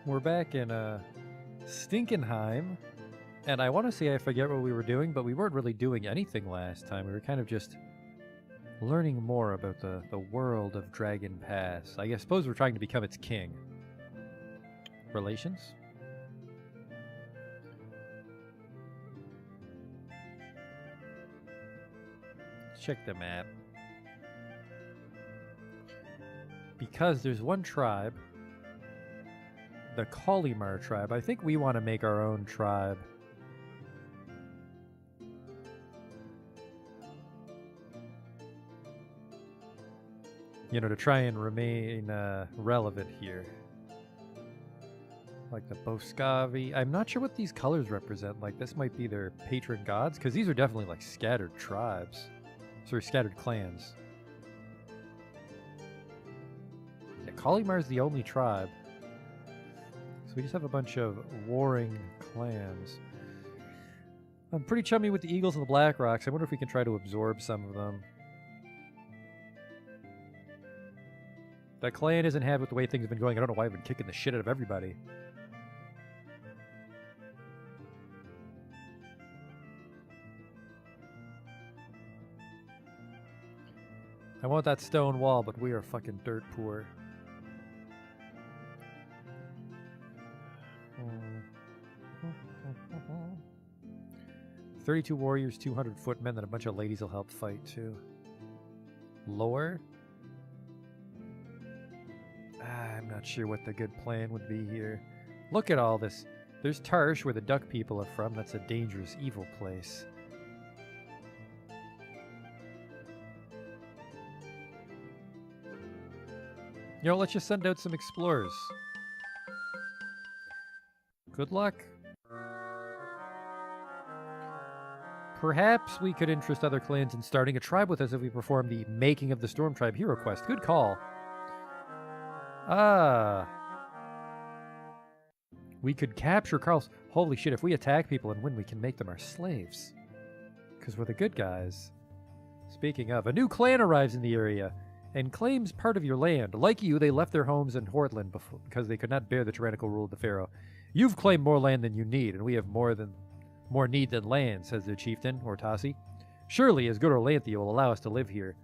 We're back in Stinkenheim, and I want to say I forget what we were doing, but we weren't really doing anything last time. We were kind of just learning more about the world of Dragon Pass. I suppose we're trying to become its king. Relations? Check the map. Because there's one tribe, the Kalimar tribe. I think we want to make our own tribe. You know, to try and remain relevant here. Like the Boskavi. I'm not sure what these colors represent. Like, this might be their patron gods, because these are definitely like scattered tribes. Sorry, scattered clans. Yeah, Kalimar's the only tribe. So we just have a bunch of warring clans. I'm pretty chummy with the Eagles and the Black Rocks. I wonder if we can try to absorb some of them. That clan isn't happy with the way things have been going. I don't know why I've been kicking the shit out of everybody. I want that stone wall, but we are fucking dirt poor. 32 warriors, 200 footmen, then a bunch of ladies will help fight too. Lower? I'm not sure what the good plan would be here. Look at all this. There's Tarsh, where the duck people are from. That's a dangerous, evil place. You know, let's just send out some explorers. Good luck. Perhaps we could interest other clans in starting a tribe with us if we perform the Making of the Storm Tribe hero quest. Good call. We could capture Carl's... Holy shit, if we attack people and win, we can make them our slaves. Because we're the good guys. Speaking of, a new clan arrives in the area and claims part of your land. Like you, they left their homes in Hortland because they could not bear the tyrannical rule of the Pharaoh. You've claimed more land than you need, and we have more need than land, says the chieftain, Ortasi. Surely, as good Orlanthi will allow us to live here.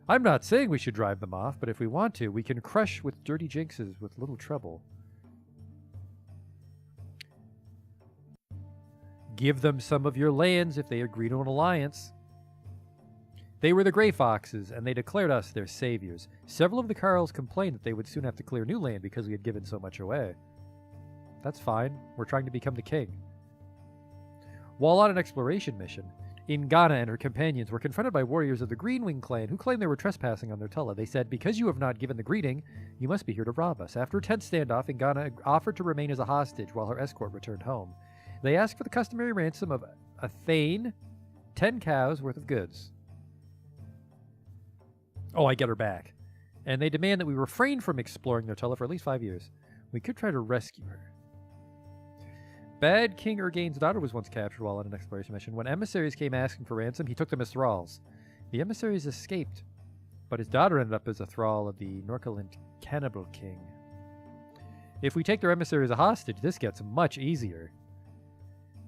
I'm not saying we should drive them off, but if we want to, we can crush with dirty jinxes with little trouble. Give them some of your lands if they agree to an alliance. They were the Grey Foxes, and they declared us their saviors. Several of the Carls complained that they would soon have to clear new land because we had given so much away. That's fine. We're trying to become the king. While on an exploration mission, Ingana and her companions were confronted by warriors of the Greenwing clan who claimed they were trespassing on their Tulla. They said, because you have not given the greeting, you must be here to rob us. After a tense standoff, Ingana offered to remain as a hostage while her escort returned home. They asked for the customary ransom of a thane, 10 cows worth of goods. Oh, I get her back. And they demand that we refrain from exploring their Tulla for at least 5 years. We could try to rescue her. Bad King Urgain's daughter was once captured while on an exploration mission. When emissaries came asking for ransom, he took them as thralls. The emissaries escaped, but his daughter ended up as a thrall of the Norcaland Cannibal King. If we take their emissary as a hostage, this gets much easier.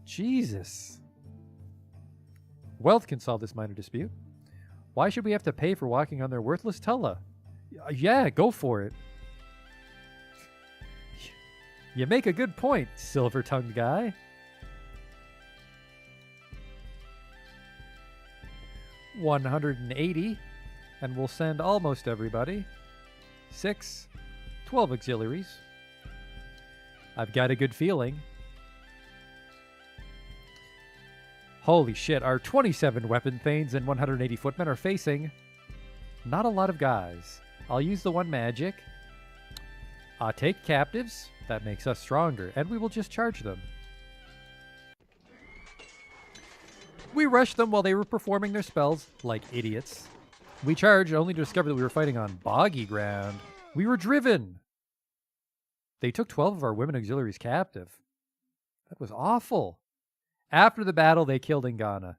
Jesus. Wealth can solve this minor dispute. Why should we have to pay for walking on their worthless Tulla? Yeah, go for it. You make a good point, silver-tongued guy. 180, and we'll send almost everybody. 6, 12 auxiliaries. I've got a good feeling. Holy shit, our 27 weapon thanes and 180 footmen are facing not a lot of guys. I'll use the one magic. Take captives. That makes us stronger, and we will just charge them. We rushed them while they were performing their spells, like idiots. We charged only to discover that we were fighting on boggy ground. We were driven. They took 12 of our women auxiliaries captive. That was awful. After the battle, they killed Ingana.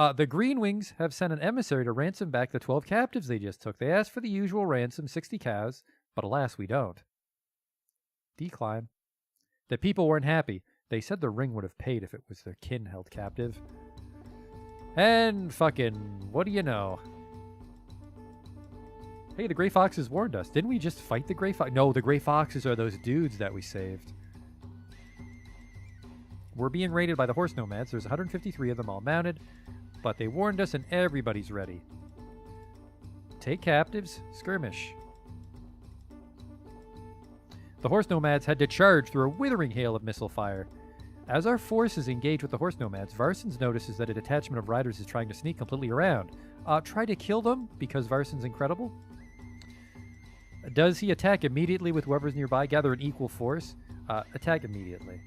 The Greenwings have sent an emissary to ransom back the 12 captives they just took. They asked for the usual ransom, 60 cows, but alas, we don't. Decline. The people weren't happy. They said the ring would have paid if it was their kin held captive. And fucking, what do you know? Hey, the Grey Foxes warned us. Didn't we just fight the Grey Fox? No, the Grey Foxes are those dudes that we saved. We're being raided by the horse nomads. There's 153 of them all mounted, but they warned us and everybody's ready. Take captives, skirmish. The horse nomads had to charge through a withering hail of missile fire. As our forces engage with the horse nomads, Varsons notices that a detachment of riders is trying to sneak completely around. Try to kill them because Varson's incredible. Does he attack immediately with whoever's nearby? Gather an equal force. Attack immediately.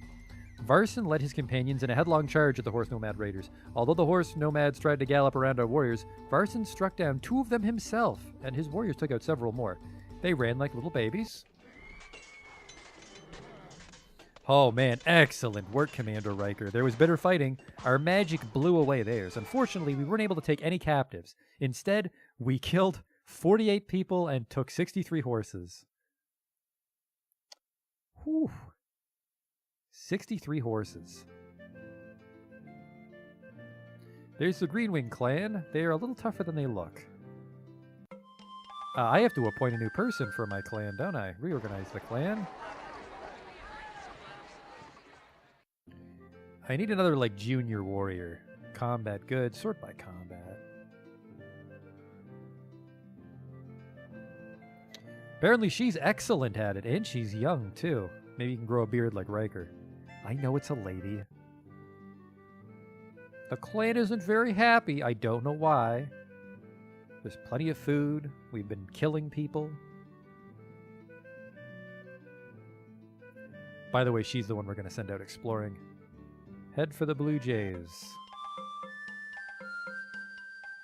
Varson led his companions in a headlong charge at the horse nomad raiders. Although the horse nomads tried to gallop around our warriors, Varson struck down 2 of them himself, and his warriors took out several more. They ran like little babies. Oh man, excellent work, Commander Riker. There was bitter fighting. Our magic blew away theirs. Unfortunately, we weren't able to take any captives. Instead, we killed 48 people and took 63 horses. Whew. 63 horses. There's the Greenwing clan. They are a little tougher than they look. I have to appoint a new person for my clan, don't I? Reorganize the clan. I need another, like, junior warrior. Combat good. Sort by combat. Apparently she's excellent at it, and she's young, too. Maybe you can grow a beard like Riker. I know it's a lady. The clan isn't very happy. I don't know why. There's plenty of food. We've been killing people. By the way, she's the one we're going to send out exploring. Head for the Blue Jays.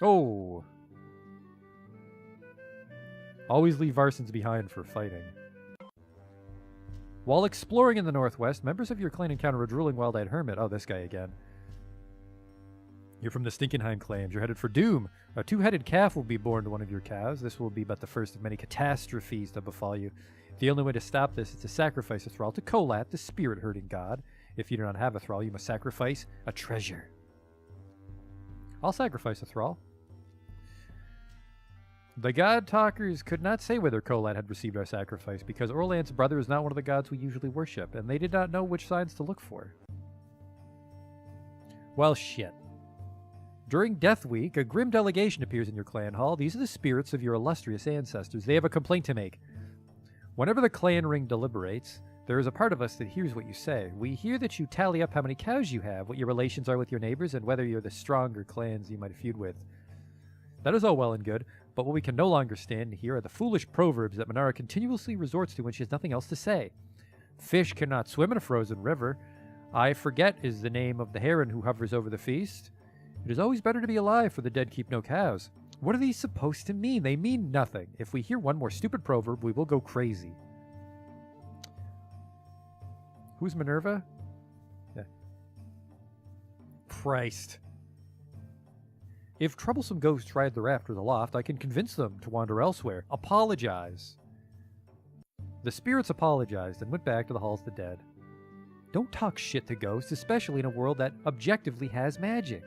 Oh! Always leave Varsons behind for fighting. While exploring in the northwest, members of your clan encounter a drooling wild-eyed hermit. Oh, this guy again. You're from the Stinkenheim clans. You're headed for doom. A 2-headed calf will be born to one of your cows. This will be but the first of many catastrophes to befall you. The only way to stop this is to sacrifice a thrall to Kolat, the spirit-herding god. If you do not have a thrall, you must sacrifice a treasure. I'll sacrifice a thrall. The god talkers could not say whether Kolat had received our sacrifice, because Orlant's brother is not one of the gods we usually worship, and they did not know which signs to look for. Well, shit. During Death Week, a grim delegation appears in your clan hall. These are the spirits of your illustrious ancestors. They have a complaint to make. Whenever the clan ring deliberates, there is a part of us that hears what you say. We hear that you tally up how many cows you have, what your relations are with your neighbors, and whether you're the stronger clans you might feud with. That is all well and good, but what we can no longer stand here are the foolish proverbs that Minara continuously resorts to when she has nothing else to say. Fish cannot swim in a frozen river. I forget is the name of the heron who hovers over the feast. It is always better to be alive, for the dead keep no cows. What are these supposed to mean? They mean nothing. If we hear one more stupid proverb, we will go crazy. Who's Minerva? Yeah. Christ. If troublesome ghosts ride the raft or the loft, I can convince them to wander elsewhere. Apologize. The spirits apologized and went back to the halls of the dead. Don't talk shit to ghosts, especially in a world that objectively has magic.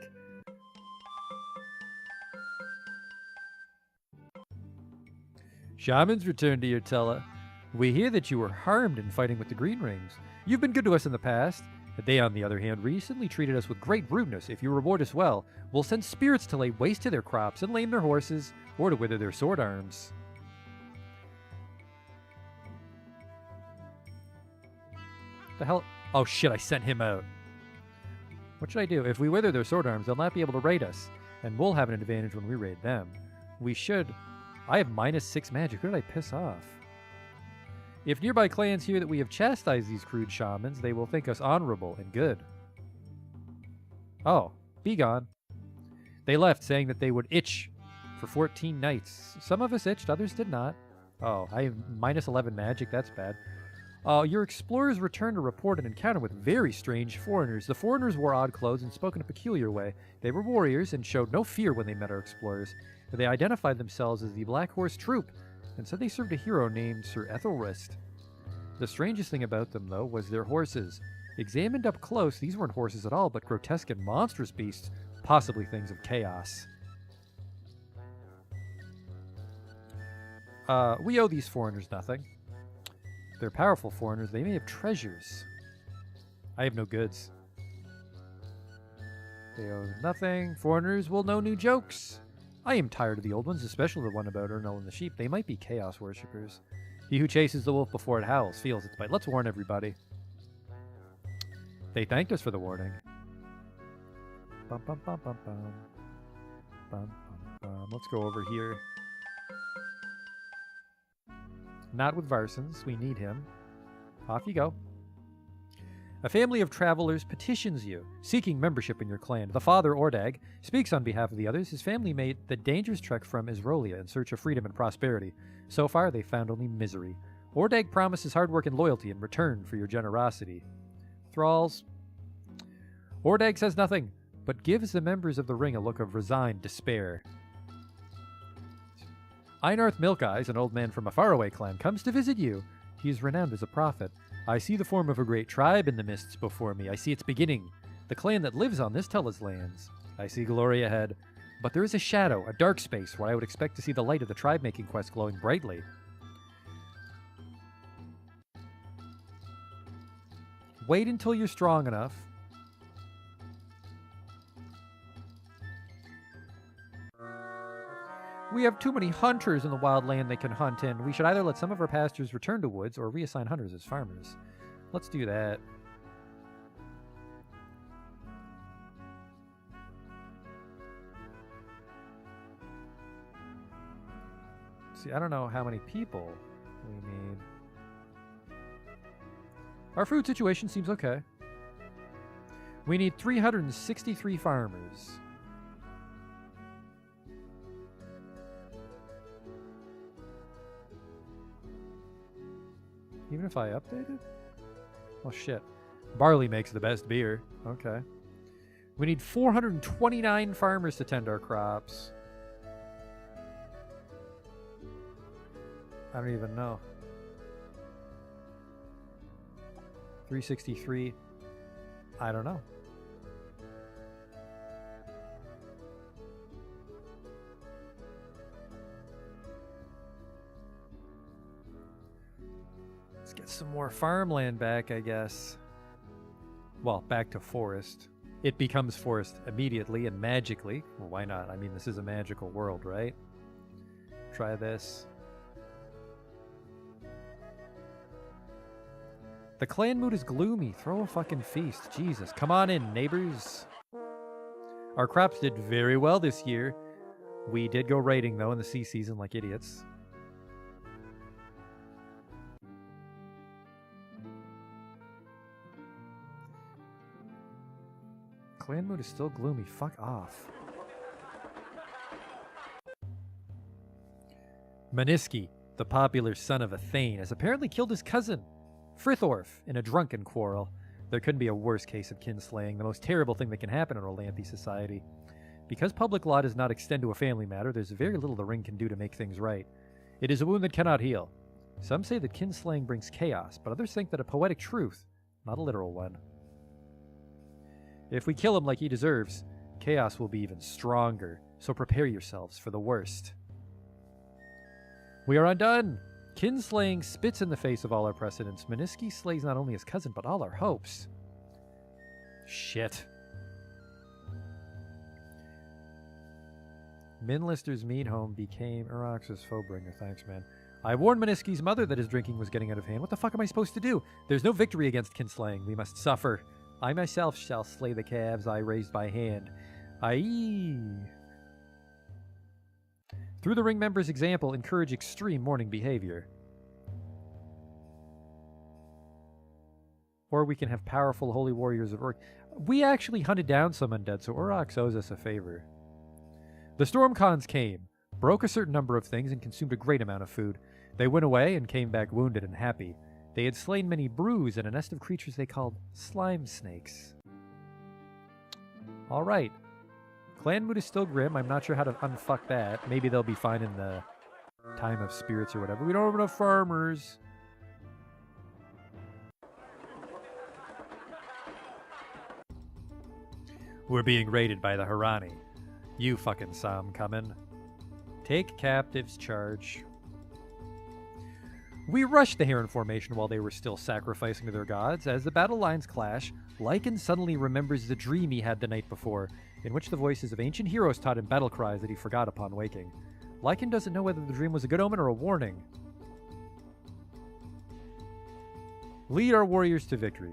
Shamans, return to your tella. We hear that you were harmed in fighting with the Green Rings. You've been good to us in the past. They, on the other hand, recently treated us with great rudeness. If you reward us well, we'll send spirits to lay waste to their crops and lame their horses, or to wither their sword arms. The hell? Oh shit, I sent him out. What should I do? If we wither their sword arms, they'll not be able to raid us, and we'll have an advantage when we raid them. We should... I have -6 magic. Who did I piss off? If nearby clans hear that we have chastised these crude shamans, they will think us honorable and good. Oh, be gone. They left, saying that they would itch for 14 nights. Some of us itched, others did not. Oh, I have -11 magic. That's bad. Your explorers returned to report an encounter with very strange foreigners. The foreigners wore odd clothes and spoke in a peculiar way. They were warriors and showed no fear when they met our explorers. They identified themselves as the Black Horse Troop and said they served a hero named Sir Ethelrist. The strangest thing about them, though, was their horses. Examined up close, these weren't horses at all, but grotesque and monstrous beasts, possibly things of chaos. We owe these foreigners nothing. They're powerful foreigners. They may have treasures. I have no goods. They owe nothing. Foreigners will know new jokes. I am tired of the old ones, especially the one about Ernell and the sheep. They might be chaos worshippers. He who chases the wolf before it howls feels its bite. Let's warn everybody. They thanked us for the warning. Bum, bum, bum, bum, bum. Bum, bum, bum. Let's go over here. Not with Varsons. We need him. Off you go. A family of travelers petitions you, seeking membership in your clan. The father, Ordag, speaks on behalf of the others. His family made the dangerous trek from Isrolia in search of freedom and prosperity. So far, they found only misery. Ordag promises hard work and loyalty in return for your generosity. Thralls. Ordag says nothing, but gives the members of the ring a look of resigned despair. Einarth Milkeyes, an old man from a faraway clan, comes to visit you. He is renowned as a prophet. I see the form of a great tribe in the mists before me. I see its beginning, the clan that lives on this Tella's lands. I see glory ahead, but there is a shadow, a dark space, where I would expect to see the light of the tribe-making quest glowing brightly. Wait until you're strong enough. We have too many hunters in the wild land they can hunt in. We should either let some of our pastures return to woods or reassign hunters as farmers. Let's do that. See, I don't know how many people we need. Our food situation seems okay. We need 363 farmers. Even if I update it? Oh shit. Barley makes the best beer. Okay. We need 429 farmers to tend our crops. I don't even know. 363. I don't know. Let's get some more farmland back, I guess. Well, back to forest. It becomes forest immediately and magically. Well, why not? I mean, this is a magical world, right? Try this. The clan mood is gloomy. Throw a fucking feast. Jesus. Come on in, neighbors. Our crops did very well this year. We did go raiding, though, in the sea season like idiots. Clan mood is still gloomy. Fuck off. Maniski, the popular son of a Thane, has apparently killed his cousin, Frithorf, in a drunken quarrel. There couldn't be a worse case of kinslaying, the most terrible thing that can happen in Orlanthi society. Because public law does not extend to a family matter, there's very little the ring can do to make things right. It is a wound that cannot heal. Some say that kinslaying brings chaos, but others think that a poetic truth, not a literal one. If we kill him like he deserves, chaos will be even stronger, so prepare yourselves for the worst. We are undone! Kinslaying spits in the face of all our precedents. Maniski slays not only his cousin, but all our hopes. Shit. Minlister's mead home became Urox's foebringer. Thanks, man. I warned Maniski's mother that his drinking was getting out of hand. What the fuck am I supposed to do? There's no victory against kinslaying. We must suffer. I myself shall slay the calves I raised by hand. Aye. Through the ring members' example, encourage extreme mourning behavior. Or we can have powerful holy warriors of Uruk. We actually hunted down some undead, so Uruk owes us a favor. The Stormcons came, broke a certain number of things, and consumed a great amount of food. They went away and came back wounded and happy. They had slain many brews and a nest of creatures they called slime snakes. Alright. Clan mood is still grim. I'm not sure how to unfuck that. Maybe they'll be fine in the time of spirits or whatever. We don't have enough farmers. We're being raided by the Harani. You fucking saw 'em coming. Take captives, charge. We rushed the Heron formation while they were still sacrificing to their gods. As the battle lines clash, Lycan suddenly remembers the dream he had the night before, in which the voices of ancient heroes taught him battle cries that he forgot upon waking. Lycan doesn't know whether the dream was a good omen or a warning. Lead our warriors to victory.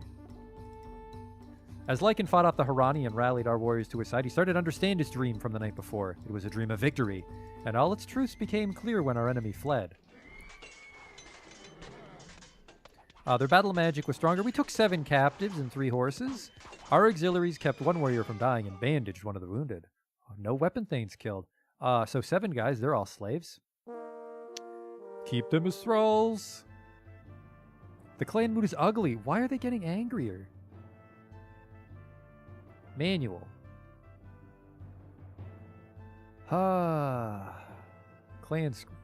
As Lycan fought off the Harani and rallied our warriors to his side, he started to understand his dream from the night before. It was a dream of victory, and all its truths became clear when our enemy fled. Their battle magic was stronger. We took 7 captives and 3 horses. Our auxiliaries kept 1 warrior from dying and bandaged 1 of the wounded. No weapon thanes killed. So 7 guys, they're all slaves. Keep them as thralls. The clan mood is ugly. Why are they getting angrier? Manual. Clan screen.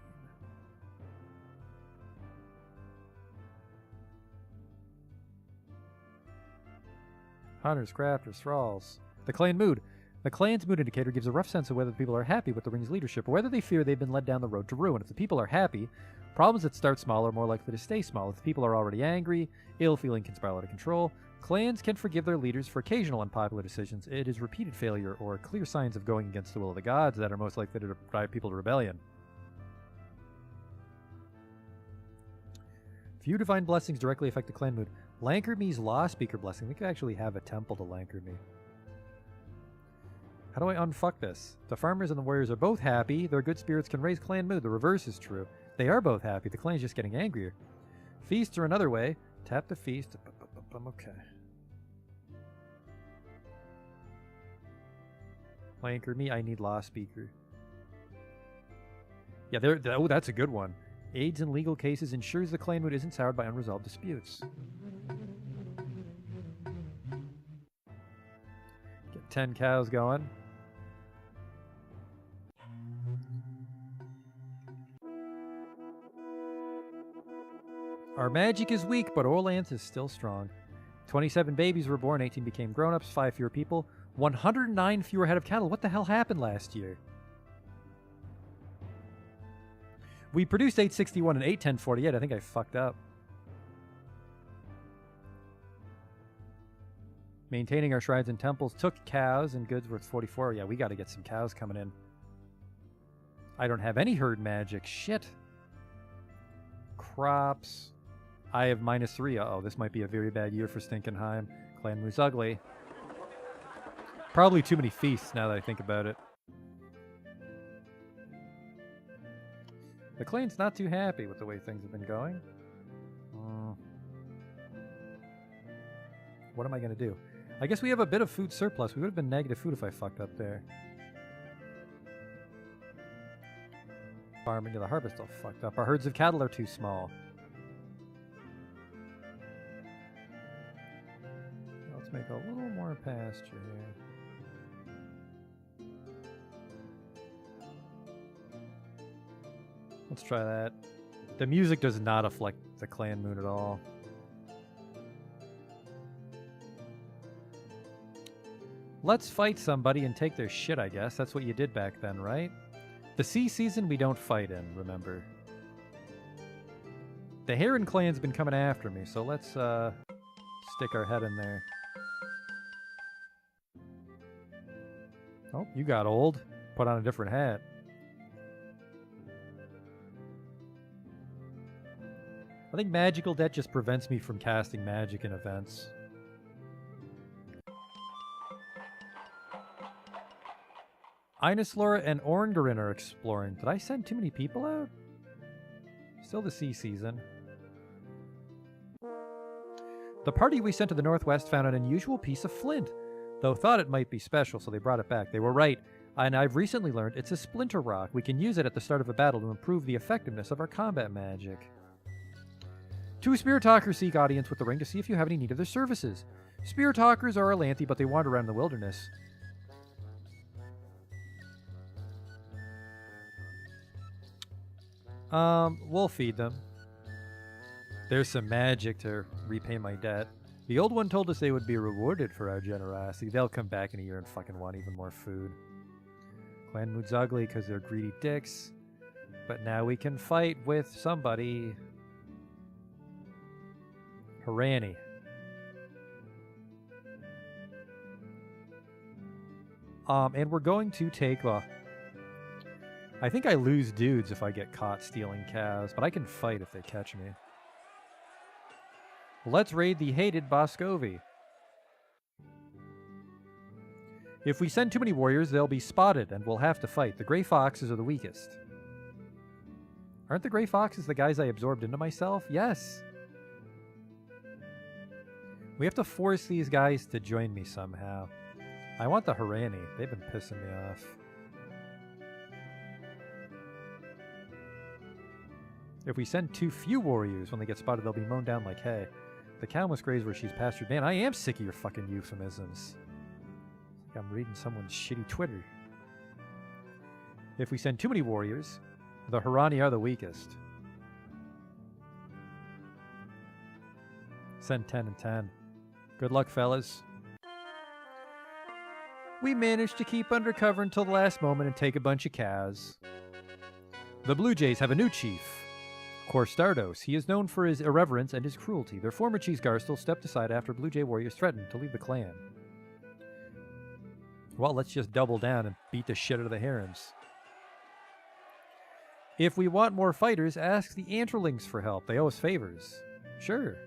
Hunters, crafters, thralls. The clan mood. The clan's mood indicator gives a rough sense of whether the people are happy with the ring's leadership or whether they fear they've been led down the road to ruin. If the people are happy, problems that start small are more likely to stay small. If the people are already angry, ill-feeling can spiral out of control. Clans can forgive their leaders for occasional unpopular decisions. It is repeated failure or clear signs of going against the will of the gods that are most likely to drive people to rebellion. Few divine blessings directly affect the clan mood. Lankerme's Law Speaker blessing. We could actually have a temple to Lankerme. How do I unfuck this? The farmers and the warriors are both happy. Their good spirits can raise clan mood. The reverse is true. They are both happy. The clan's just getting angrier. Feasts are another way. Tap the feast. Okay. Lankerme, I need Law Speaker. Yeah, oh, that's a good one. Aids in legal cases, ensures the clan mood isn't soured by unresolved disputes. Get 10 cows going. Our magic is weak, but Orlanth is still strong. 27 babies were born, 18 became grown-ups, 5 fewer people, 109 fewer head of cattle. What the hell happened last year? We produced 861 and 81048. I think I fucked up. Maintaining our shrines and temples took cows and goods worth 44. Yeah, we got to get some cows coming in. I don't have any herd magic. Shit. Crops. I have -3. Uh-oh, this might be a very bad year for Stinkenheim. Clan mood's ugly. Probably too many feasts now that I think about it. The clan's not too happy with the way things have been going. What am I going to do? I guess we have a bit of food surplus. We would have been negative food if I fucked up there. Farming of the harvest all fucked up. Our herds of cattle are too small. Let's make a little more pasture here. Let's try that. The music does not affect the clan mood at all. Let's fight somebody and take their shit, I guess. That's what you did back then, right? The sea season we don't fight in, remember. The Heron clan's been coming after me, so let's stick our head in there. Oh, you got old. Put on a different hat. I think magical debt just prevents me from casting magic in events. Inoslora and Orngarin are exploring. Did I send too many people out? Still the sea season. The party we sent to the northwest found an unusual piece of flint, though thought it might be special, so they brought it back. They were right, and I've recently learned it's a splinter rock. We can use it at the start of a battle to improve the effectiveness of our combat magic. Two Spirit Talkers seek audience with the ring to see if you have any need of their services. Spirit Talkers are Arlanthe, but they wander around in the wilderness. We'll feed them. There's some magic to repay my debt. The old one told us they would be rewarded for our generosity. They'll come back in a year and fucking want even more food. Clan mood's ugly because they're greedy dicks. But now we can fight with somebody. Harani. And we're going to take... I think I lose dudes if I get caught stealing cows, but I can fight if they catch me. Let's raid the hated Boscovi. If we send too many warriors, they'll be spotted and we'll have to fight. The Grey Foxes are the weakest. Aren't the Grey Foxes the guys I absorbed into myself? Yes. We have to force these guys to join me somehow. I want the Harani. They've been pissing me off. If we send too few warriors, when they get spotted, they'll be mown down like hay. The cow must graze where she's pastured. Man, I am sick of your fucking euphemisms. It's like I'm reading someone's shitty Twitter. If we send too many warriors, the Harani are the weakest. Send 10 and 10. Good luck, fellas. We managed to keep undercover until the last moment and take a bunch of cows. The Blue Jays have a new chief, Corstardos. He is known for his irreverence and his cruelty. Their former chief Garstel stepped aside after Blue Jay warriors threatened to leave the clan. Well, let's just double down and beat the shit out of the Herons. If we want more fighters, ask the Antralings for help. They owe us favors. Sure.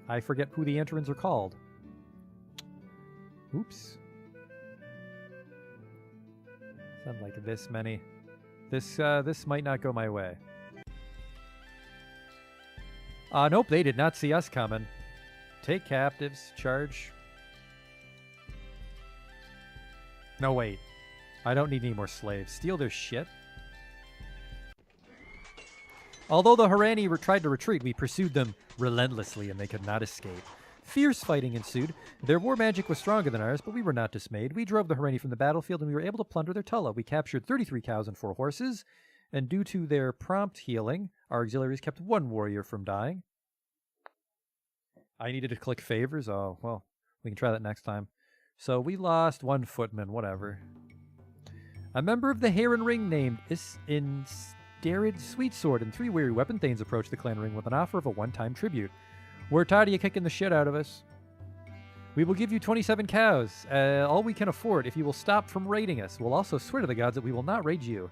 I forget who the Antralings are called. Oops. Sound like this many. This might not go my way. Nope, they did not see us coming. Take captives. Charge. No, wait. I don't need any more slaves. Steal their shit. Although the Harani tried to retreat, we pursued them relentlessly and they could not escape. Fierce fighting ensued. Their war magic was stronger than ours, but we were not dismayed. We drove the Harani from the battlefield and we were able to plunder their Tulla. We captured 33 cows and 4 horses, and due to their prompt healing, our auxiliaries kept 1 warrior from dying. I needed to click favors. Oh, well, we can try that next time. So we lost 1 footman, whatever. A member of the Heron Ring named Insterid Sweetsword and 3 weary weapon thanes approached the clan ring with an offer of a one-time tribute. We're tired of you kicking the shit out of us. We will give you 27 cows, all we can afford, if you will stop from raiding us. We'll also swear to the gods that we will not raid you.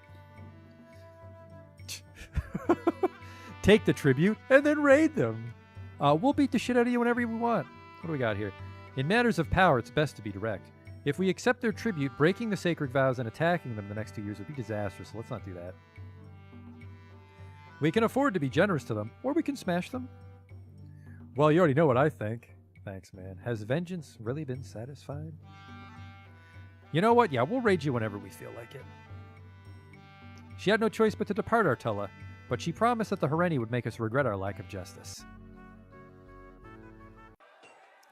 Take the tribute and then raid them. We'll beat the shit out of you whenever we want. What do we got here? In matters of power, it's best to be direct. If we accept their tribute, breaking the sacred vows and attacking them the next 2 years would be disastrous, so let's not do that. We can afford to be generous to them, or we can smash them. Well, you already know what I think. Thanks, man. Has vengeance really been satisfied? You know what? Yeah, we'll raid you whenever we feel like it. She had no choice but to depart Artella, but she promised that the Harani would make us regret our lack of justice.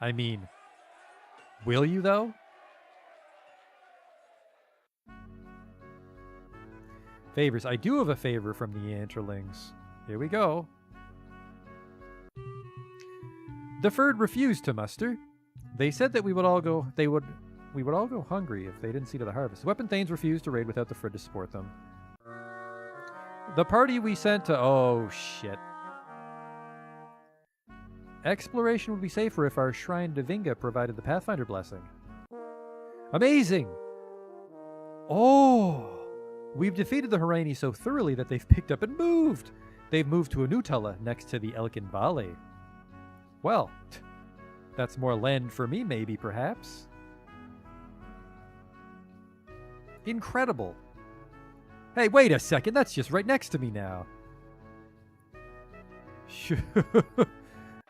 I mean, will you, though? Favors. I do have a favor from the Antralings. Here we go. Deferred refused to muster. They said that we would all go hungry if they didn't see to the harvest. The weapon thanes refused to raid without the Frid to support them. The party we sent to... Oh, shit. Exploration would be safer if our shrine to Vinga provided the Pathfinder blessing. Amazing! Oh! We've defeated the Harani so thoroughly that they've picked up and moved! They've moved to a new Tulla next to the Elkin Valley. Well, that's more land for me, maybe, perhaps. Incredible. Hey, wait a second. That's just right next to me now.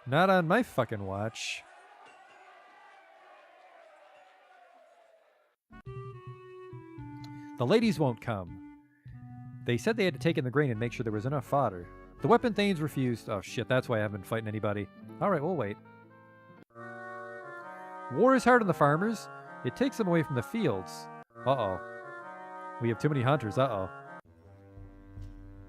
Not on my fucking watch. The ladies won't come. They said they had to take in the grain and make sure there was enough fodder. The Weapon Thanes refused. Oh shit, that's why I haven't been fighting anybody. Alright, we'll wait. War is hard on the farmers. It takes them away from the fields. Uh-oh. We have too many hunters, uh-oh.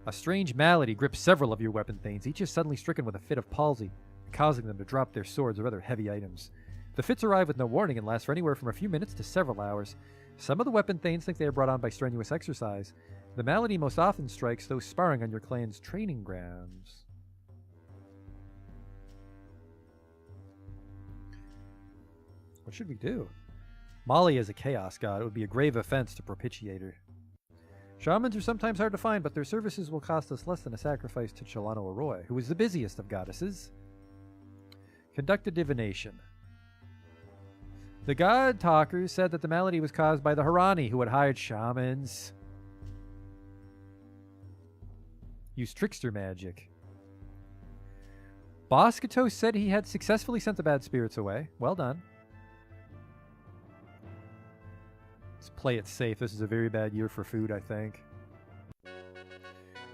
A strange malady grips several of your Weapon Thanes. Each is suddenly stricken with a fit of palsy, causing them to drop their swords or other heavy items. The fits arrive with no warning and last for anywhere from a few minutes to several hours. Some of the Weapon Thanes think they are brought on by strenuous exercise. The malady most often strikes those sparring on your clan's training grounds. What should we do? Molly is a chaos god. It would be a grave offense to propitiate her. Shamans are sometimes hard to find, but their services will cost us less than a sacrifice to Chelano Arroy, who is the busiest of goddesses. Conduct a divination. The god talkers said that the malady was caused by the Harani, who had hired shamans. Use trickster magic. Boscato said he had successfully sent the bad spirits away. Well done. Let's play it safe. This is a very bad year for food, I think.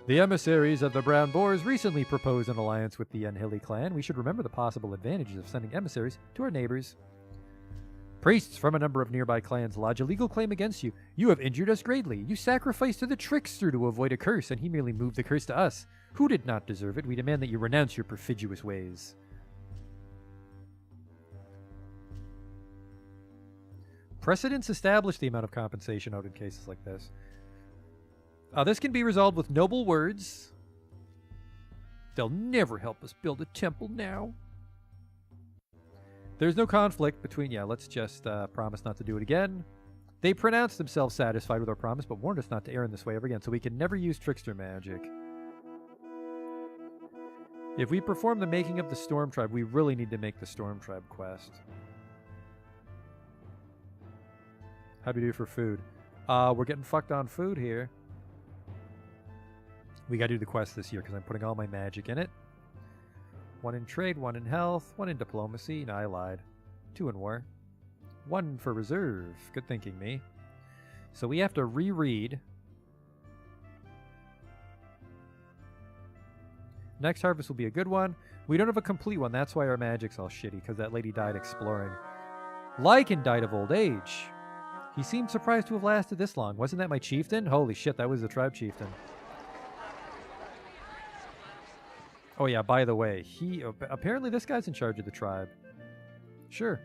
The emissaries of the Brown Boars recently proposed an alliance with the Unhilly clan. We should remember the possible advantages of sending emissaries to our neighbors. Priests from a number of nearby clans lodge a legal claim against you. You have injured us greatly. You sacrificed to the trickster to avoid a curse, and he merely moved the curse to us. Who did not deserve it? We demand that you renounce your perfidious ways. Precedents establish the amount of compensation owed in cases like this. This can be resolved with noble words. They'll never help us build a temple now. There's no conflict between... Yeah, let's just promise not to do it again. They pronounced themselves satisfied with our promise, but warned us not to err in this way ever again, so we can never use trickster magic. If we perform the making of the Storm Tribe, we really need to make the Storm Tribe quest. How do we do for food? We're getting fucked on food here. We gotta do the quest this year, because I'm putting all my magic in it. 1 in trade, 1 in health, 1 in diplomacy. No, I lied. 2 in war. 1 for reserve. Good thinking, me. So we have to reread. Next harvest will be a good one. We don't have a complete one. That's why our magic's all shitty, because that lady died exploring. Lycan died of old age. He seemed surprised to have lasted this long. Wasn't that my chieftain? Holy shit, that was the tribe chieftain. Oh yeah, by the way, apparently this guy's in charge of the tribe. Sure.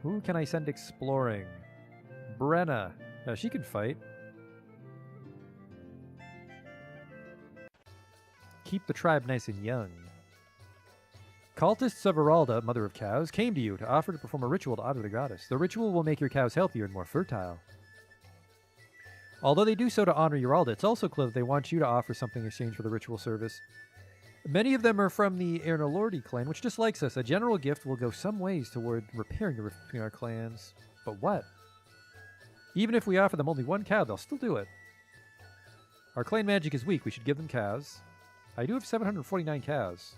Who can I send exploring? Brenna. She can fight. Keep the tribe nice and young. Cultists of Aralda, Mother of Cows, came to you to offer to perform a ritual to honor the goddess. The ritual will make your cows healthier and more fertile. Although they do so to honor Uralda, it's also clear that they want you to offer something in exchange for the ritual service. Many of them are from the Ernalordi clan, which dislikes us. A general gift will go some ways toward repairing the rift between our clans. But what? Even if we offer them only 1 cow, they'll still do it. Our clan magic is weak. We should give them cows. I do have 749 cows.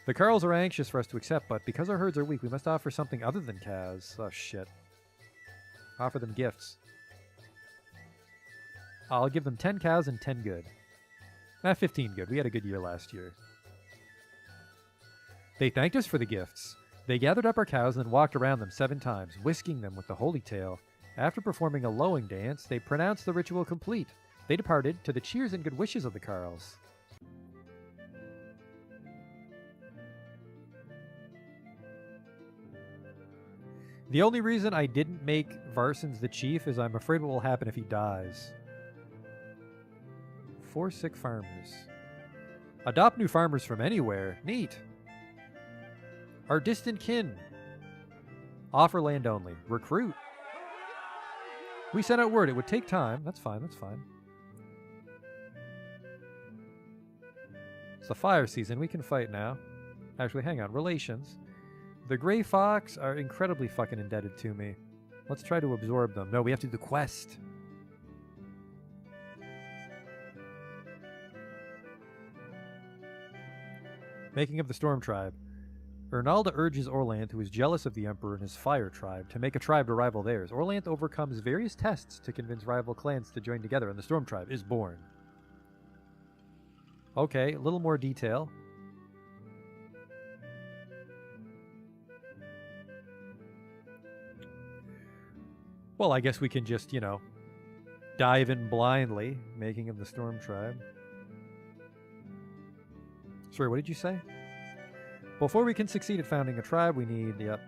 The Carls are anxious for us to accept, but because our herds are weak, we must offer something other than cows. Oh, shit. Offer them gifts. I'll give them 10 cows and 10 good. 15 good. We had a good year last year. They thanked us for the gifts. They gathered up our cows and then walked around them 7 times, whisking them with the holy tail. After performing a lowing dance, they pronounced the ritual complete. They departed to the cheers and good wishes of the Carls. The only reason I didn't make Varson's the chief is I'm afraid what will happen if he dies. 4 sick farmers. Adopt new farmers from anywhere. Neat. Our distant kin. Offer land only. Recruit. We sent out word. It would take time. That's fine. That's fine. It's the fire season. We can fight now. Actually, hang on. Relations. The Grey Fox are incredibly fucking indebted to me. Let's try to absorb them. No, we have to do the quest. Making of the Storm Tribe. Ernalda urges Orlanth, who is jealous of the Emperor and his fire tribe, to make a tribe to rival theirs. Orlanth overcomes various tests to convince rival clans to join together, and the Storm tribe is born. Okay, a little more detail. Well, I guess we can just, you know, dive in blindly, making him the Storm tribe. Sorry, what did you say? Before we can succeed at founding a tribe, we need, yep.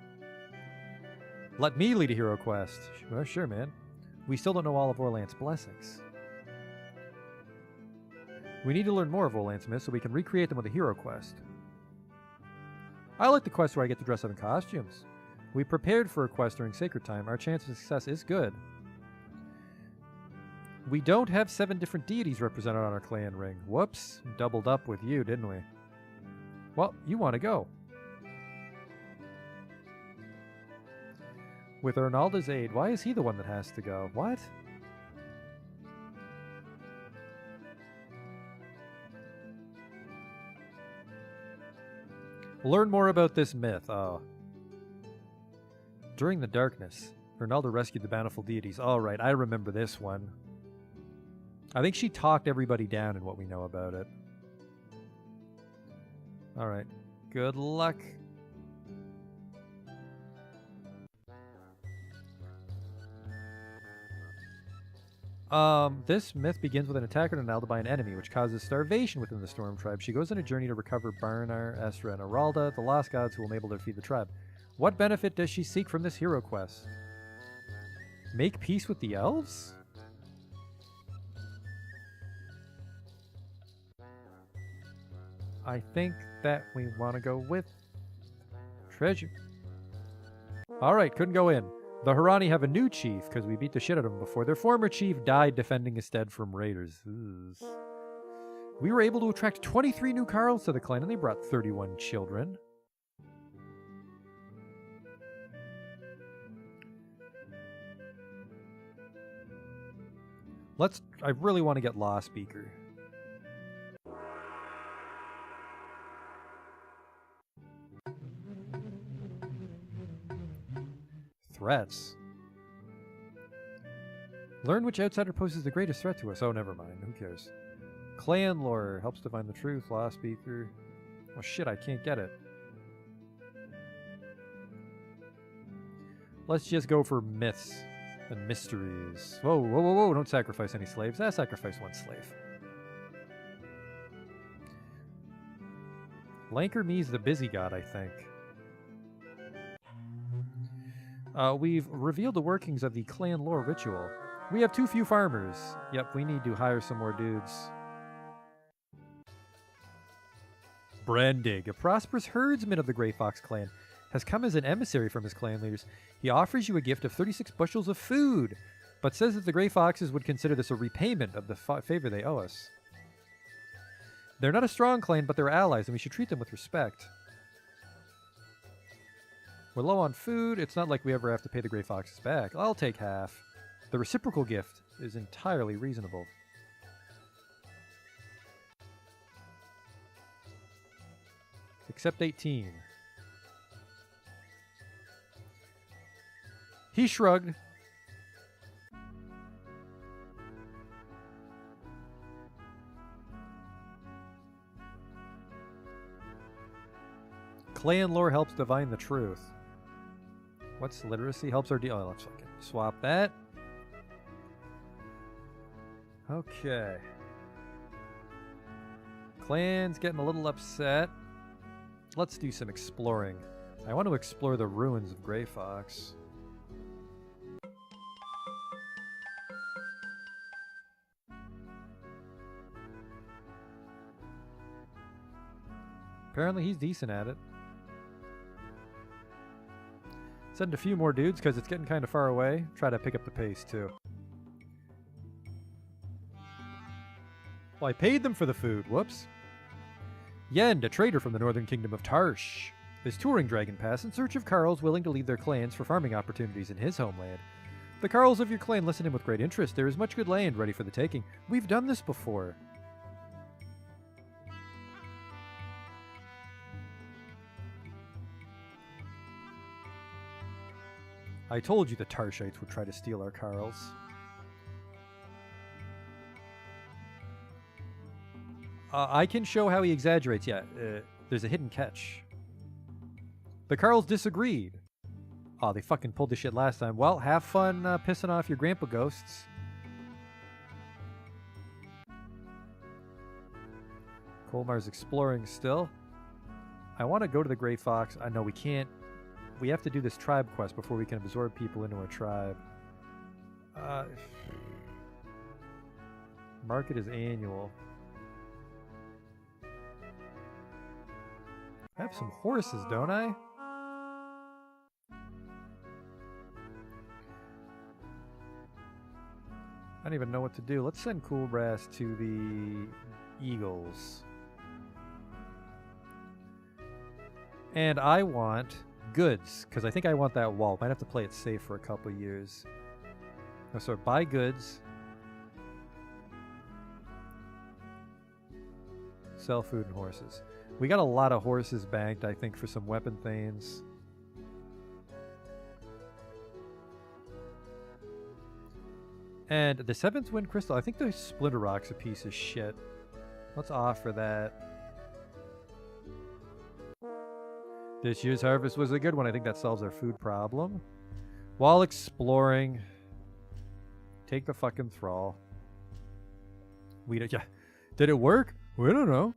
Let me lead a hero quest. Sure, man. We still don't know all of Orlanth's blessings. We need to learn more of Orlanth's myths so we can recreate them with a hero quest. I like the quest where I get to dress up in costumes. We prepared for a quest during Sacred Time. Our chance of success is good. We don't have 7 different deities represented on our clan ring. Whoops. Doubled up with you, didn't we? Well, you want to go. With Ernalda's aid, why is he the one that has to go? What? Learn more about this myth. Oh. During the darkness, Ernalda rescued the bountiful deities. All right, I remember this one. I think she talked everybody down in what we know about it. All right. Good luck. This myth begins with an attack on Ernalda by an enemy, which causes starvation within the Storm tribe. She goes on a journey to recover Barnar, Estra, and Aralda, the lost gods who will enable her to feed the tribe. What benefit does she seek from this hero quest? Make peace with the elves? I think that we want to go with treasure. Alright, couldn't go in. The Harani have a new chief, because we beat the shit out of them before. Their former chief died defending his stead from raiders. Ugh. We were able to attract 23 new Carls to the clan, and they brought 31 children. I really want to get Law Speaker. Threats. Learn which outsider poses the greatest threat to us. Oh, never mind. Who cares? Clan lore helps define the truth. Law Speaker. Oh shit, I can't get it. Let's just go for myths and mysteries. Whoa, whoa, whoa, whoa. Don't sacrifice any slaves. I sacrifice one slave. Lanker Me's the busy god, I think. We've revealed the workings of the clan lore ritual. We have too few farmers. Yep, we need to hire some more dudes. Brandig, a prosperous herdsman of the Grey Fox clan, has come as an emissary from his clan leaders. He offers you a gift of 36 bushels of food, but says that the Grey Foxes would consider this a repayment of the favor they owe us. They're not a strong clan, but they're allies, and we should treat them with respect. We're low on food. It's not like we ever have to pay the Grey Foxes back. I'll take half. The reciprocal gift is entirely reasonable. Except 18. He shrugged. Clan lore helps divine the truth. What's literacy? Helps our deal. Oh, let's fucking swap that. Okay. Clan's getting a little upset. Let's do some exploring. I want to explore the ruins of Grey Fox. Apparently he's decent at it. Send a few more dudes because it's getting kind of far away. Try to pick up the pace too. Well, I paid them for the food. Whoops. Yend, a trader from the northern kingdom of Tarsh, is touring Dragon Pass in search of Carls willing to leave their clans for farming opportunities in his homeland. The Carls of your clan listen to him with great interest. There is much good land ready for the taking. We've done this before. I told you the Tarshites would try to steal our Carls. I can show how he exaggerates. Yeah, there's a hidden catch. The Carls disagreed. Oh, they fucking pulled this shit last time. Well, have fun pissing off your grandpa ghosts. Colmar's exploring still. I want to go to the Gray Fox. I know we can't. We have to do this tribe quest before we can absorb people into our tribe. Market is annual. I have some horses, don't I? I don't even know what to do. Let's send Cool Brass to the Eagles. And I want goods, because I think I want that wall. Might have to play it safe for a couple years. Oh, so buy goods. Sell food and horses. We got a lot of horses banked, I think, for some weapon things. And the 7th Wind Crystal, I think the Splinter Rock's a piece of shit. Let's offer that. This year's harvest was a good one. I think that solves our food problem. While exploring, take the fucking thrall. Yeah. Did it work? We don't know.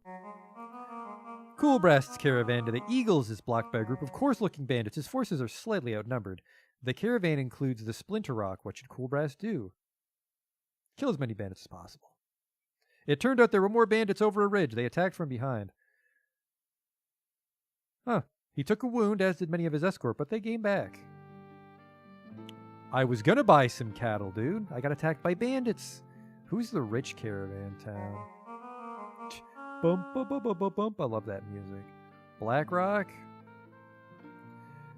Cool Brass's caravan to the Eagles is blocked by a group of coarse-looking bandits. His forces are slightly outnumbered. The caravan includes the Splinter Rock. What should Cool Brass do? Kill as many bandits as possible. It turned out there were more bandits over a ridge. They attacked from behind. Huh. He took a wound, as did many of his escort, but they came back. I was gonna buy some cattle, dude. I got attacked by bandits. Who's the rich caravan town? Bump, bump, bump, bump, bump, bump. I love that music. Black Rock.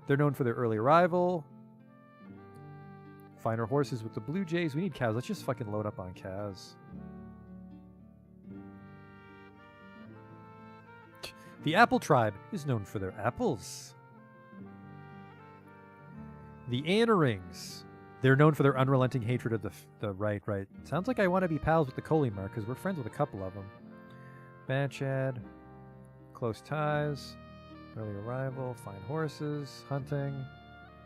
They're known for their early arrival. Finer horses with the Blue Jays. We need cows. Let's just fucking load up on cows. The Apple Tribe is known for their apples. The Anarings. They're known for their unrelenting hatred of the right. Sounds like I want to be pals with the Kolimar because we're friends with a couple of them. Banchad. Close ties. Early arrival. Fine horses. Hunting.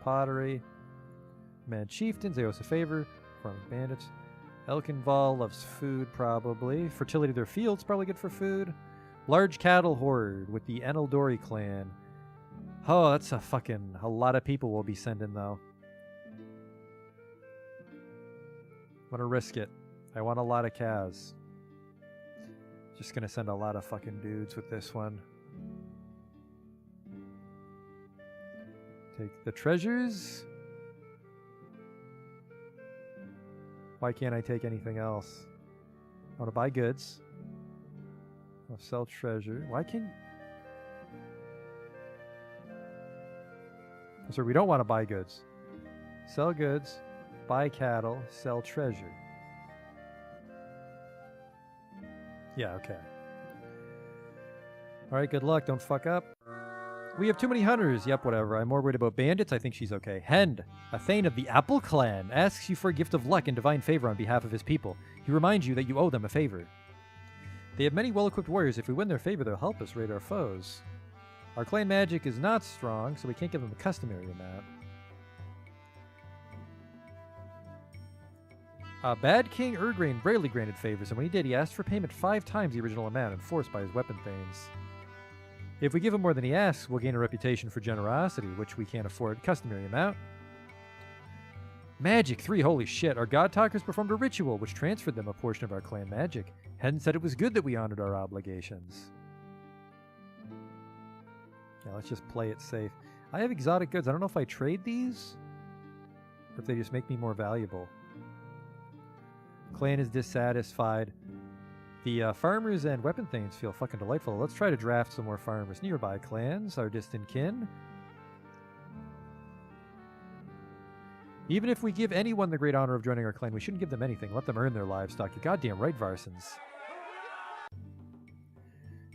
Pottery. Mad chieftains, they owe us a favor. Farming bandits. Elkinval loves food, probably. Fertility of their fields, probably good for food. Large cattle horde with the Eneldori clan. Oh, that's a lot of people we'll be sending, though. I'm gonna risk it. I want a lot of cows. Just gonna send a lot of fucking dudes with this one. Take the treasures. Why can't I take anything else? I want to buy goods. I'll sell treasure. Why can't... So we don't want to buy goods. Sell goods. Buy cattle. Sell treasure. Yeah, okay. Alright, good luck. Don't fuck up. We have too many hunters. Yep, whatever. I'm more worried about bandits. I think she's okay. Hend, a thane of the Apple Clan, asks you for a gift of luck and divine favor on behalf of his people. He reminds you that you owe them a favor. They have many well-equipped warriors. If we win their favor, they'll help us raid our foes. Our clan magic is not strong, so we can't give them the customary amount. Bad King Urgrain rarely granted favors, and when he did, he asked for payment 5 times the original amount, enforced by his weapon thanes. If we give him more than he asks, we'll gain a reputation for generosity, which we can't afford. Customary amount. Magic 3, holy shit. Our God Talkers performed a ritual, which transferred them a portion of our clan magic. Hen said it was good that we honored our obligations. Yeah, let's just play it safe. I have exotic goods. I don't know if I trade these, or if they just make me more valuable. Clan is dissatisfied. The farmers and weapon thanes feel fucking delightful. Let's try to draft some more farmers. Nearby clans, our distant kin. Even if we give anyone the great honor of joining our clan, we shouldn't give them anything. Let them earn their livestock. You're goddamn right, Varsons.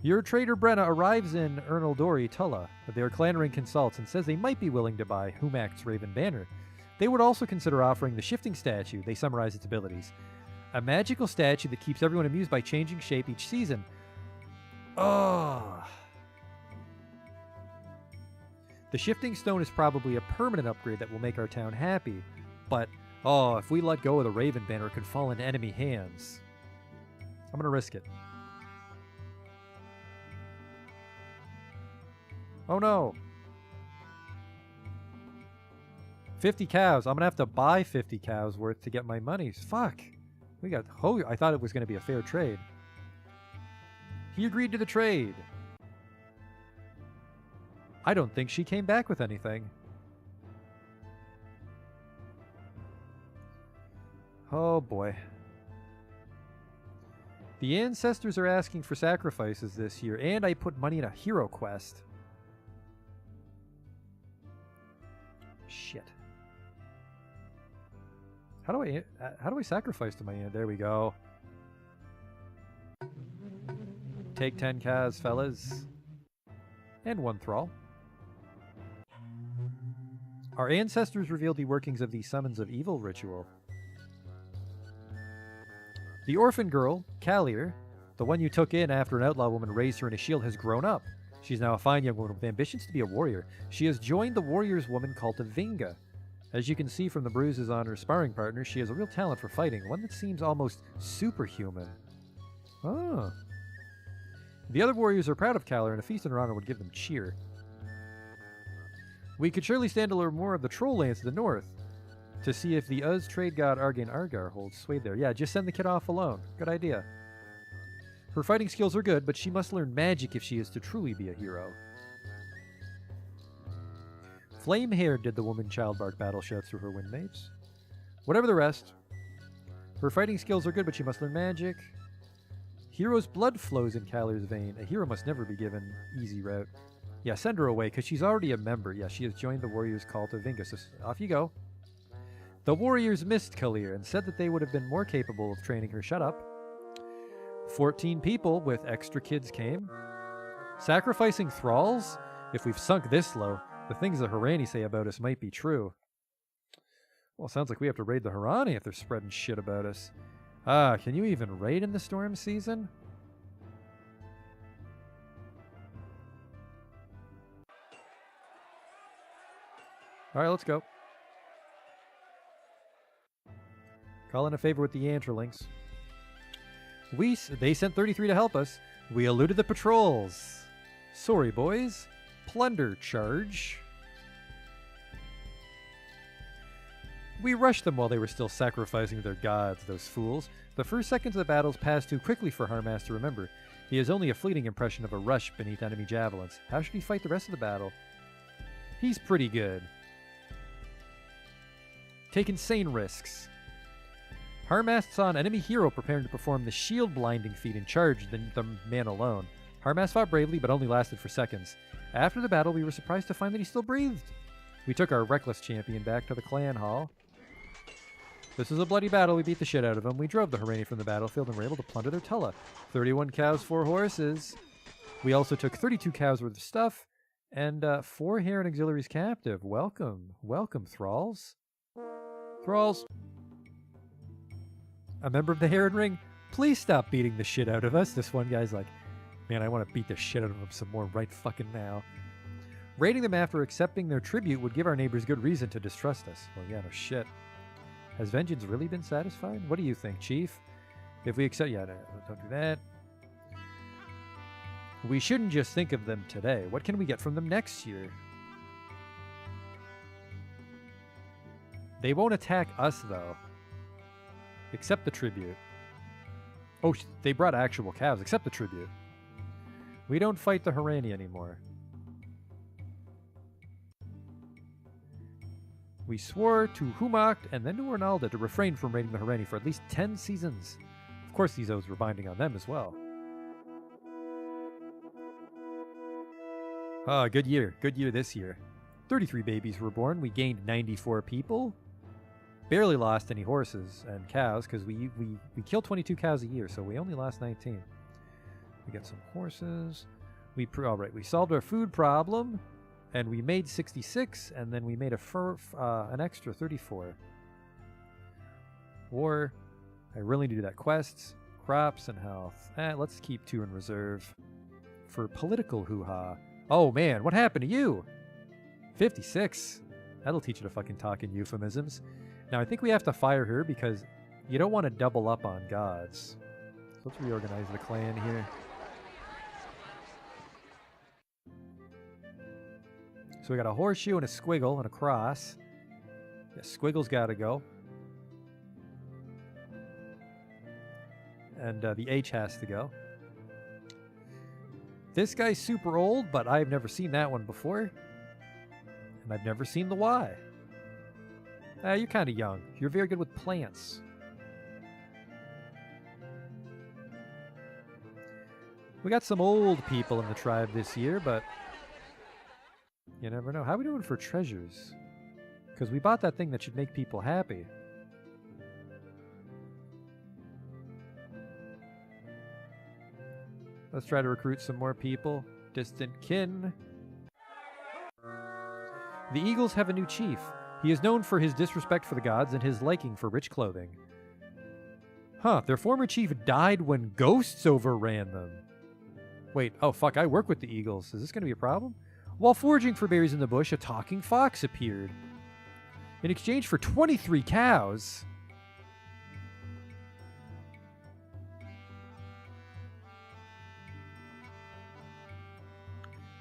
Your trader Brenna arrives in Erneldori, Tulla. Their clan ring consults and says they might be willing to buy Humak's Raven Banner. They would also consider offering the shifting statue. They summarize its abilities. A magical statue that keeps everyone amused by changing shape each season. Oh. The shifting stone is probably a permanent upgrade that will make our town happy. But, oh, if we let go of the Raven Banner, it could fall into enemy hands. I'm going to risk it. Oh no. 50 cows. I'm going to have to buy 50 cows worth to get my money. Fuck. We got... Oh, I thought it was going to be a fair trade. He agreed to the trade. I don't think she came back with anything. Oh boy. The ancestors are asking for sacrifices this year, and I put money in a hero quest. Shit. How do I sacrifice to my aunt? There we go. Take 10 Kaz, fellas. And 1 thrall. Our ancestors revealed the workings of the Summons of Evil ritual. The orphan girl, Callier, the one you took in after an outlaw woman raised her in a shield, has grown up. She's now a fine young woman with ambitions to be a warrior. She has joined the Warriors Woman cult of Vinga. As you can see from the bruises on her sparring partner, she has a real talent for fighting, one that seems almost superhuman. Oh. The other warriors are proud of Callier, and a feast in her honor would give them cheer. We could surely stand to learn more of the troll lands to the north, to see if the Uz trade god Argan Argar holds sway there. Yeah, just send the kid off alone. Good idea. Her fighting skills are good, but she must learn magic if she is to truly be a hero. Flame-Hair did the woman-child bark battle shout through her windmates. Whatever the rest. Her fighting skills are good, but she must learn magic. Hero's blood flows in Callier's vein. A hero must never be given easy route. Yeah, send her away, because she's already a member. Yeah, she has joined the Warriors' cult of Vinga, so off you go. The Warriors missed Callier and said that they would have been more capable of training her. Shut up. 14 people with extra kids came. Sacrificing thralls? If we've sunk this low, the things the Harani say about us might be true. Well, sounds like we have to raid the Harani if they're spreading shit about us. Ah, can you even raid in the storm season? Alright, let's go. Call in a favor with the Yantralings. They sent 33 to help us. We eluded the patrols. Sorry, boys. Plunder charge. We rushed them while they were still sacrificing their gods, those fools. The first seconds of the battles passed too quickly for Harmas to remember. He has only a fleeting impression of a rush beneath enemy javelins. How should he fight the rest of the battle? He's pretty good. Take insane risks. Harmas saw an enemy hero preparing to perform the shield blinding feat and charged the man alone. Harmas fought bravely, but only lasted for seconds. After the battle, we were surprised to find that he still breathed. We took our reckless champion back to the clan hall. This was a bloody battle. We beat the shit out of him. We drove the Harani from the battlefield and were able to plunder their Tulla. 31 cows, 4 horses. We also took 32 cows worth of stuff and 4 Heron auxiliaries captive. Welcome. Welcome, thralls. Thralls. A member of the Heron Ring, please stop beating the shit out of us. This one guy's like, man, I want to beat the shit out of them some more right fucking now. Raiding them after accepting their tribute would give our neighbors good reason to distrust us. Well, yeah, no shit. Has vengeance really been satisfied? What do you think, Chief? If we accept... Yeah, no, don't do that. We shouldn't just think of them today. What can we get from them next year? They won't attack us, though. Accept the tribute. Oh, they brought actual cows. Accept the tribute. We don't fight the Harani anymore. We swore to Humakt and then to Arnalda to refrain from raiding the Harani for at least 10 seasons. Of course, these oaths were binding on them as well. Ah, good year. Good year this year. 33 babies were born. We gained 94 people. Barely lost any horses and cows because we kill 22 cows a year, so we only lost 19. We got some horses. All right, we solved our food problem. And we made 66, and then we made an extra 34. War. I really need to do that. Quests, crops, and health. Let's keep 2 in reserve. For political hoo-ha. Oh man, what happened to you? 56. That'll teach you to fucking talk in euphemisms. Now I think we have to fire her because you don't want to double up on gods. So let's reorganize the clan here. So we got a horseshoe and a squiggle and a cross. Yeah, squiggle's got to go. And the H has to go. This guy's super old, but I've never seen that one before. And I've never seen the Y. You're kind of young. You're very good with plants. We got some old people in the tribe this year, but you never know. How are we doing for treasures? Because we bought that thing that should make people happy. Let's try to recruit some more people. Distant kin. The Eagles have a new chief. He is known for his disrespect for the gods and his liking for rich clothing. Huh, their former chief died when ghosts overran them. Wait, oh fuck, I work with the Eagles. Is this going to be a problem? While foraging for berries in the bush, a talking fox appeared. In exchange for 23 cows...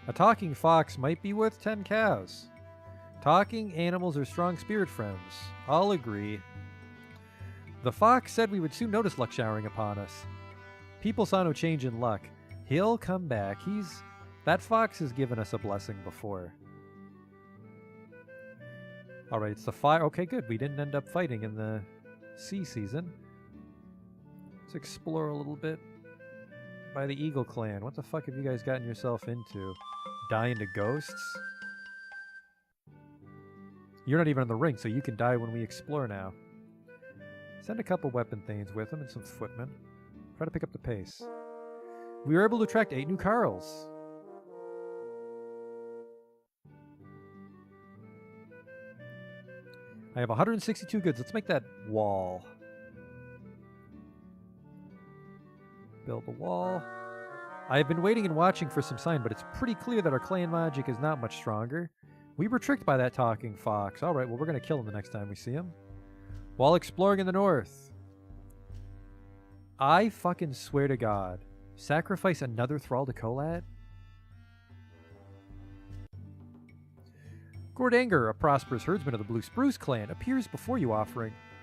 A talking fox might be worth 10 cows. Talking animals are strong spirit friends. I'll agree. The fox said we would soon notice luck showering upon us. People saw no change in luck. He'll come back. That fox has given us a blessing before. Alright, it's the fire. Okay, good. We didn't end up fighting in the sea season. Let's explore a little bit. By the Eagle Clan. What the fuck have you guys gotten yourself into? Die into ghosts? You're not even on the ring, so you can die when we explore now. Send a couple weapon thanes with him and some footmen. Try to pick up the pace. We were able to attract 8 new Carls. I have 162 goods. Let's make that wall. Build a wall. I have been waiting and watching for some sign, but it's pretty clear that our clan magic is not much stronger. We were tricked by that talking fox. Alright, well we're going to kill him the next time we see him. While exploring in the north. I fucking swear to God. Sacrifice another thrall to Kolat? Gordanger, a prosperous herdsman of the Blue Spruce clan, appears before you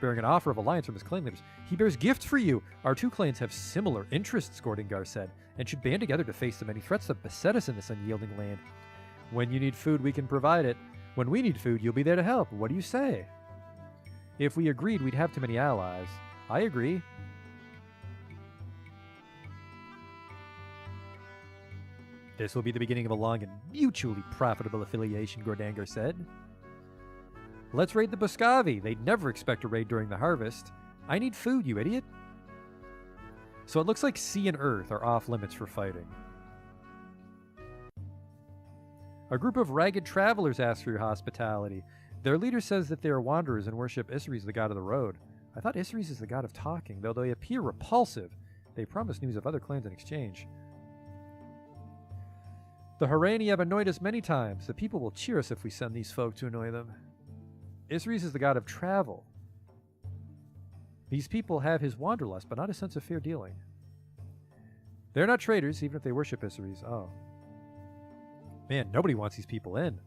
bearing an offer of alliance from his clan leaders. He bears gifts for you. Our 2 clans have similar interests, Gordangar said, and should band together to face the many threats that beset us in this unyielding land. When you need food, we can provide it. When we need food, you'll be there to help. What do you say? If we agreed, we'd have too many allies. I agree. This will be the beginning of a long and mutually profitable affiliation, Gordangar said. Let's raid the Boscavi. They'd never expect a raid during the harvest. I need food, you idiot. So it looks like sea and earth are off limits for fighting. A group of ragged travelers ask for your hospitality. Their leader says that they are wanderers and worship Isseries, the god of the road. I thought Isseries is the god of talking, though they appear repulsive. They promise news of other clans in exchange. The Harani have annoyed us many times. The people will cheer us if we send these folk to annoy them. Isseries is the god of travel. These people have his wanderlust, but not a sense of fair dealing. They're not traitors, even if they worship Isseries. Oh. Man, nobody wants these people in.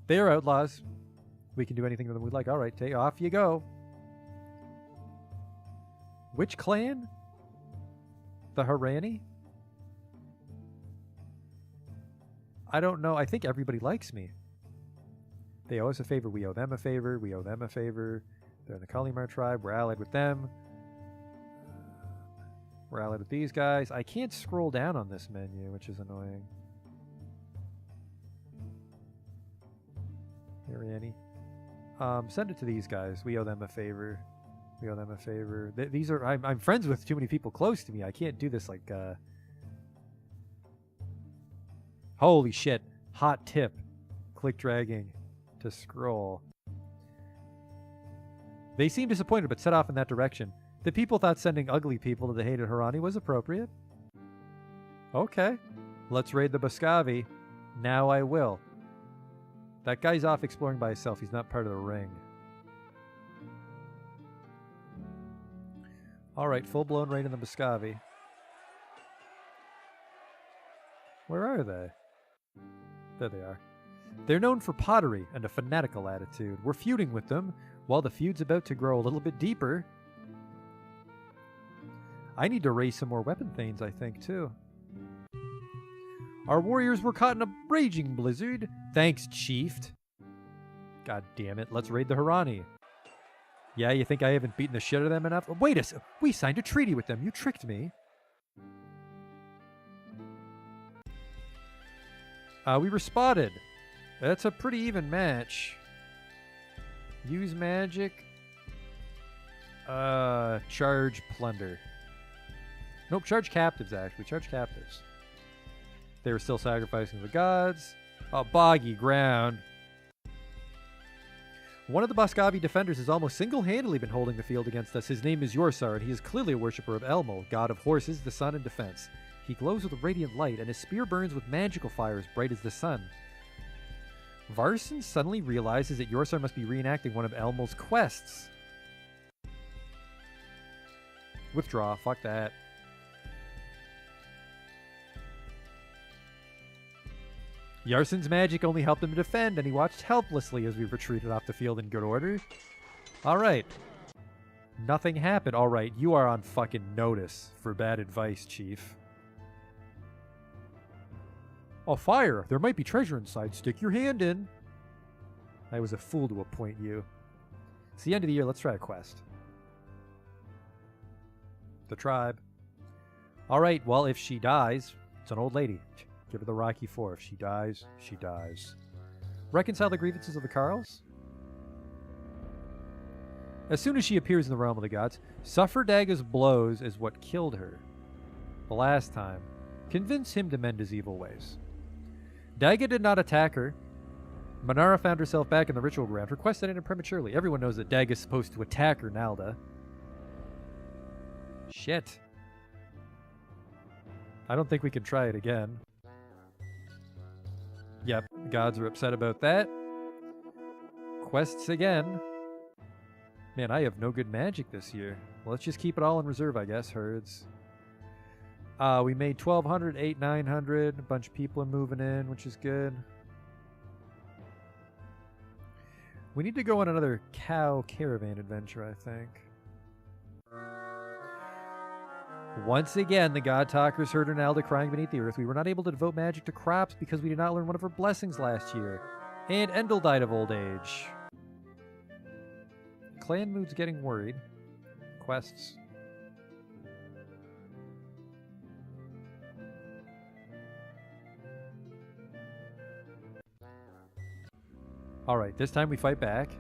They are outlaws. We can do anything to them we'd like. Alright, take off you go. Which clan? The Harani? I don't know. I think everybody likes me. They owe us a favor. We owe them a favor. We owe them a favor. They're in the Kalimar tribe. We're allied with them. We're allied with these guys. I can't scroll down on this menu, which is annoying. Harani. Send it to these guys. We owe them a favor. We owe them a favor. These are... I'm friends with too many people close to me. I can't do this like... Holy shit. Hot tip. Click dragging to scroll. They seemed disappointed but set off in that direction. The people thought sending ugly people to the hated Harani was appropriate. Okay. Let's raid the Boscavi. Now I will. That guy's off exploring by himself. He's not part of the ring. Alright, full-blown raid in the Boscavi. Where are they? There they are. They're known for pottery and a fanatical attitude. We're feuding with them, while the feud's about to grow a little bit deeper. I need to raise some more weapon thanes, I think, too. Our warriors were caught in a raging blizzard. Thanks, Chief. God damn it. Let's raid the Harani. Yeah, you think I haven't beaten the shit out of them enough? Wait a second. We signed a treaty with them. You tricked me. We were spotted. That's a pretty even match. Use magic. Charge plunder. Nope, charge captives, actually. Charge captives. They were still sacrificing the gods. Oh, boggy ground. One of the Boscavi defenders has almost single-handedly been holding the field against us. His name is Yorsar, and he is clearly a worshipper of Elmo, god of horses, the sun, and defense. He glows with a radiant light, and his spear burns with magical fire as bright as the sun. Varson suddenly realizes that Yorsar must be reenacting one of Elmo's quests. Withdraw, fuck that. Yarson's magic only helped him to defend, and he watched helplessly as we retreated off the field in good order. Alright. Nothing happened. Alright, you are on fucking notice for bad advice, Chief. Oh, fire! There might be treasure inside. Stick your hand in. I was a fool to appoint you. It's the end of the year. Let's try a quest. The tribe. Alright, well, if she dies, it's an old lady. Give her the Rocky IV. If she dies, she dies. Reconcile the grievances of the Carls. As soon as she appears in the realm of the gods, suffer Dagga's blows is what killed her. The last time. Convince him to mend his evil ways. Dagga did not attack her. Manara found herself back in the ritual ground. Her quest ended prematurely. Everyone knows that Dagga's supposed to attack her, Nalda. Shit. I don't think we can try it again. Yep, the gods are upset about that. Quests again. Man, I have no good magic this year. Well, let's just keep it all in reserve, I guess, herds. We made 1,200, 900. A bunch of people are moving in, which is good. We need to go on another cow caravan adventure, I think. Once again, the God Talkers heard Ronaldo crying beneath the earth. We were not able to devote magic to crops because we did not learn one of her blessings last year. And Endel died of old age. Clan Mood's getting worried. Quests. Alright, this time we fight back.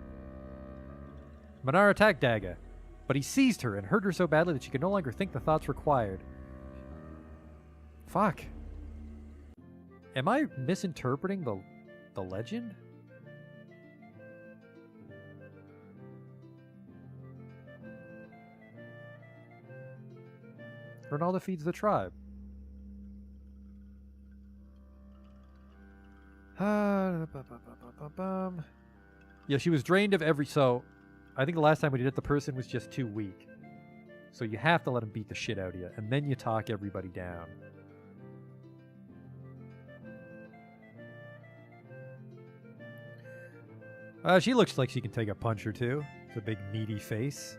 Manara attacked Dagga, but he seized her and hurt her so badly that she could no longer think the thoughts required. Fuck. Am I misinterpreting the legend? Ronaldo feeds the tribe. Yeah, she was drained of every... So, I think the last time we did it, the person was just too weak. So you have to let him beat the shit out of you, and then you talk everybody down. She looks like she can take a punch or two. It's a big meaty face.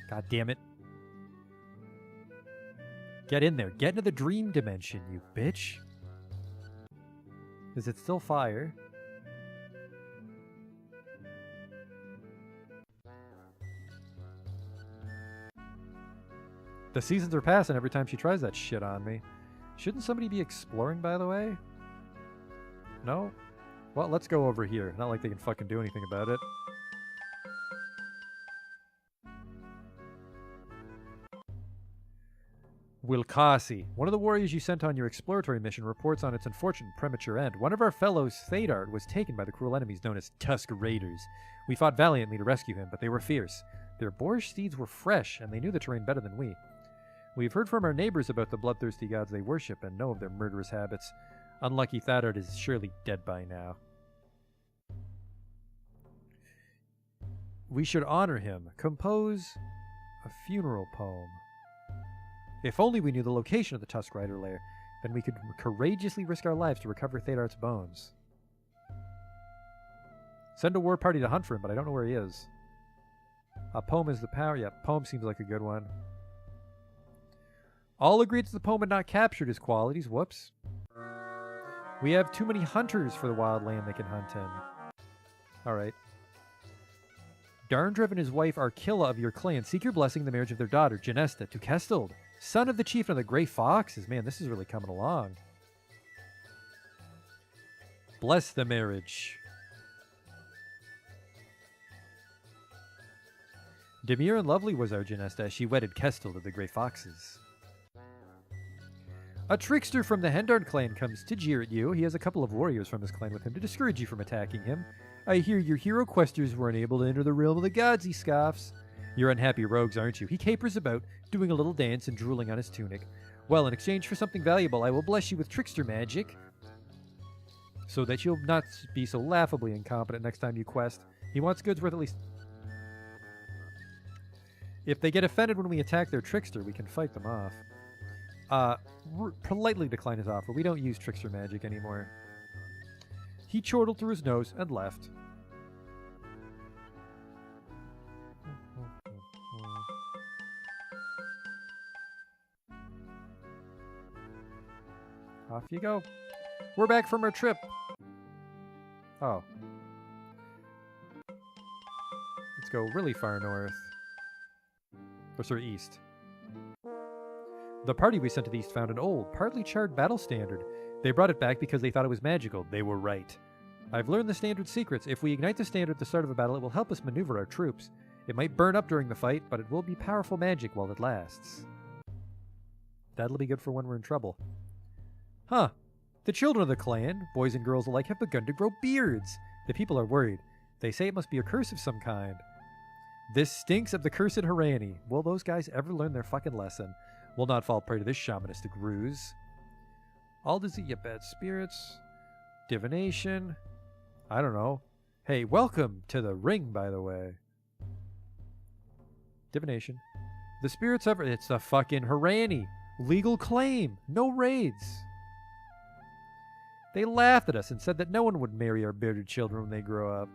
God damn it. Get in there. Get into the dream dimension, you bitch. Is it still fire? The seasons are passing every time she tries that shit on me. Shouldn't somebody be exploring, by the way? No? Well, let's go over here. Not like they can fucking do anything about it. Wilkasi, one of the warriors you sent on your exploratory mission, reports on its unfortunate premature end. One of our fellows, Thadart, was taken by the cruel enemies known as Tusk Raiders. We fought valiantly to rescue him, but they were fierce. Their boorish steeds were fresh, and they knew the terrain better than we. We've heard from our neighbors about the bloodthirsty gods they worship and know of their murderous habits. Unlucky Thadart is surely dead by now. We should honor him. Compose a funeral poem. If only we knew the location of the Tusk Rider lair, then we could courageously risk our lives to recover Thadart's bones. Send a war party to hunt for him, but I don't know where he is. A poem is the power. Yeah, poem seems like a good one. All agreed that the poem had not captured his qualities. Whoops. We have too many hunters for the wild land they can hunt in. Alright. Darndrev and his wife Arkilla of your clan seek your blessing in the marriage of their daughter, Genesta, to Kestold, son of the chieftain of the Grey Foxes. Man, this is really coming along. Bless the marriage. Demure and lovely was our Genesta as she wedded Kestold of the Grey Foxes. A trickster from the Hendard clan comes to jeer at you. He has a couple of warriors from his clan with him to discourage you from attacking him. I hear your hero questers weren't able to enter the realm of the gods, he scoffs. You're unhappy rogues, aren't you? He capers about, doing a little dance and drooling on his tunic. Well, in exchange for something valuable, I will bless you with trickster magic, so that you'll not be so laughably incompetent next time you quest. He wants goods worth at least... If they get offended when we attack their trickster, we can fight them off. Politely decline his offer. We don't use trickster magic anymore. He chortled through his nose and left. Off you go. We're back from our trip. Oh. Let's go really far north. Or sorry, east. The party we sent to the east found an old, partly charred battle standard. They brought it back because they thought it was magical. They were right. I've learned the standard's secrets. If we ignite the standard at the start of a battle, it will help us maneuver our troops. It might burn up during the fight, but it will be powerful magic while it lasts. That'll be good for when we're in trouble. Huh. The children of the clan, boys and girls alike, have begun to grow beards. The people are worried. They say it must be a curse of some kind. This stinks of the cursed Harani. Will those guys ever learn their fucking lesson? We'll not fall prey to this shamanistic ruse. All disease, you bad spirits. Divination. I don't know. Hey, welcome to the ring, by the way. Divination. The spirits of... It's the fucking Harani. Legal claim. No raids. They laughed at us and said that no one would marry our bearded children when they grow up.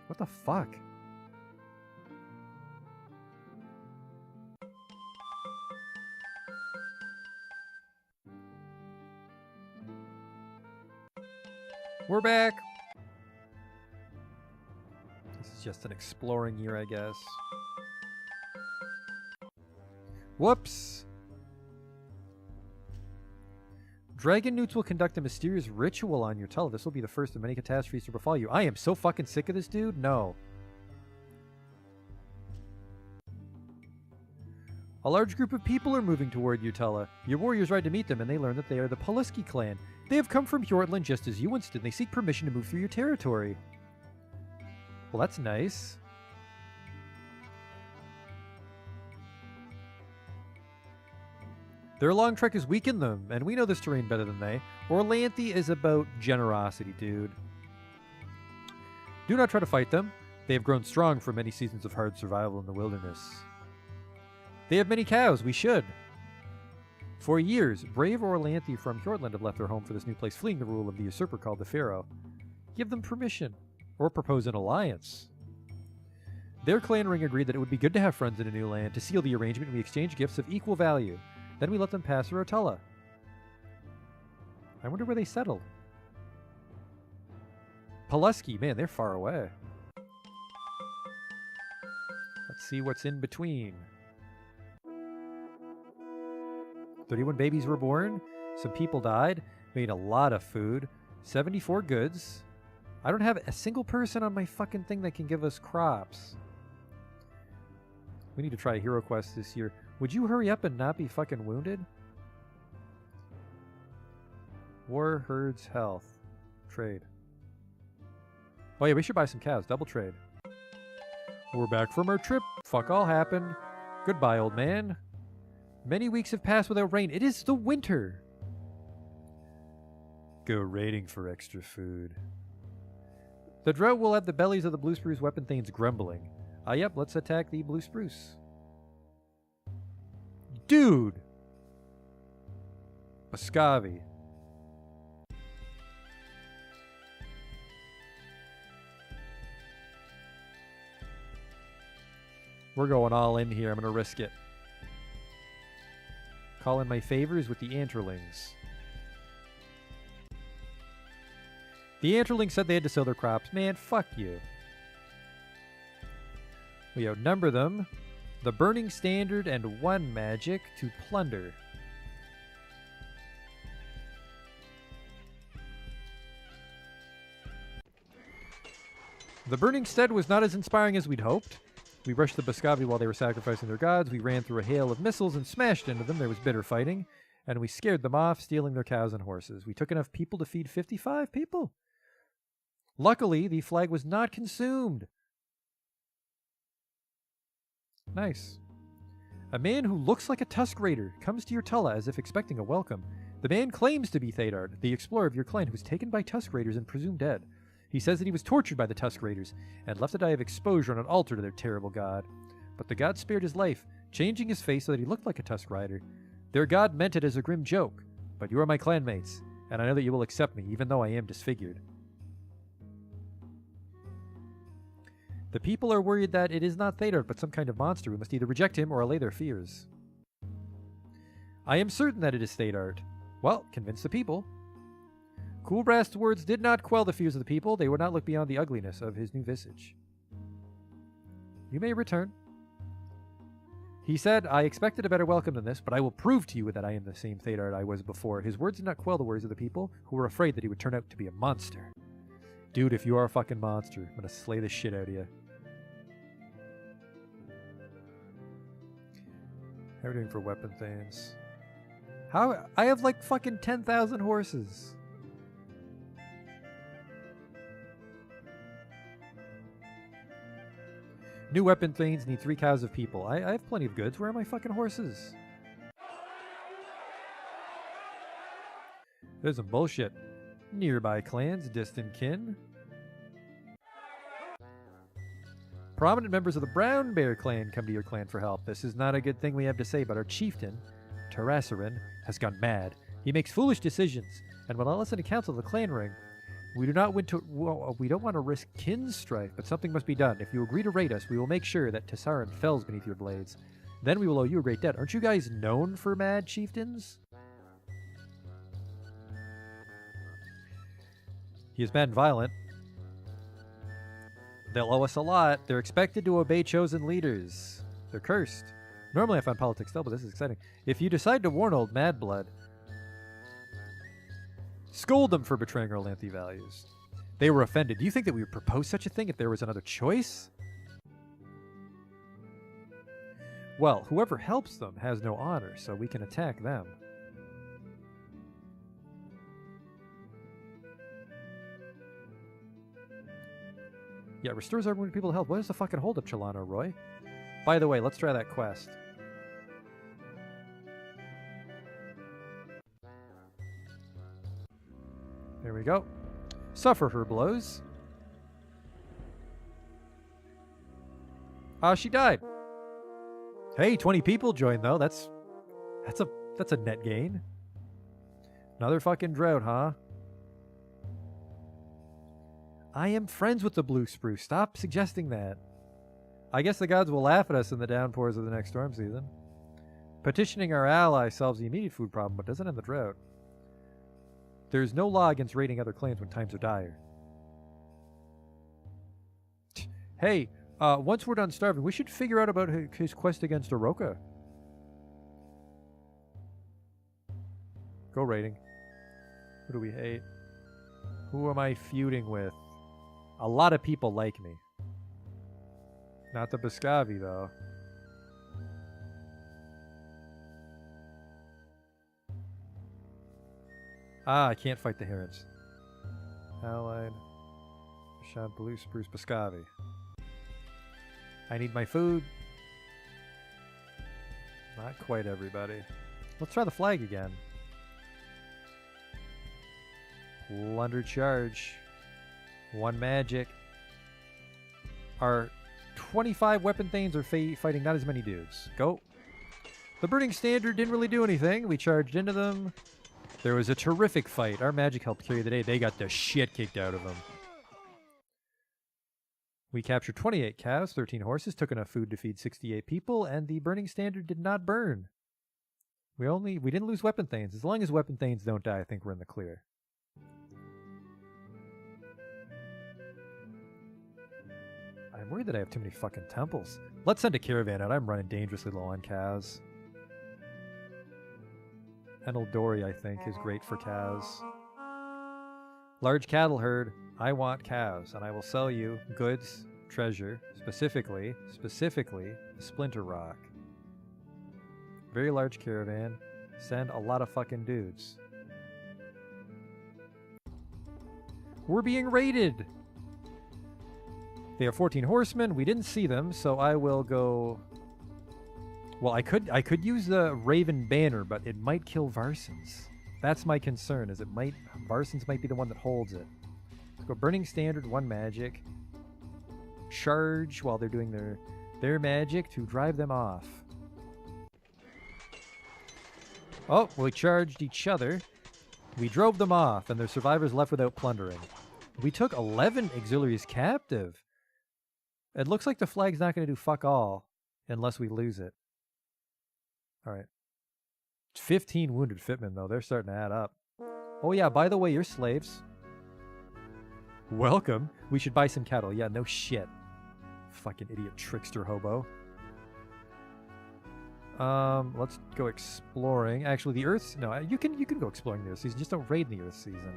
What the fuck? We're back! This is just an exploring year, I guess. Whoops! Dragon Newts will conduct a mysterious ritual on your tull. This will be the first of many catastrophes to befall you. I am so fucking sick of this dude. No. A large group of people are moving toward Utella. Your warriors ride to meet them, and they learn that they are the Poliski clan. They have come from Hjortland just as you once did, and they seek permission to move through your territory. Well, that's nice. Their long trek has weakened them, and we know this terrain better than they. Orlanthe is about generosity, dude. Do not try to fight them. They have grown strong from many seasons of hard survival in the wilderness. They have many cows. We should. For years, brave Orlanthe from Hjortland have left their home for this new place, fleeing the rule of the usurper called the Pharaoh. Give them permission, or propose an alliance. Their clan ring agreed that it would be good to have friends in a new land. To seal the arrangement, we exchange gifts of equal value. Then we let them pass through Utella. I wonder where they settled. Pulaski, man, they're far away. Let's see what's in between. 31 babies were born. Some people died. Made a lot of food. 74 goods. I don't have a single person on my fucking thing that can give us crops. We need to try a hero quest this year. Would you hurry up and not be fucking wounded? War herds health. Trade. Oh yeah, we should buy some cows. Double trade. We're back from our trip. Fuck all happened. Goodbye, old man. Many weeks have passed without rain. It is the winter. Go raiding for extra food. The drought will have the bellies of the blue spruce weapon thanes grumbling. Yep, let's attack the blue spruce. Dude! Bascavi. We're going all in here. I'm going to risk it. Call in my favors with the Antlerlings. The Antlerlings said they had to sell their crops. Man, fuck you. We outnumber them. The Burning Standard and 1 magic to plunder. The Burning Stead was not as inspiring as we'd hoped. We rushed the Bascavi while they were sacrificing their gods. We ran through a hail of missiles and smashed into them. There was bitter fighting. And we scared them off, stealing their cows and horses. We took enough people to feed 55 people. Luckily, the flag was not consumed. Nice. A man who looks like a Tusk Raider comes to your Tulla as if expecting a welcome. The man claims to be Thadard, the explorer of your clan who was taken by Tusk Raiders and presumed dead. He says that he was tortured by the Tusk Raiders and left to die of exposure on an altar to their terrible god. But the god spared his life, changing his face so that he looked like a Tusk Rider. Their god meant it as a grim joke, but you are my clanmates, and I know that you will accept me, even though I am disfigured. The people are worried that it is not Thadard, but some kind of monster who must either reject him or allay their fears. I am certain that it is Thadard. Well, convince the people. Coolbrass's words did not quell the fears of the people. They would not look beyond the ugliness of his new visage. You may return. He said, I expected a better welcome than this, but I will prove to you that I am the same Thadard I was before. His words did not quell the worries of the people, who were afraid that he would turn out to be a monster. Dude, if you are a fucking monster, I'm gonna slay the shit out of you. How are we doing for weapon things? How? I have like fucking 10,000 horses. New weapon thanes need 3 cows of people. I have plenty of goods. Where are my fucking horses? There's some bullshit. Nearby clans, distant kin. Prominent members of the Brown Bear clan come to your clan for help. This is not a good thing we have to say, but our chieftain, Tarasarin, has gone mad. He makes foolish decisions, and will not listen to counsel of the clan ring. We don't want to risk kin strife, but something must be done. If you agree to raid us, we will make sure that Tessarin fells beneath your blades. Then we will owe you a great debt. Aren't you guys known for mad chieftains? He is mad and violent. They'll owe us a lot. They're expected to obey chosen leaders. They're cursed. Normally I find politics dull, but this is exciting. If you decide to warn old Madblood, scold them for betraying our Lanthy values. They were offended. Do you think that we would propose such a thing if there was another choice? Well, whoever helps them has no honor, so we can attack them. Yeah, restores our wounded people to health. What is the fucking holdup, Chalano Roy? By the way, let's try that quest. There we go. Suffer her blows. She died. Hey, 20 people joined though. That's a net gain. Another fucking drought, huh? I am friends with the blue spruce. Stop suggesting that. I guess the gods will laugh at us in the downpours of the next storm season. Petitioning our ally solves the immediate food problem, but doesn't end the drought. There's no law against raiding other clans when times are dire. Hey, once we're done starving, we should figure out about his quest against Oroka. Go raiding. Who do we hate? Who am I feuding with? A lot of people like me. Not the Bascavi, though. Ah, I can't fight the herons. Allied. Shot blue spruce biscavi. I need my food. Not quite everybody. Let's try the flag again. Plunder charge. 1 magic. Our 25 weapon thanes are fighting not as many dudes. Go. The burning standard didn't really do anything. We charged into them. There was a terrific fight. Our magic helped carry the day. They got the shit kicked out of them. We captured 28 cows, 13 horses, took enough food to feed 68 people, and the burning standard did not burn. We didn't lose weapon thanes. As long as weapon thanes don't die, I think we're in the clear. I'm worried that I have too many fucking temples. Let's send a caravan out. I'm running dangerously low on cows. Eldori, I think, is great for cows. Large cattle herd. I want cows, and I will sell you goods, treasure, specifically, splinter rock. Very large caravan. Send a lot of fucking dudes. We're being raided! They have 14 horsemen. We didn't see them, so I will go... Well, I could use the Raven Banner, but it might kill Varsons. That's my concern, is Varsons might be the one that holds it. Let's go Burning Standard, 1 magic. Charge while they're doing their magic to drive them off. Oh, we charged each other. We drove them off, and their survivors left without plundering. We took 11 auxiliaries captive. It looks like the flag's not going to do fuck all unless we lose it. All right. 15 wounded fitmen, though. They're starting to add up. Oh, yeah, by the way, you're slaves. Welcome. We should buy some cattle. Yeah, no shit. Fucking idiot trickster hobo. Let's go exploring. Actually, the Earth... No, you can go exploring the Earth season. Just don't raid in the Earth season.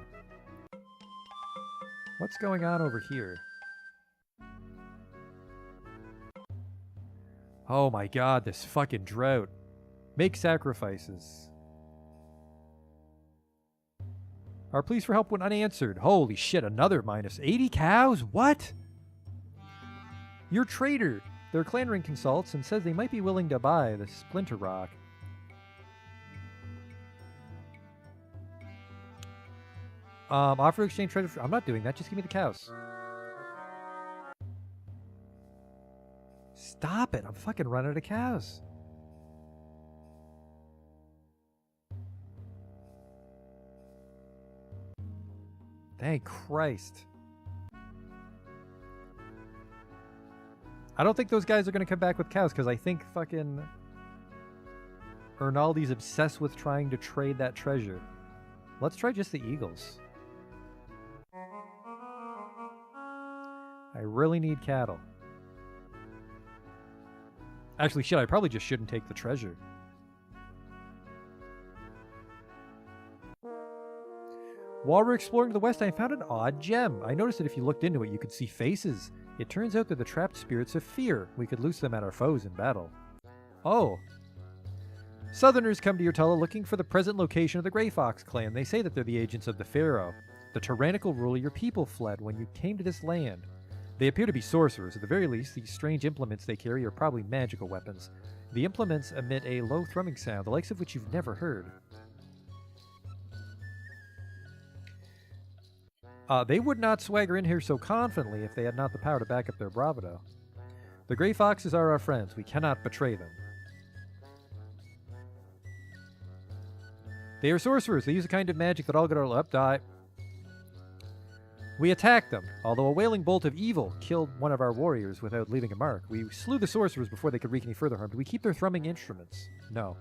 What's going on over here? Oh my god, this fucking drought. Make sacrifices. Our pleas for help went unanswered. Holy shit, another minus 80 cows? What? Your trader. Their clan ring consults and says they might be willing to buy the splinter rock. Offer to exchange treasure. I'm not doing that. Just give me the cows. Stop it. I'm fucking running out of cows. Thank Christ. I don't think those guys are going to come back with cows because I think fucking Ernaldi's obsessed with trying to trade that treasure. Let's try just the eagles. I really need cattle. Actually, shit, I probably just shouldn't take the treasure. While we're exploring to the west, I found an odd gem. I noticed that if you looked into it, you could see faces. It turns out they're the trapped spirits of fear. We could loose them at our foes in battle. Oh. Southerners come to Yurtala looking for the present location of the Grey Fox clan. They say that they're the agents of the Pharaoh. The tyrannical ruler your people fled when you came to this land. They appear to be sorcerers. At the very least, these strange implements they carry are probably magical weapons. The implements emit a low thrumming sound, the likes of which you've never heard. They would not swagger in here so confidently if they had not the power to back up their bravado. The Grey Foxes are our friends. We cannot betray them. They are sorcerers. They use a kind of magic that all get our die. We attacked them, although a wailing bolt of evil killed one of our warriors without leaving a mark. We slew the sorcerers before they could wreak any further harm. Do we keep their thrumming instruments? No.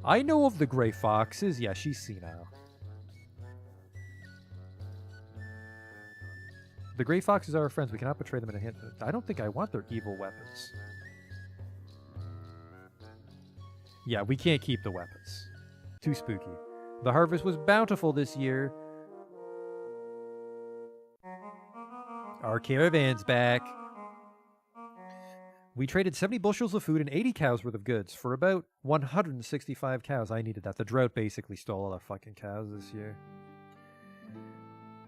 I know of the Grey Foxes. Yeah, she's senile. The Grey Foxes are our friends. We cannot betray them in a hint. I don't think I want their evil weapons. Yeah, we can't keep the weapons. Too spooky. The harvest was bountiful this year. Our caravan's back. We traded 70 bushels of food and 80 cows worth of goods for about 165 cows. I needed that. The drought basically stole all our fucking cows this year.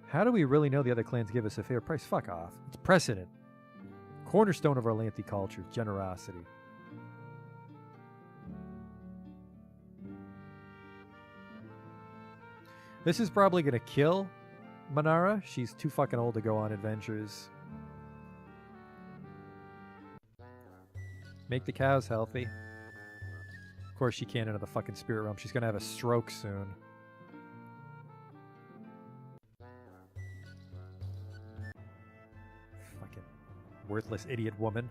How do we really know the other clans give us a fair price? Fuck off. It's precedent. Cornerstone of our Lanthy culture, generosity. This is probably going to kill Manara. She's too fucking old to go on adventures. Make the cows healthy. Of course she can't into the fucking spirit realm. She's going to have a stroke soon. Fucking worthless idiot woman.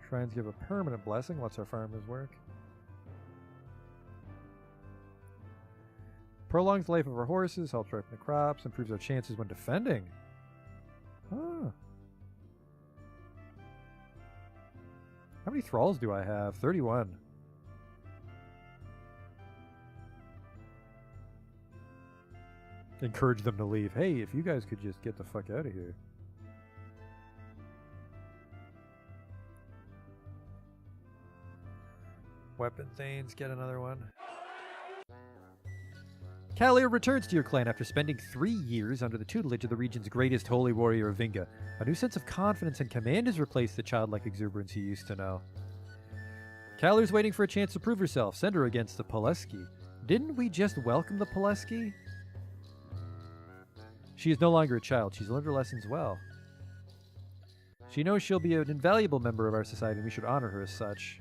Shrines give a permanent blessing. Lets our farmers work. Prolongs the life of our horses. Helps ripen the crops. Improves our chances when defending. Huh. How many thralls do I have? 31. Encourage them to leave. Hey, if you guys could just get the fuck out of here. Weapon Thanes, get another one. Kalir returns to your clan after spending 3 years under the tutelage of the region's greatest holy warrior, Vinga. A new sense of confidence and command has replaced the childlike exuberance he used to know. Kalir's waiting for a chance to prove herself. Send her against the Poleski. Didn't we just welcome the Poleski? She is no longer a child. She's learned her lessons well. She knows she'll be an invaluable member of our society, and we should honor her as such.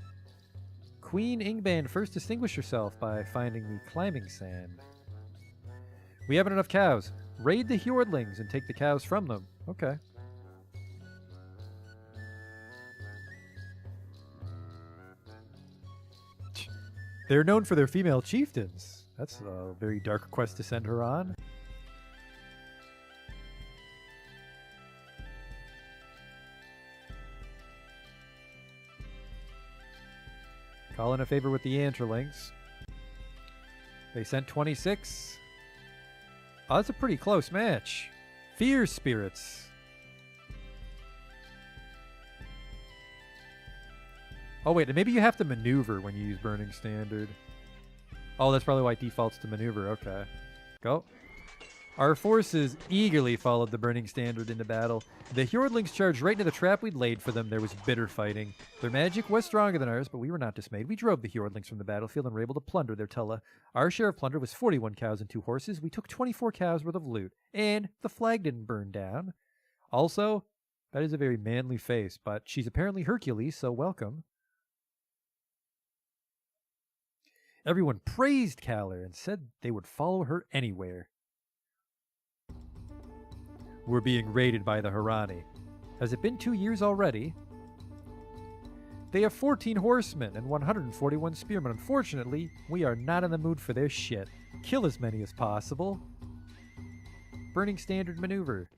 Queen Ingban first distinguished herself by finding the climbing sand. We haven't enough cows. Raid the Hjordlings and take the cows from them. Okay. They're known for their female chieftains. That's a very dark quest to send her on. Call in a favor with the Antrelings. They sent 26. Oh, that's a pretty close match. Fierce Spirits. Oh, wait. Maybe you have to maneuver when you use Burning Standard. Oh, that's probably why it defaults to maneuver. Okay. Go. Our forces eagerly followed the Burning Standard into battle. The Hjordlings charged right into the trap we'd laid for them. There was bitter fighting. Their magic was stronger than ours, but we were not dismayed. We drove the Hjordlings from the battlefield and were able to plunder their tulla. Our share of plunder was 41 cows and 2 horses. We took 24 cows worth of loot. And the flag didn't burn down. Also, that is a very manly face, but she's apparently Hercules, so welcome. Everyone praised Kalir and said they would follow her anywhere. We're being raided by the Harani. Has it been 2 years already? They have 14 horsemen and 141 spearmen. Unfortunately, we are not in the mood for their shit. Kill as many as possible. Burning Standard maneuver.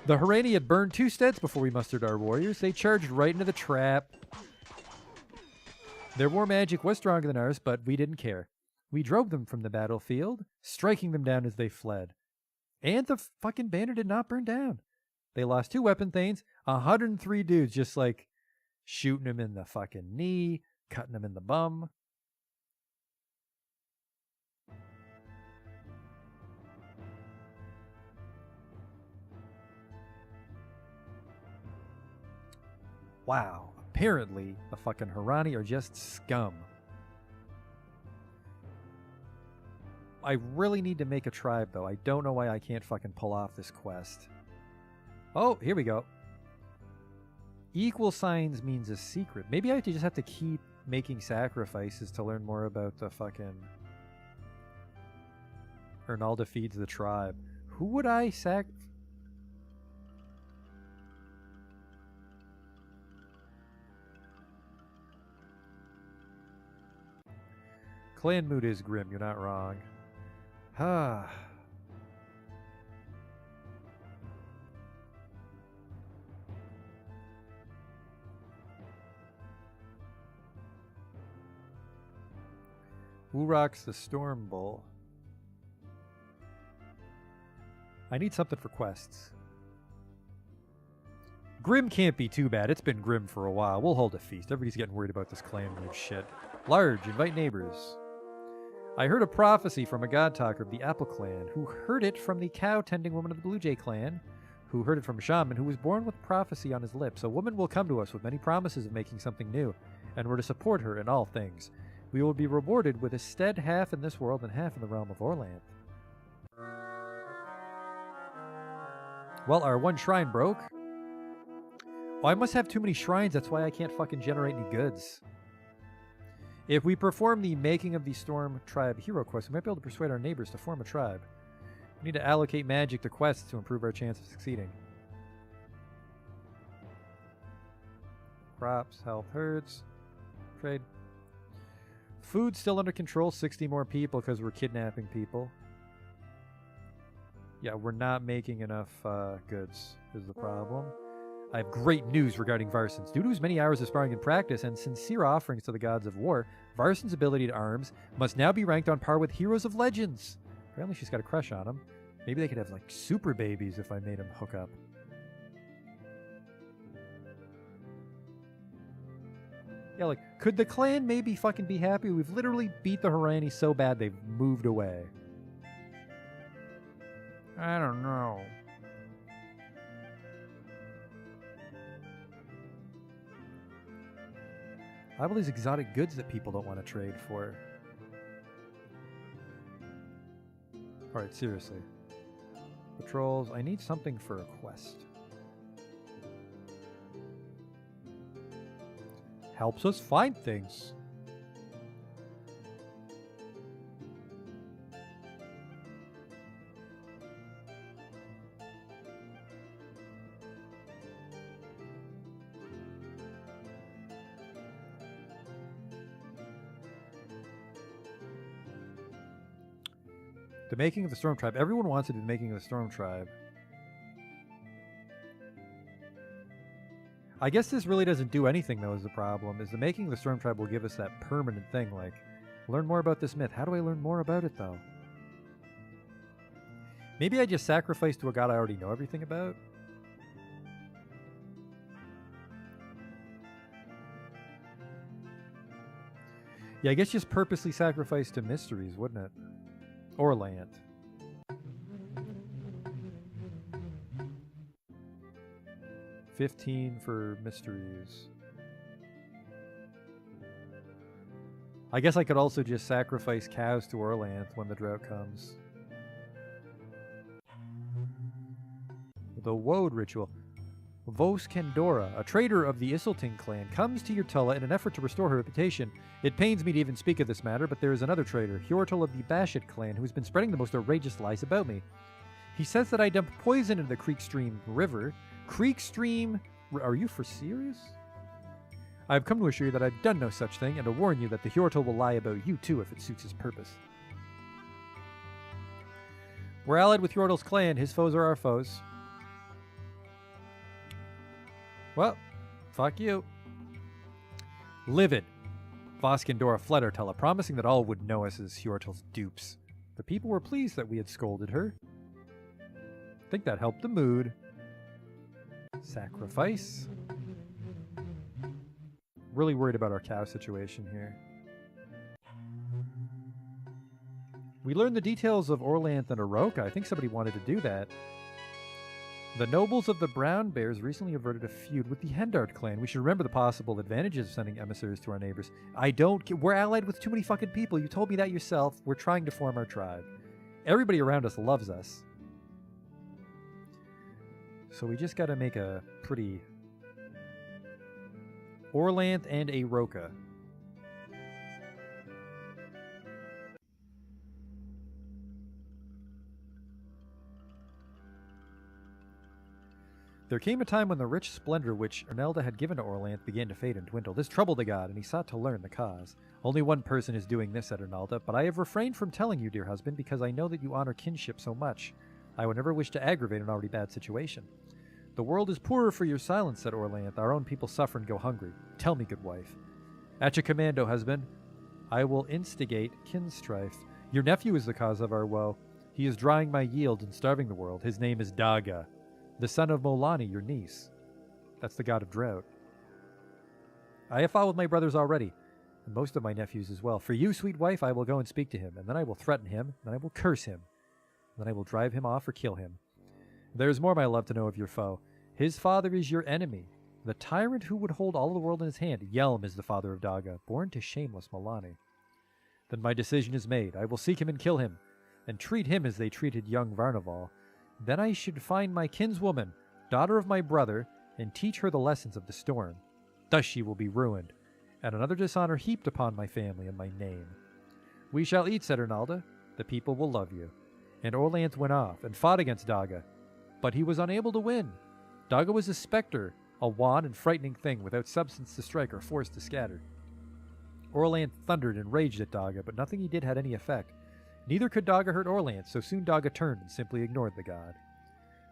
The Harani had burned 2 steads before we mustered our warriors. They charged right into the trap. Their war magic was stronger than ours, but we didn't care. We drove them from the battlefield, striking them down as they fled. And the fucking banner did not burn down. They lost 2 weapon thanes, 103 dudes just like shooting him in the fucking knee, cutting him in the bum. Wow. Apparently, the fucking Harani are just scum. I really need to make a tribe, though. I don't know why I can't fucking pull off this quest. Oh, here we go. Equal signs means a secret. Maybe I just have to keep making sacrifices to learn more about the fucking... Ernalda feeds the tribe. Who would I Clan mood is grim, you're not wrong. Ah. Who rocks the Storm Bull? I need something for quests. Grim can't be too bad. It's been grim for a while. We'll hold a feast. Everybody's getting worried about this clan move shit. Large, invite neighbors. I heard a prophecy from a god talker of the Apple clan, who heard it from the cow-tending woman of the Blue Jay clan, who heard it from a shaman who was born with prophecy on his lips. A woman will come to us with many promises of making something new, and we're to support her in all things. We will be rewarded with a stead half in this world and half in the realm of Orlanth. Well, our one shrine broke. Oh, I must have too many shrines. That's why I can't fucking generate any goods. If we perform the Making of the Storm Tribe hero quest, we might be able to persuade our neighbors to form a tribe. We need to allocate magic to quests to improve our chance of succeeding. Crops, health, herds, trade. Food still under control, 60 more people because we're kidnapping people. Yeah, we're not making enough goods is the problem. I have great news regarding Varson's. Due to his many hours of sparring and practice and sincere offerings to the gods of war, Varson's ability to arms must now be ranked on par with heroes of legends. Apparently she's got a crush on him. Maybe they could have, like, super babies if I made him hook up. Yeah, like, could the clan maybe fucking be happy? We've literally beat the Harani so bad they've moved away. I don't know. I have all these exotic goods that people don't want to trade for. Alright, seriously. Patrols. I need something for a quest. Helps us find things. The Making of the Storm Tribe. Everyone wants to do the Making of the Storm Tribe. I guess this really doesn't do anything, though, is the problem. Is the Making of the Storm Tribe will give us that permanent thing, like, learn more about this myth. How do I learn more about it, though? Maybe I just sacrifice to a god I already know everything about? Yeah, I guess just purposely sacrifice to mysteries, wouldn't it? Or land. $15 for mysteries. I guess I could also just sacrifice cows to Orlanth when the drought comes. The Woad Ritual. Vos Kendora, a traitor of the Isilting clan, comes to Yurtula in an effort to restore her reputation. It pains me to even speak of this matter, but there is another traitor, Hjortul of the Bashit clan, who has been spreading the most outrageous lies about me. He says that I dumped poison into the Creekstream River. Creekstream? Are you for serious? I have come to assure you that I've done no such thing, and to warn you that the Hjortul will lie about you too if it suits his purpose. We're allied with Hjortul's clan. His foes are our foes. Well, fuck you. Livid. Voskendora fled Artella, promising that all would know us as Hjortul's dupes. The people were pleased that we had scolded her. I think that helped the mood. Sacrifice. Really worried about our cow situation here. We learned the details of Orlanth and Aroka. I think somebody wanted to do that. The nobles of the Brown Bears recently averted a feud with the Hendart clan. We should remember the possible advantages of sending emissaries to our neighbors. We're allied with too many fucking people. You told me that yourself. We're trying to form our tribe. Everybody around us loves us. So we just gotta make a pretty... Orlanth and Aroka. There came a time when the rich splendor which Ernelda had given to Orlanth began to fade and dwindle. This troubled the god, and he sought to learn the cause. Only one person is doing this, said Ernelda, but I have refrained from telling you, dear husband, because I know that you honor kinship so much. I would never wish to aggravate an already bad situation. The world is poorer for your silence, said Orlanth. Our own people suffer and go hungry. Tell me, good wife. At your commando, husband. I will instigate kinstrife. Your nephew is the cause of our woe. He is drying my yield and starving the world. His name is Daga, the son of Molani, your niece. That's the god of drought. I have fought with my brothers already, and most of my nephews as well. For you, sweet wife, I will go and speak to him, and then I will threaten him, and then I will curse him, and then I will drive him off or kill him. There is more, my love, to know of your foe. His father is your enemy, the tyrant who would hold all the world in his hand. Yelm is the father of Daga, born to shameless Molani. Then my decision is made. I will seek him and kill him, and treat him as they treated young Varnaval. Then I should find my kinswoman, daughter of my brother, and teach her the lessons of the storm. Thus she will be ruined, and another dishonor heaped upon my family and my name. We shall eat, said Ernalda. The people will love you. And Orlanth went off and fought against Daga, but he was unable to win. Daga was a specter, a wan and frightening thing without substance to strike or force to scatter. Orlanth thundered and raged at Daga, but nothing he did had any effect. Neither could Daga hurt Orlanth, so soon Daga turned and simply ignored the god.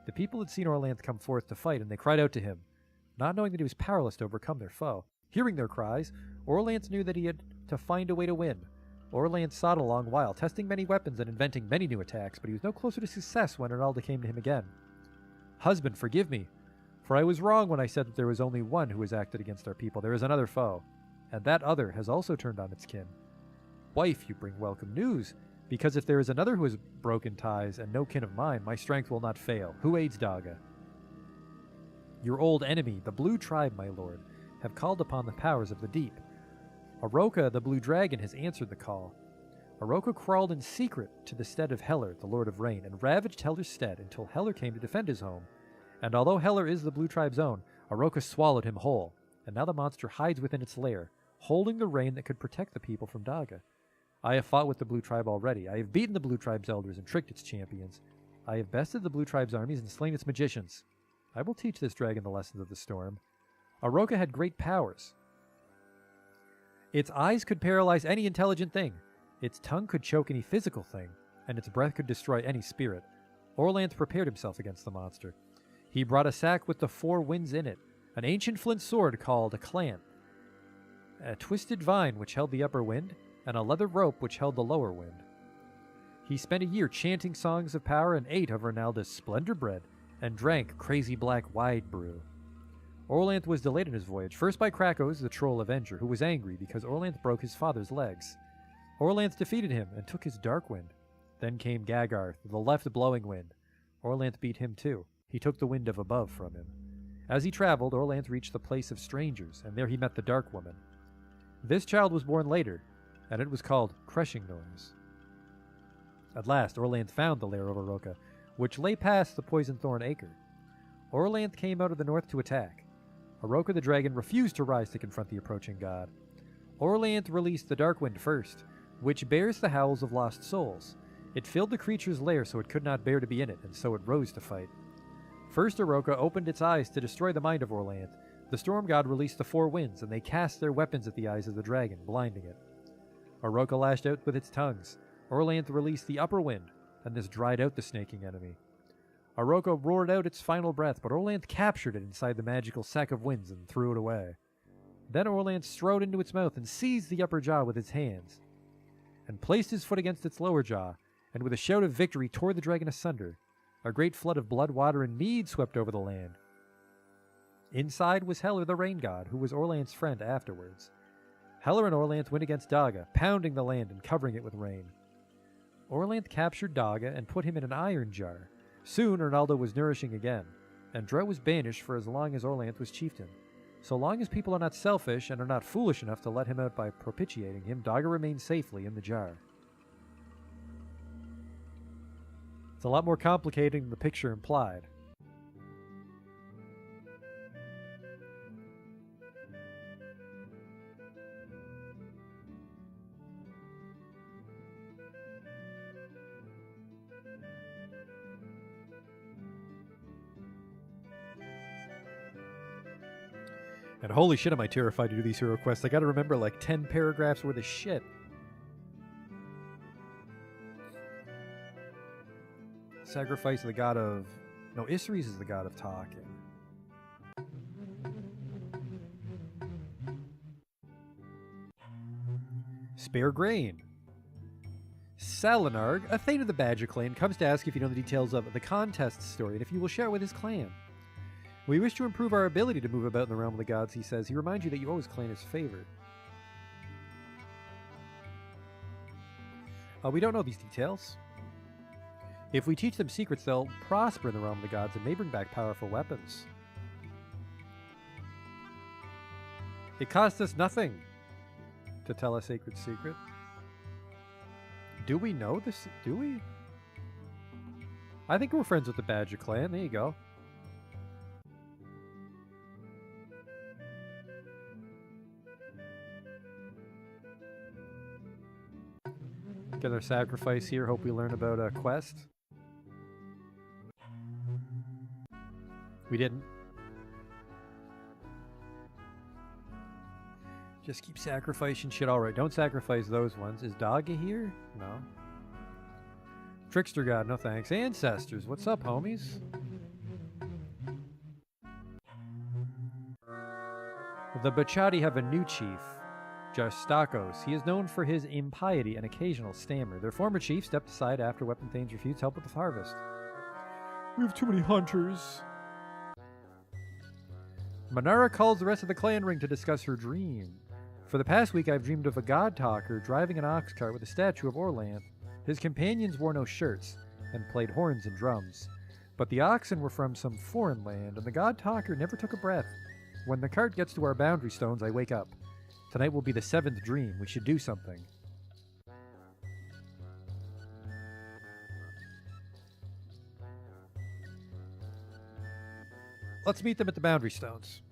The people had seen Orlanth come forth to fight, and they cried out to him, not knowing that he was powerless to overcome their foe. Hearing their cries, Orlanth knew that he had to find a way to win. Orlanth sought a long while, testing many weapons and inventing many new attacks, but he was no closer to success when Ernalda came to him again. Husband, forgive me, for I was wrong when I said that there was only one who has acted against our people. There is another foe, and that other has also turned on its kin. Wife, you bring welcome news, because if there is another who has broken ties and no kin of mine, my strength will not fail. Who aids Daga? Your old enemy, the Blue Tribe, my lord, have called upon the powers of the deep. Aroka, the Blue Dragon, has answered the call. Aroka crawled in secret to the stead of Heller, the Lord of Rain, and ravaged Heller's stead until Heller came to defend his home. And although Heller is the Blue Tribe's own, Aroka swallowed him whole, and now the monster hides within its lair, holding the rain that could protect the people from Daga. I have fought with the Blue Tribe already. I have beaten the Blue Tribe's elders and tricked its champions. I have bested the Blue Tribe's armies and slain its magicians. I will teach this dragon the lessons of the storm. Aroka had great powers. Its eyes could paralyze any intelligent thing. Its tongue could choke any physical thing, and its breath could destroy any spirit. Orlanth prepared himself against the monster. He brought a sack with the 4 winds in it, an ancient flint sword called a clanth, a twisted vine which held the upper wind, and a leather rope which held the lower wind. He spent a year chanting songs of power and ate of Ernalda's splendor bread, and drank crazy black wide brew. Orlanth was delayed in his voyage, first by Krakos, the troll avenger, who was angry because Orlanth broke his father's legs. Orlanth defeated him and took his dark wind. Then came Gagarth, the left blowing wind. Orlanth beat him too. He took the wind of above from him. As he traveled, Orlanth reached the place of strangers, and there he met the Dark Woman. This child was born later, and it was called Crushing Noise. At last, Orlanth found the lair of Aroka, which lay past the Poison Thorn Acre. Orlanth came out of the north to attack. Aroka the dragon refused to rise to confront the approaching god. Orlanth released the Dark Wind first, which bears the howls of lost souls. It filled the creature's lair so it could not bear to be in it, and so it rose to fight. First Aroka opened its eyes to destroy the mind of Orlanth. The storm god released the 4 winds, and they cast their weapons at the eyes of the dragon, blinding it. Aroka lashed out with its tongues. Orlanth released the upper wind, and this dried out the snaking enemy. Aroka roared out its final breath, but Orlanth captured it inside the magical sack of winds and threw it away. Then Orlanth strode into its mouth and seized the upper jaw with its hands, and placed his foot against its lower jaw, and with a shout of victory tore the dragon asunder. A great flood of blood, water, and mead swept over the land. Inside was Heller the rain god, who was Orlanth's friend afterwards. Heller and Orlanth went against Daga, pounding the land and covering it with rain. Orlanth captured Daga and put him in an iron jar. Soon Ernalda was nourishing again, and drought was banished for as long as Orlanth was chieftain. So long as people are not selfish and are not foolish enough to let him out by propitiating him, Daga remains safely in the jar. It's a lot more complicated than the picture implied. And holy shit, am I terrified to do these hero quests. I gotta remember like 10 paragraphs worth of shit. Sacrifice of the god of... No, Isres is the god of talking. Spare grain. Salinarg, a Thane of the Badger clan, comes to ask if you know the details of the contest story and if you will share it with his clan. We wish to improve our ability to move about in the realm of the gods, he says. He reminds you that you owe his clan his favor. We don't know these details. If we teach them secrets, they'll prosper in the realm of the gods and may bring back powerful weapons. It costs us nothing to tell a sacred secret. Do we know this? Do we? I think we're friends with the Badger clan. There you go. Get our sacrifice here. Hope we learn about a quest. We didn't. Just keep sacrificing shit. Alright, don't sacrifice those ones. Is Daga here? No. Trickster God, no thanks. Ancestors, what's up, homies? The Bachati have a new chief, Jastakos. He is known for his impiety and occasional stammer. Their former chief stepped aside after Weapon Thanes refused help with the harvest. We have too many hunters. Manara calls the rest of the clan ring to discuss her dream. For the past week, I've dreamed of a god talker driving an ox cart with a statue of Orlanth. His companions wore no shirts and played horns and drums. But the oxen were from some foreign land, and the god talker never took a breath. When the cart gets to our boundary stones, I wake up. Tonight will be the 7th dream. We should do something. Let's meet them at the boundary stones.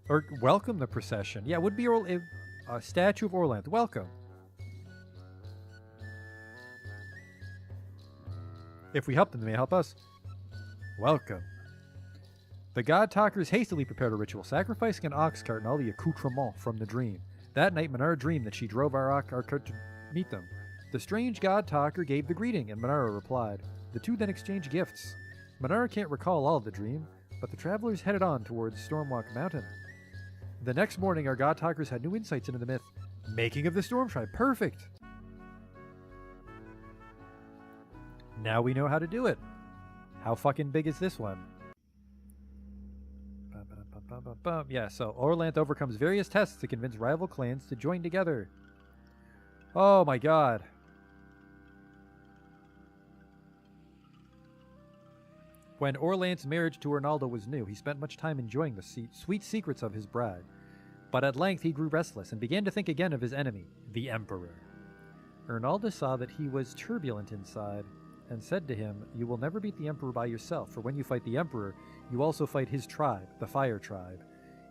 Or welcome the procession. Yeah, it would be a statue of Orlanth. Welcome. If we help them, they may help us. Welcome. The god talkers hastily prepared a ritual, sacrificing an ox cart and all the accoutrements from the dream. That night, Manara dreamed that she drove our cart to meet them. The strange god talker gave the greeting, and Manara replied. The two then exchanged gifts. Manara can't recall all of the dream, but the travelers headed on towards Stormwalk Mountain. The next morning, our god talkers had new insights into the myth. Making of the Storm Tribe. Perfect! Now we know how to do it. How fucking big is this one? Yeah, so Orlanth overcomes various tests to convince rival clans to join together. Oh my god. When Orlanth's marriage to Ernaldo was new, he spent much time enjoying the sweet secrets of his bride. But at length he grew restless and began to think again of his enemy, the Emperor. Ernaldo saw that he was turbulent inside, and said to him, You will never beat the Emperor by yourself, for when you fight the Emperor, you also fight his tribe, the Fire Tribe.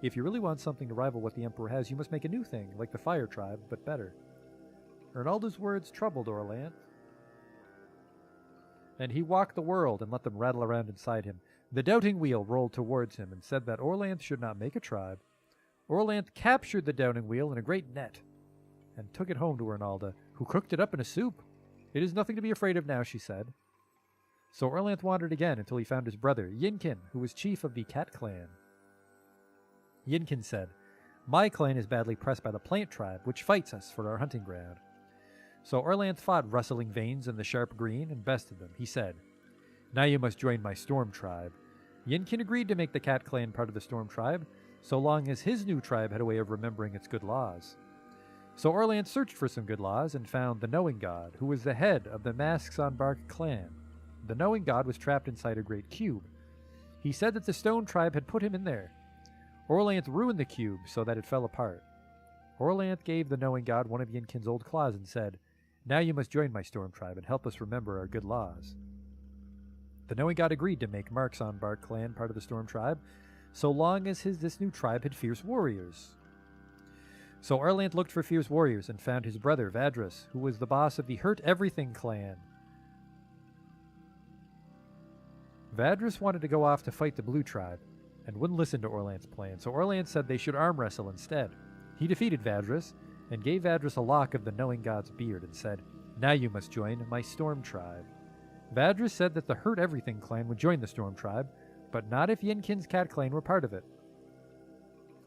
If you really want something to rival what the Emperor has, you must make a new thing, like the Fire Tribe, but better. Ernaldo's words troubled Orlanth, and he walked the world and let them rattle around inside him. The doubting wheel rolled towards him and said that Orlanth should not make a tribe. Orlanth captured the doubting wheel in a great net and took it home to Ernaldo, who cooked it up in a soup. It is nothing to be afraid of now, she said. So Orlanth wandered again until he found his brother, Yinkin, who was chief of the Cat Clan. Yinkin said, My clan is badly pressed by the Plant Tribe, which fights us for our hunting ground. So Orlanth fought Rustling Veins and the Sharp Green and bested them. He said, Now you must join my Storm Tribe. Yinkin agreed to make the Cat Clan part of the Storm Tribe, so long as his new tribe had a way of remembering its good laws. So Orlanth searched for some good laws and found the Knowing God, who was the head of the Masks on Bark clan. The Knowing God was trapped inside a great cube. He said that the Stone Tribe had put him in there. Orlanth ruined the cube so that it fell apart. Orlanth gave the Knowing God one of Yinkin's old claws and said, Now you must join my Storm Tribe and help us remember our good laws. The Knowing God agreed to make Marks on Bark clan part of the Storm Tribe, so long as this new tribe had fierce warriors. So Orlanth looked for fierce warriors and found his brother, Vadris, who was the boss of the Hurt Everything clan. Vadris wanted to go off to fight the Blue Tribe, and wouldn't listen to Orlanth's plan, so Orlanth said they should arm wrestle instead. He defeated Vadris, and gave Vadris a lock of the Knowing God's beard, and said, Now you must join my Storm Tribe. Vadris said that the Hurt Everything clan would join the Storm Tribe, but not if Yinkin's Cat Clan were part of it.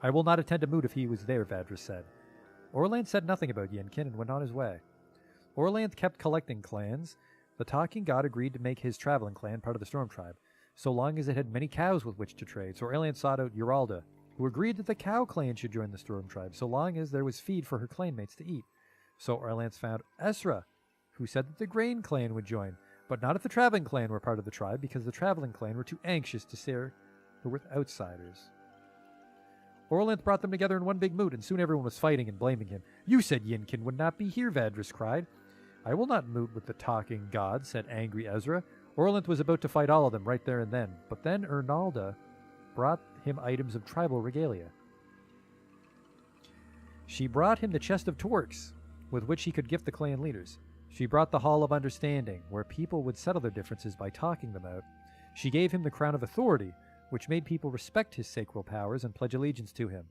I will not attend a moot if he was there, Vadris said. Orlanth said nothing about Yinkin and went on his way. Orlanth kept collecting clans. The Talking God agreed to make his traveling clan part of the Storm Tribe, so long as it had many cows with which to trade. So Orlanth sought out Uralda, who agreed that the Cow clan should join the Storm Tribe, so long as there was feed for her clanmates to eat. So Orlanth found Esra, who said that the Grain clan would join, but not if the Traveling clan were part of the tribe, because the Traveling clan were too anxious to share her with outsiders. Orlanth brought them together in one big moot, and soon everyone was fighting and blaming him. "You said Yinkin would not be here," Vadris cried. "I will not moot with the Talking God," said angry Ezra. Orlanth was about to fight all of them right there and then, but then Ernalda brought him items of tribal regalia. She brought him the chest of torques, with which he could gift the clan leaders. She brought the Hall of Understanding, where people would settle their differences by talking them out. She gave him the Crown of Authority, which made people respect his sacral powers and pledge allegiance to him.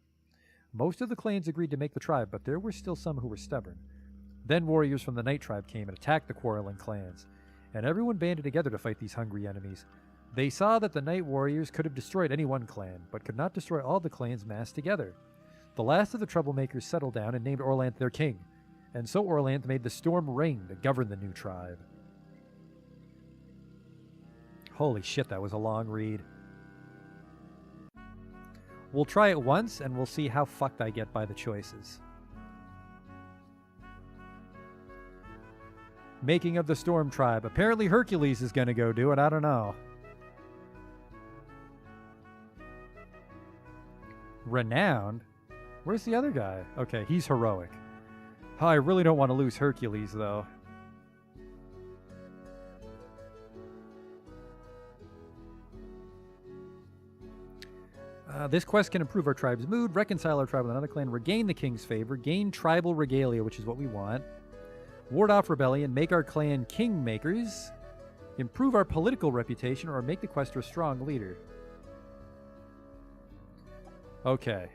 Most of the clans agreed to make the tribe, but there were still some who were stubborn. Then warriors from the Night Tribe came and attacked the quarreling clans, and everyone banded together to fight these hungry enemies. They saw that the Night Warriors could have destroyed any one clan, but could not destroy all the clans massed together. The last of the troublemakers settled down and named Orlanth their king, and so Orlanth made the Storm Ring to govern the new tribe. Holy shit, that was a long read. We'll try it once, and we'll see how fucked I get by the choices. Making of the Storm Tribe. Apparently Hercules is going to go do it. I don't know. Renowned? Where's the other guy? Okay, he's heroic. Oh, I really don't want to lose Hercules, though. This quest can improve our tribe's mood, reconcile our tribe with another clan, regain the king's favor, gain tribal regalia, which is what we want, ward off rebellion, make our clan kingmakers, improve our political reputation, or make the quest a strong leader. Okay.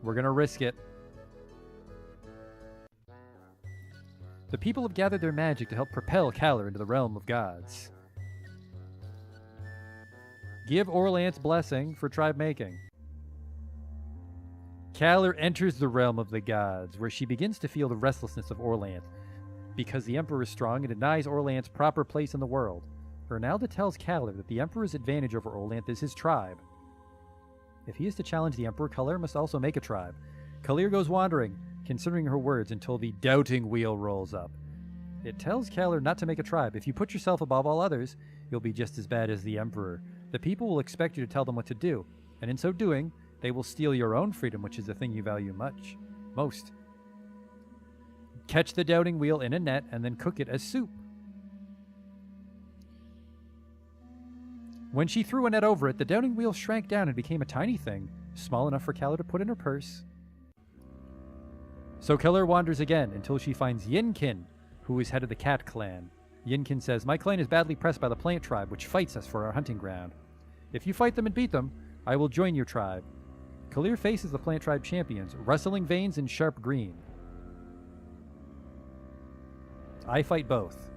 We're going to risk it. The people have gathered their magic to help propel Kalar into the realm of gods. Give Orlanth's blessing for tribe making. Kalar enters the realm of the gods, where she begins to feel the restlessness of Orlanth, because the Emperor is strong and denies Orlanth's proper place in the world. Ernalda tells Kalar that the Emperor's advantage over Orlanth is his tribe. If he is to challenge the Emperor, Kalar must also make a tribe. Kalir goes wandering, considering her words until the doubting wheel rolls up. It tells Kalar not to make a tribe. If you put yourself above all others, you'll be just as bad as the Emperor. The people will expect you to tell them what to do, and in so doing, they will steal your own freedom, which is the thing you value most. Catch the doubting wheel in a net and then cook it as soup. When she threw a net over it, the doubting wheel shrank down and became a tiny thing, small enough for Kalar to put in her purse. So Kalar wanders again until she finds Yinkin, who is head of the Cat clan. Yinkin says, "My clan is badly pressed by the Plant tribe, which fights us for our hunting ground. If you fight them and beat them, I will join your tribe." Kalir faces the Plant tribe champions, Rustling Veins and Sharp Green. I fight both.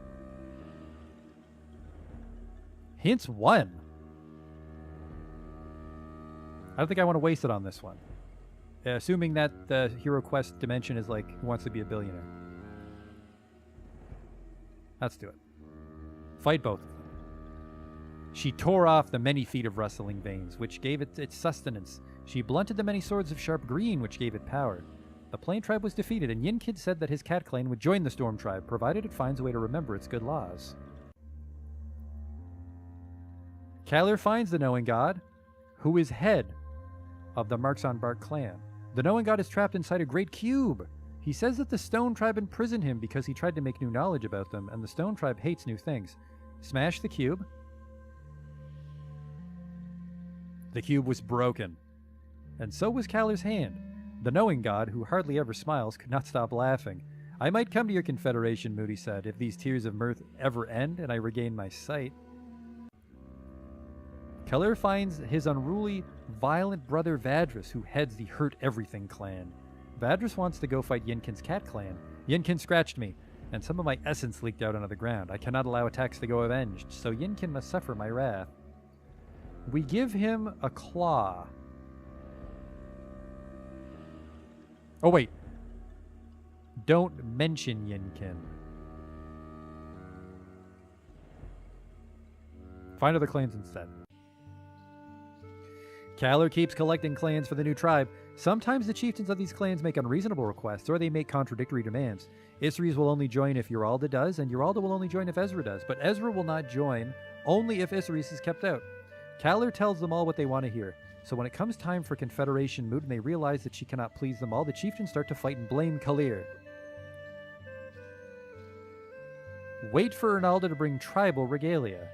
Hints 1. I don't think I want to waste it on this one. Assuming that the Hero Quest dimension is like, who wants to be a billionaire? Let's do it. Fight both of them. She tore off the many feet of Rustling Veins, which gave it its sustenance. She blunted the many swords of Sharp Green, which gave it power. The Plain tribe was defeated, and Yinkin said that his cat clan would join the Storm tribe, provided it finds a way to remember its good laws. Kalar finds the Knowing God, who is head of the Marks on Bark clan. The Knowing God is trapped inside a great cube. He says that the Stone tribe imprisoned him because he tried to make new knowledge about them, and the Stone tribe hates new things. Smash the cube. The cube was broken, and so was Kalar's hand. The Knowing God, who hardly ever smiles, could not stop laughing. "I might come to your confederation," Moody said, "if these tears of mirth ever end and I regain my sight." Kalar finds his unruly, violent brother Vadris, who heads the Hurt Everything clan. Vadris wants to go fight Yinkin's cat clan. "Yinkin scratched me, and some of my essence leaked out onto the ground. I cannot allow attacks to go avenged, so Yinkin must suffer my wrath." We give him a claw. Oh, wait. Don't mention Yinkin. Find other clans instead. Kalar keeps collecting clans for the new tribe. Sometimes the chieftains of these clans make unreasonable requests, or they make contradictory demands. Isres will only join if Uralda does, and Uralda will only join if Ezra does, but Ezra will not join only if Isres is kept out. Kalar tells them all what they want to hear, so when it comes time for Confederation mood and they realize that she cannot please them all, the chieftains start to fight and blame Kalir. Wait for Ernalda to bring tribal regalia.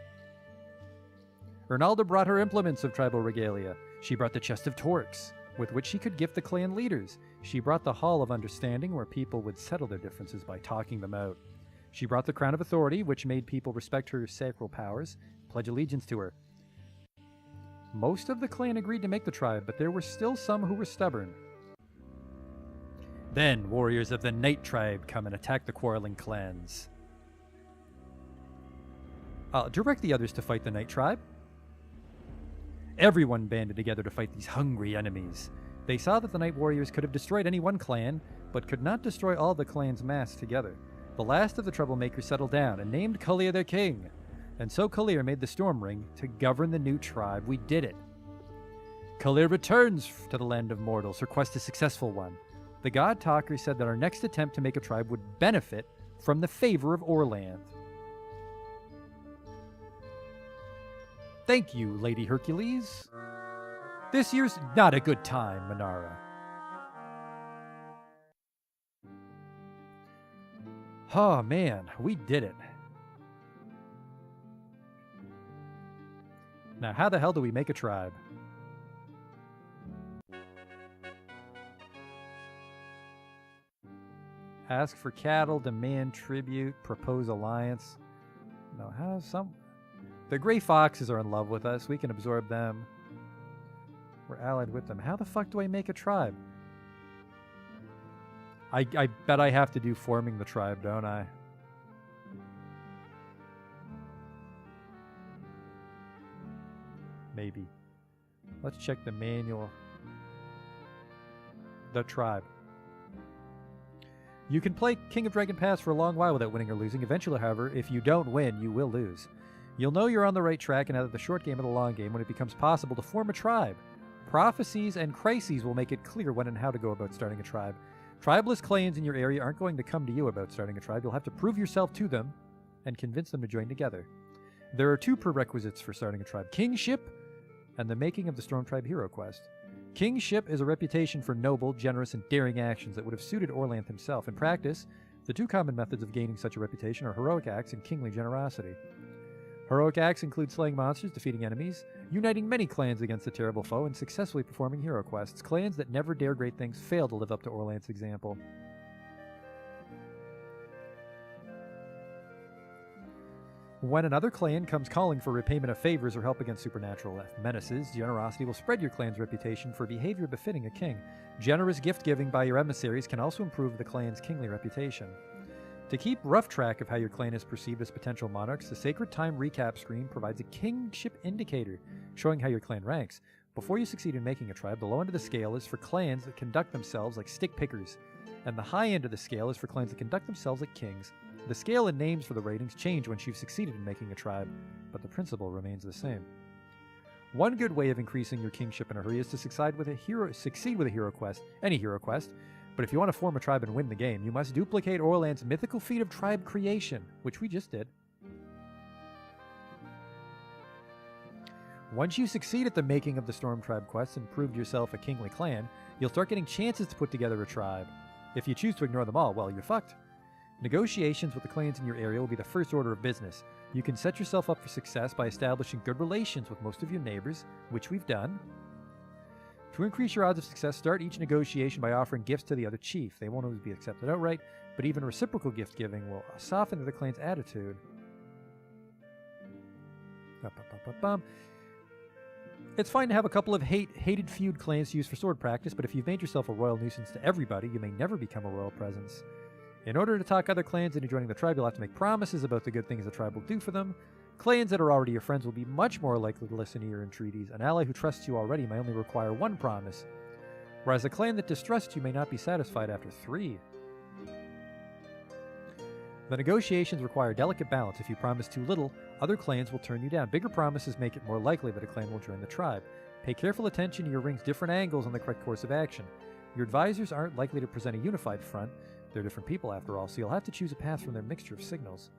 Ernalda brought her implements of tribal regalia. She brought the chest of torques, with which she could gift the clan leaders. She brought the Hall of Understanding, where people would settle their differences by talking them out. She brought the Crown of Authority, which made people respect her sacral powers, pledge allegiance to her. Most of the clan agreed to make the tribe, but there were still some who were stubborn. Then, warriors of the Night Tribe come and attack the quarreling clans. Direct the others to fight the Night Tribe. Everyone banded together to fight these hungry enemies. They saw that the Night Warriors could have destroyed any one clan, but could not destroy all the clans massed together. The last of the troublemakers settled down and named Kalir their king. And so Kalir made the Storm Ring to govern the new tribe. We did it. Kalir returns to the land of mortals. Her quest is a successful one. The God Talker said that our next attempt to make a tribe would benefit from the favor of Orlanth. Thank you, Lady Hercules. This year's not a good time, Manara. Oh man, we did it. Now, how the hell do we make a tribe? Ask for cattle, demand tribute, propose alliance. No, how some... The Grey Foxes are in love with us. We can absorb them. We're allied with them. How the fuck do I make a tribe? I bet I have to do forming the tribe, don't I? Maybe. Let's check the manual. The tribe. You can play King of Dragon Pass for a long while without winning or losing. Eventually, however, if you don't win, you will lose. You'll know you're on the right track in either the short game or the long game when it becomes possible to form a tribe. Prophecies and crises will make it clear when and how to go about starting a tribe. Tribeless clans in your area aren't going to come to you about starting a tribe. You'll have to prove yourself to them and convince them to join together. There are two prerequisites for starting a tribe: kingship and the making of the Storm Tribe hero quest. Kingship is a reputation for noble, generous, and daring actions that would have suited Orlanth himself. In practice, the two common methods of gaining such a reputation are heroic acts and kingly generosity. Heroic acts include slaying monsters, defeating enemies, uniting many clans against a terrible foe, and successfully performing hero quests. Clans that never dare great things fail to live up to Orlanth's example. When another clan comes calling for repayment of favors or help against supernatural menaces, generosity will spread your clan's reputation for behavior befitting a king. Generous gift-giving by your emissaries can also improve the clan's kingly reputation. To keep rough track of how your clan is perceived as potential monarchs, the Sacred Time recap screen provides a kingship indicator showing how your clan ranks. Before you succeed in making a tribe, the low end of the scale is for clans that conduct themselves like stick pickers, and the high end of the scale is for clans that conduct themselves like kings. The scale and names for the ratings change once you've succeeded in making a tribe, but the principle remains the same. One good way of increasing your kingship in a hurry is to succeed with a hero quest, any hero quest. But if you want to form a tribe and win the game, you must duplicate Orlanth's mythical feat of tribe creation, which we just did. Once you succeed at the making of the Storm Tribe quest and proved yourself a kingly clan, you'll start getting chances to put together a tribe. If you choose to ignore them all, well, you're fucked. Negotiations with the clans in your area will be the first order of business. You can set yourself up for success by establishing good relations with most of your neighbors, which we've done. To increase your odds of success, start each negotiation by offering gifts to the other chief. They won't always be accepted outright, but even reciprocal gift-giving will soften the clan's attitude. It's fine to have a couple of hated feud clans to use for sword practice, but if you've made yourself a royal nuisance to everybody, you may never become a royal presence. In order to talk other clans into joining the tribe, you'll have to make promises about the good things the tribe will do for them. Clans that are already your friends will be much more likely to listen to your entreaties. An ally who trusts you already may only require one promise, whereas a clan that distrusts you may not be satisfied after 3. The negotiations require delicate balance. If you promise too little, other clans will turn you down. Bigger promises make it more likely that a clan will join the tribe. Pay careful attention to your ring's different angles on the correct course of action. Your advisors aren't likely to present a unified front. They're different people after all, so you'll have to choose a path from their mixture of signals.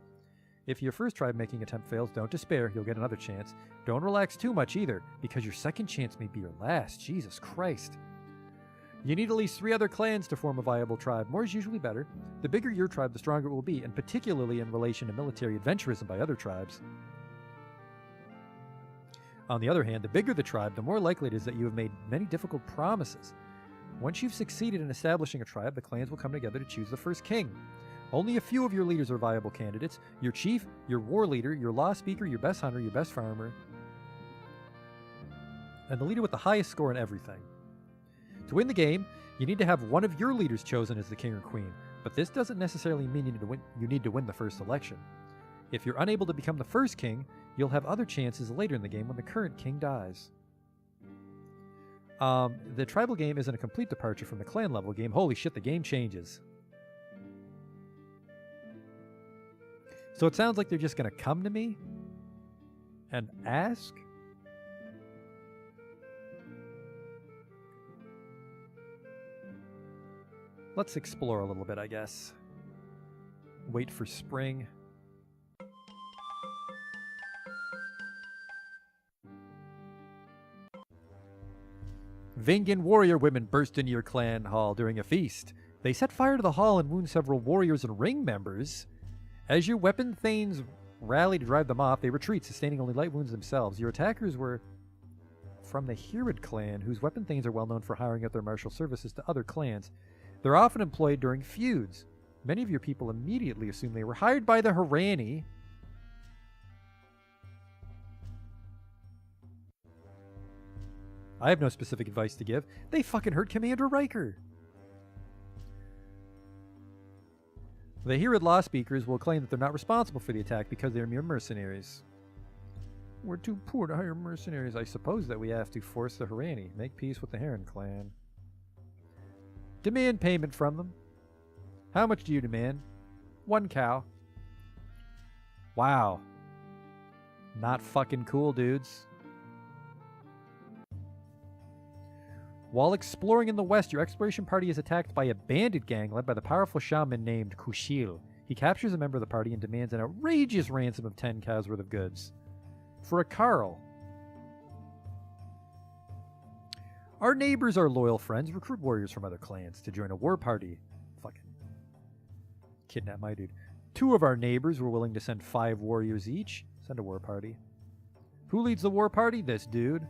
If your first tribe making attempt fails, don't despair. You'll get another chance. Don't relax too much either, because your second chance may be your last. Jesus Christ. You need at least 3 other clans to form a viable tribe. More is usually better. The bigger your tribe, the stronger it will be, and particularly in relation to military adventurism by other tribes. On the other hand, the bigger the tribe, the more likely it is that you have made many difficult promises. Once you've succeeded in establishing a tribe, the clans will come together to choose the first king. Only a few of your leaders are viable candidates. Your chief, your war leader, your law speaker, your best hunter, your best farmer, and the leader with the highest score in everything. To win the game, you need to have one of your leaders chosen as the king or queen, but this doesn't necessarily mean you need to win the first election. If you're unable to become the first king, you'll have other chances later in the game when the current king dies. The tribal game isn't a complete departure from the clan level game. Holy shit, the game changes. So it sounds like they're just going to come to me and ask? Let's explore a little bit, I guess. Wait for spring. Vingan warrior women burst into your clan hall during a feast. They set fire to the hall and wound several warriors and ring members. As your weapon thanes rally to drive them off, they retreat, sustaining only light wounds themselves. Your attackers were from the Herod clan, whose weapon thanes are well known for hiring out their martial services to other clans. They're often employed during feuds. Many of your people immediately assume they were hired by the Harani. I have no specific advice to give. They fucking hurt Commander Riker. The Herod law speakers will claim that they're not responsible for the attack because they're mere mercenaries. We're too poor to hire mercenaries. I suppose that we have to force the Harani. Make peace with the Heron clan. Demand payment from them. How much do you demand? 1 cow. Wow. Not fucking cool, dudes. While exploring in the west, your exploration party is attacked by a bandit gang led by the powerful shaman named Kushil. He captures a member of the party and demands an outrageous ransom of 10 cows worth of goods. For a Carl. Our neighbors are loyal friends. Recruit warriors from other clans to join a war party. Fucking kidnap my dude. 2 of our neighbors were willing to send 5 warriors each. Send a war party. Who leads the war party? This dude.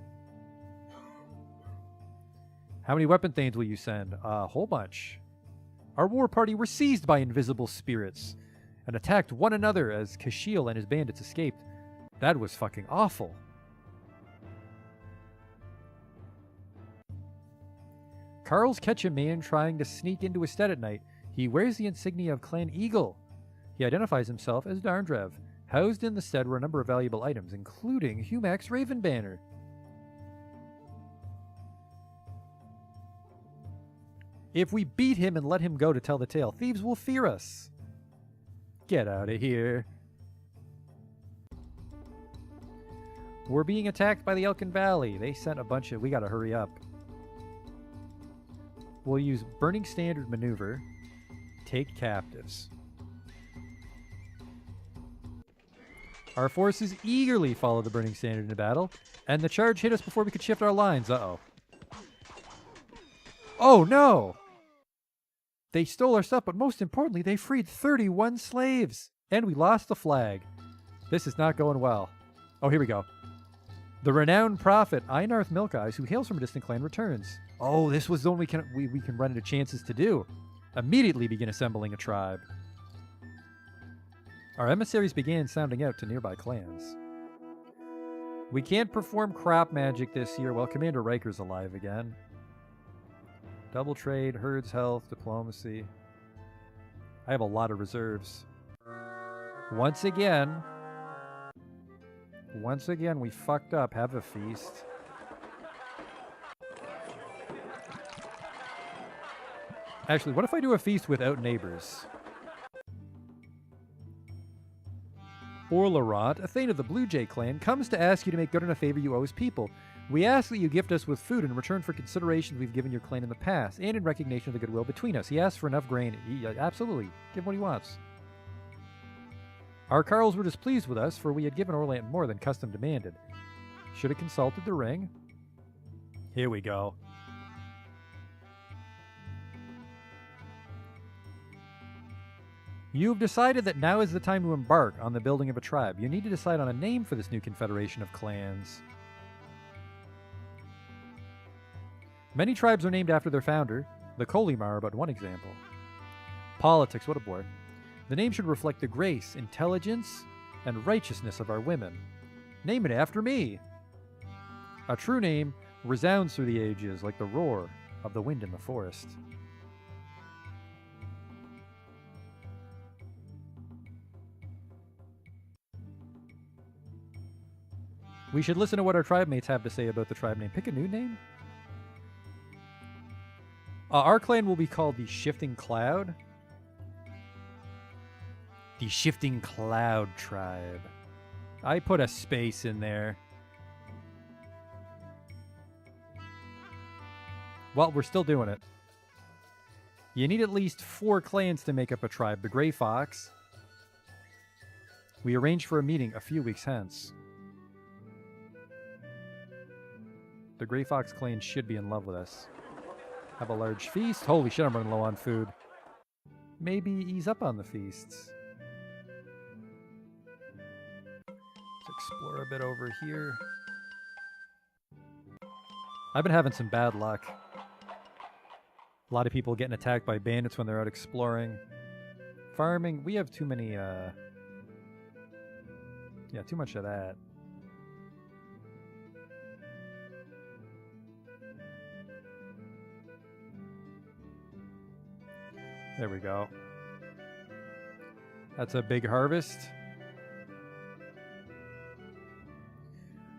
How many weapon thanes will you send? A whole bunch. Our war party were seized by invisible spirits and attacked one another as Kashil and his bandits escaped. That was fucking awful. Carl's catch a man trying to sneak into his stead at night. He wears the insignia of Clan Eagle. He identifies himself as Darndrev. Housed in the stead were a number of valuable items, including Humac's Raven Banner. If we beat him and let him go to tell the tale, thieves will fear us. Get out of here. We're being attacked by the Elkin Valley. They sent a bunch of... We gotta hurry up. We'll use Burning Standard Maneuver. Take captives. Our forces eagerly followed the Burning Standard into battle, and the charge hit us before we could shift our lines. Uh-oh. Oh, no! They stole our stuff, but most importantly, they freed 31 slaves. And we lost the flag. This is not going well. Oh, here we go. The renowned prophet Einarth Milkeyes, who hails from a distant clan, returns. Oh, this was the one we can run into chances to do. Immediately begin assembling a tribe. Our emissaries began sounding out to nearby clans. We can't perform crop magic this year while Commander Riker's alive again. Double trade, herds health, diplomacy. I have a lot of reserves. Once again, we fucked up. Have a feast. Actually, what if I do a feast without neighbors? Orlerant, a thane of the Blue Jay clan, comes to ask you to make good on a favor you owe his people. We ask that you gift us with food in return for considerations we've given your clan in the past, and in recognition of the goodwill between us. He asks for enough grain. Absolutely. Give him what he wants. Our Carls were displeased with us, for we had given Orlant more than custom demanded. Should have consulted the ring. Here we go. You have decided that now is the time to embark on the building of a tribe. You need to decide on a name for this new confederation of clans. Many tribes are named after their founder. The Kolimar are but one example. Politics, what a bore. The name should reflect the grace, intelligence, and righteousness of our women. Name it after me. A true name resounds through the ages like the roar of the wind in the forest. We should listen to what our tribe mates have to say about the tribe name. Pick a new name. Our clan will be called the Shifting Cloud. The Shifting Cloud Tribe. I put a space in there. Well, we're still doing it. You need at least 4 clans to make up a tribe. The Grey Fox. We arranged for a meeting a few weeks hence. The Grey Fox clan should be in love with us. Have a large feast. Holy shit, I'm running low on food. Maybe ease up on the feasts. Let's explore a bit over here. I've been having some bad luck. A lot of people getting attacked by bandits when they're out exploring. Farming, we have too many, yeah, too much of that. There we go. That's a big harvest.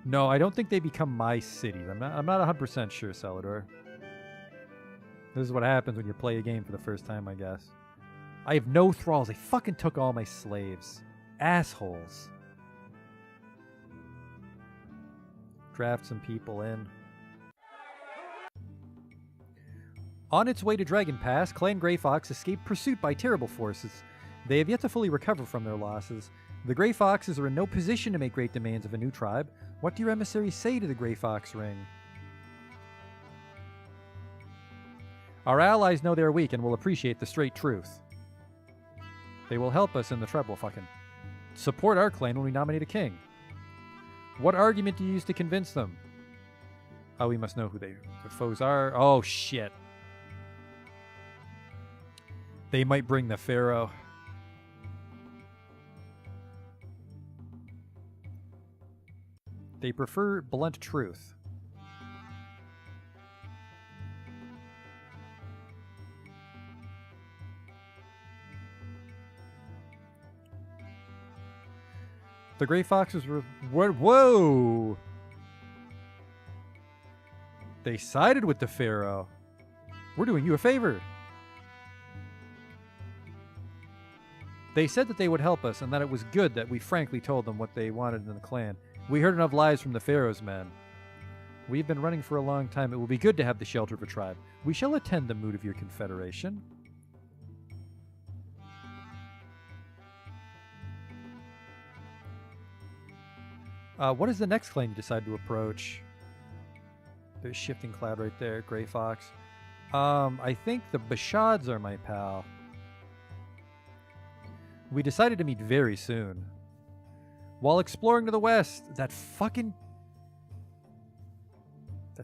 No, I don't think they become my cities. I'm not 100% sure, Celador. This is what happens when you play a game for the first time, I guess. I have no thralls. They fucking took all my slaves. Assholes. Draft some people in. On its way to Dragon Pass, Clan Grey Fox escaped pursuit by terrible forces. They have yet to fully recover from their losses. The Grey Foxes are in no position to make great demands of a new tribe. What do your emissaries say to the Grey Fox Ring? Our allies know they're weak and will appreciate the straight truth. They will help us and the tribe will fucking support our clan when we nominate a king. What argument do you use to convince them? Oh, we must know who their foes are. Oh, shit. They might bring the Pharaoh. They prefer blunt truth. The Grey Foxes were... Whoa! They sided with the Pharaoh. We're doing you a favor. They said that they would help us and that it was good that we frankly told them what they wanted in the clan. We heard enough lies from the Pharaoh's men. We've been running for a long time. It will be good to have the shelter of a tribe. We shall attend the mood of your confederation. What is the next clan you decide to approach? There's Shifting Cloud right there, Grey Fox. I think the Bashads are my pal. We decided to meet very soon. While exploring to the west, that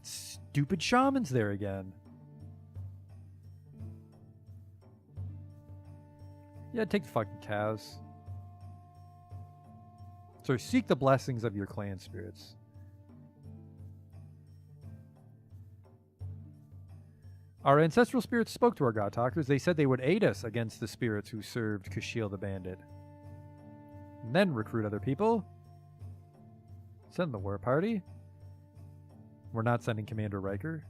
stupid shaman's there again. Yeah, take the fucking cows. So seek the blessings of your clan spirits. Our ancestral spirits spoke to our god talkers. They said they would aid us against the spirits who served Kashiel the bandit. And then recruit other people. Send the war party. We're not sending Commander Riker.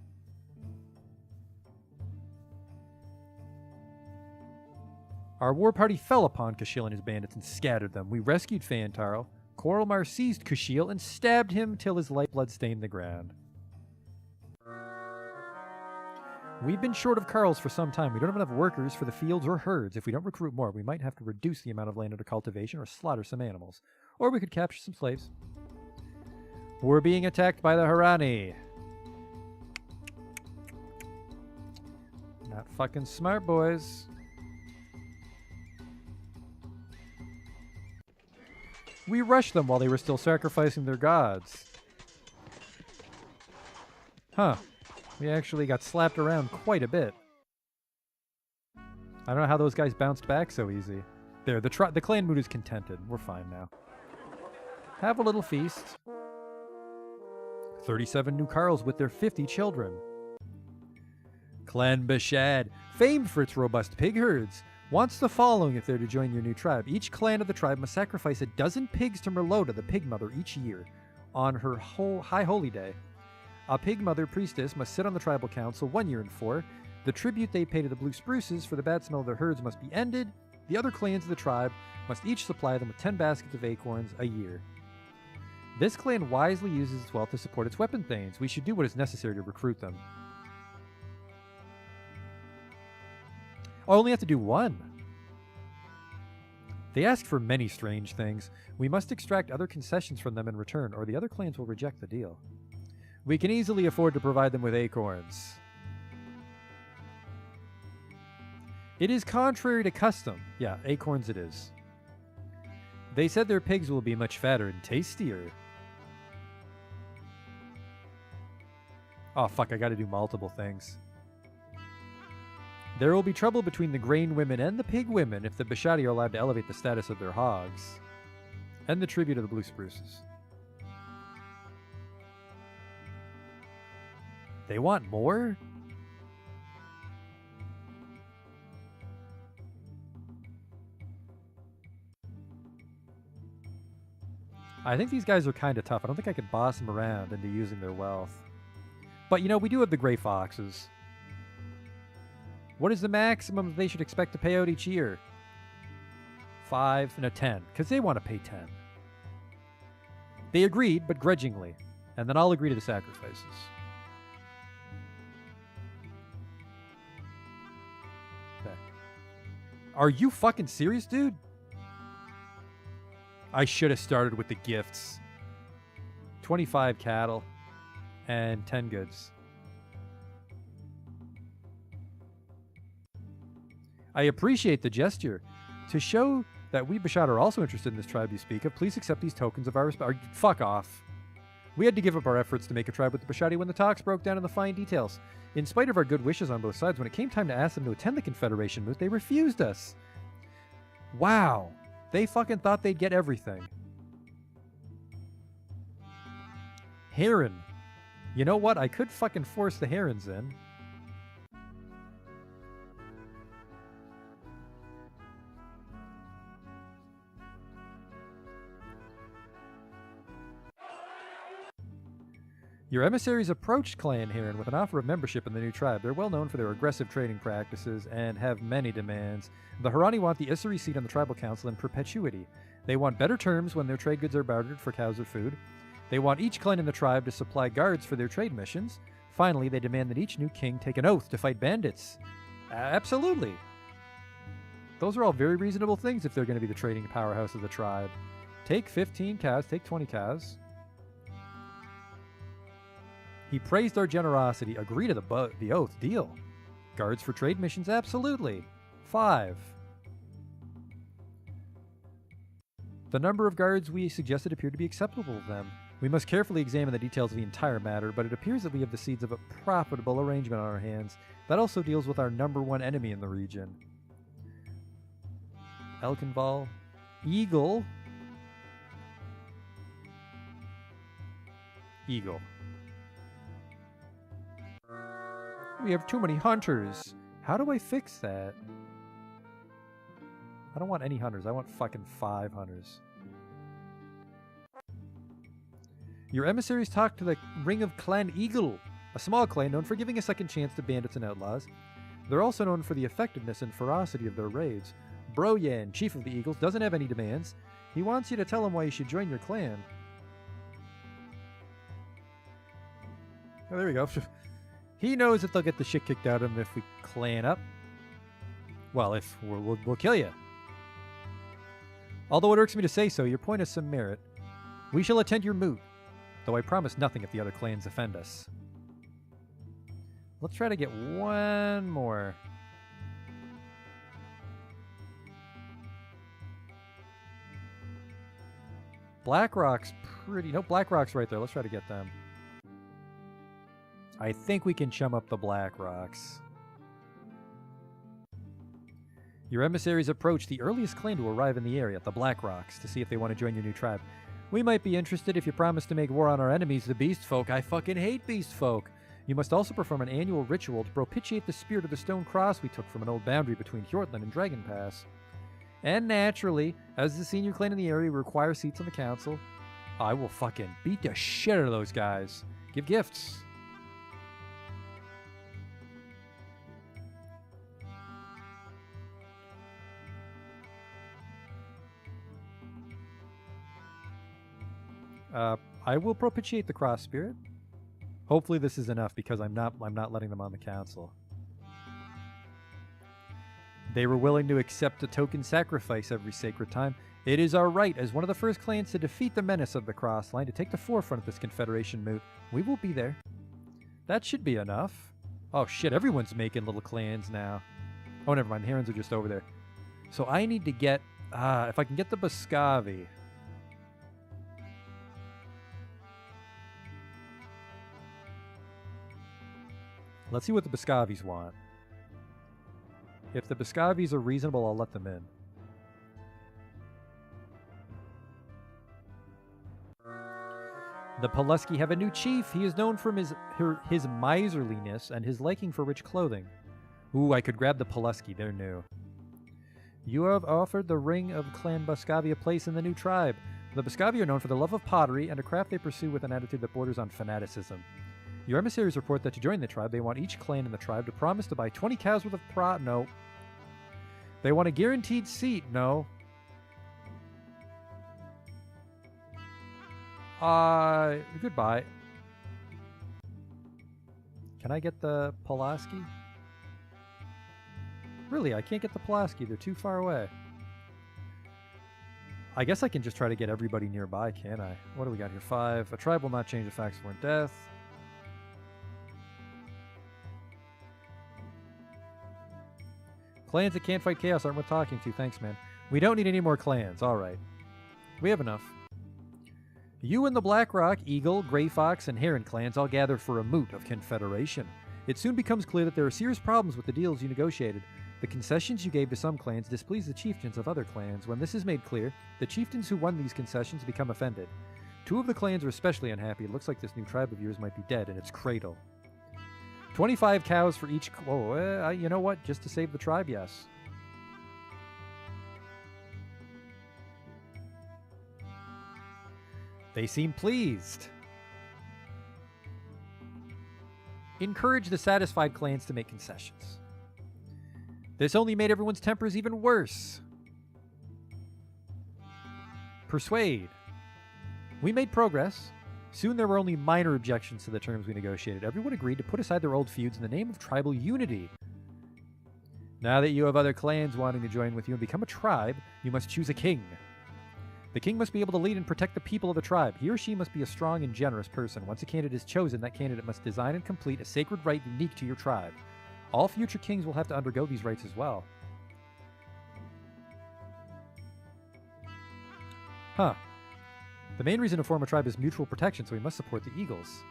Our war party fell upon Kashil and his bandits and scattered them. We rescued Fantaro. Koralmar seized Kashil and stabbed him till his lifeblood stained the ground. We've been short of Carls for some time. We don't have enough workers for the fields or herds. If we don't recruit more, we might have to reduce the amount of land under cultivation or slaughter some animals. Or we could capture some slaves. We're being attacked by the Harani. Not fucking smart, boys. We rushed them while they were still sacrificing their gods. Huh. We actually got slapped around quite a bit. I don't know how those guys bounced back so easy. There, the clan mood is contented. We're fine now. Have a little feast. 37 new Carls with their 50 children. Clan Bashad, famed for its robust pig herds, wants the following if they're to join your new tribe. Each clan of the tribe must sacrifice a dozen pigs to Merlota, the pig mother, each year on her high holy day. A pig mother priestess must sit on the tribal council 1 year in 4. The tribute they pay to the blue spruces for the bad smell of their herds must be ended. The other clans of the tribe must each supply them with 10 baskets of acorns a year. This clan wisely uses its wealth to support its weapon thanes. We should do what is necessary to recruit them. I only have to do one. They ask for many strange things. We must extract other concessions from them in return, or the other clans will reject the deal. We can easily afford to provide them with acorns. It is contrary to custom. Yeah, acorns it is. They said their pigs will be much fatter and tastier. Oh fuck, I gotta do multiple things. There will be trouble between the grain women and the pig women if the Bashadi are allowed to elevate the status of their hogs. And the tribute of the blue spruces. They want more? I think these guys are kind of tough. I don't think I could boss them around into using their wealth. But, you know, we do have the gray foxes. What is the maximum they should expect to pay out each year? 5 and a 10, because they want to pay 10. They agreed, but grudgingly. And then I'll agree to the sacrifices. Okay. Are you fucking serious, dude? I should have started with the gifts. 25 cattle and 10 goods. I appreciate the gesture. To show that we Bashad are also interested in this tribe you speak of, please accept these tokens of our respect. Fuck off. We had to give up our efforts to make a tribe with the Bashadi when the talks broke down in the fine details. In spite of our good wishes on both sides, when it came time to ask them to attend the Confederation moot, they refused us. Wow. They fucking thought they'd get everything. Heron. You know what? I could fucking force the herons in. Your emissaries approached Clan Heron with an offer of membership in the new tribe. They're well known for their aggressive trading practices and have many demands. The Harani want the Isari seat on the tribal council in perpetuity. They want better terms when their trade goods are bartered for cows or food. They want each clan in the tribe to supply guards for their trade missions. Finally, they demand that each new king take an oath to fight bandits. Absolutely. Those are all very reasonable things if they're going to be the trading powerhouse of the tribe. Take 15 cows, take 20 cows. He praised our generosity. Agree to the oath. Deal. Guards for trade missions? Absolutely. 5. The number of guards we suggested appeared to be acceptable to them. We must carefully examine the details of the entire matter, but it appears that we have the seeds of a profitable arrangement on our hands. That also deals with our #1 enemy in the region. Elkinval. Eagle. Eagle. We have too many hunters. How do I fix that? I don't want any hunters. I want fucking 5 hunters. Your emissaries talked to the Ring of Clan Eagle, a small clan known for giving a second chance to bandits and outlaws. They're also known for the effectiveness and ferocity of their raids. Broyan, chief of the Eagles, doesn't have any demands. He wants you to tell him why you should join your clan. Oh, there we go. He knows that they'll get the shit kicked out of him if we clan up. Well, if we'll kill you. Although it irks me to say so, your point has some merit. We shall attend your moot, though I promise nothing if the other clans offend us. Let's try to get one more. BlackRock's pretty... No, BlackRock's right there. Let's try to get them. I think we can chum up the BlackRocks. Your emissaries approach the earliest clan to arrive in the area, the BlackRocks, to see if they want to join your new tribe. We might be interested if you promise to make war on our enemies, the Beast Folk. I fucking hate Beast Folk. You must also perform an annual ritual to propitiate the spirit of the stone cross we took from an old boundary between Hjortland and Dragon Pass. And naturally, as the senior clan in the area, we require seats on the council. I will fucking beat the shit out of those guys. Give gifts. I will propitiate the cross spirit. Hopefully this is enough because I'm not letting them on the council. They were willing to accept a token sacrifice every sacred time. It is our right as one of the first clans to defeat the menace of the cross line to take the forefront of this confederation moot. We will be there. That should be enough. Oh shit, everyone's making little clans now. Oh, never mind. Herons are just over there. So I need to get, if I can get the Boscavi. Let's see what the Boscavis want. If the Boscavis are reasonable, I'll let them in. The Pulaski have a new chief. He is known for his miserliness and his liking for rich clothing. Ooh, I could grab the Pulaski. They're new. You have offered the Ring of Clan Boscavi a place in the new tribe. The Boscavi are known for their love of pottery and a craft they pursue with an attitude that borders on fanaticism. Your emissaries report that to join the tribe, they want each clan in the tribe to promise to buy 20 cows worth of No. They want a guaranteed seat. No. Goodbye. Can I get the Pulaski? Really, I can't get the Pulaski. They're too far away. I guess I can just try to get everybody nearby, can't I? What do we got here? 5. A tribe will not change the facts for death. Clans that can't fight chaos aren't worth talking to. Thanks, man. We don't need any more clans. All right. We have enough. You and the BlackRock, Eagle, Grey Fox, and Heron clans all gathered for a moot of confederation. It soon becomes clear that there are serious problems with the deals you negotiated. The concessions you gave to some clans displease the chieftains of other clans. When this is made clear, the chieftains who won these concessions become offended. 2 of the clans are especially unhappy. It looks like this new tribe of yours might be dead in its cradle. 25 cows for each... Oh, you know what? Just to save the tribe, yes. They seem pleased. Encourage the satisfied clans to make concessions. This only made everyone's tempers even worse. Persuade. We made progress. Soon there were only minor objections to the terms we negotiated. Everyone agreed to put aside their old feuds in the name of tribal unity. Now that you have other clans wanting to join with you and become a tribe, you must choose a king. The king must be able to lead and protect the people of the tribe. He or she must be a strong and generous person. Once a candidate is chosen, that candidate must design and complete a sacred rite unique to your tribe. All future kings will have to undergo these rites as well. Huh. The main reason to form a tribe is mutual protection, so we must support the Eagles.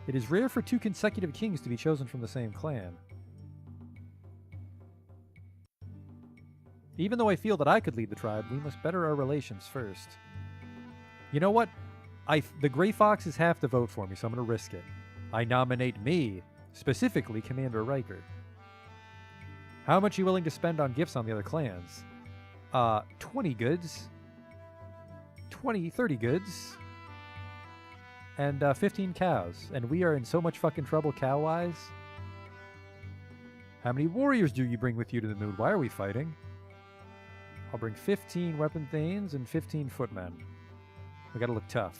It is rare for 2 consecutive kings to be chosen from the same clan. Even though I feel that I could lead the tribe, we must better our relations first. You know what? The Grey Foxes have to vote for me, so I'm going to risk it. I nominate me, specifically Commander Riker. How much are you willing to spend on gifts on the other clans? 20 goods. 30 goods. and 15 cows. And we are in so much fucking trouble cow-wise. How many warriors do you bring with you to the moon? Why are we fighting? I'll bring 15 weapon thanes and 15 footmen. We gotta look tough.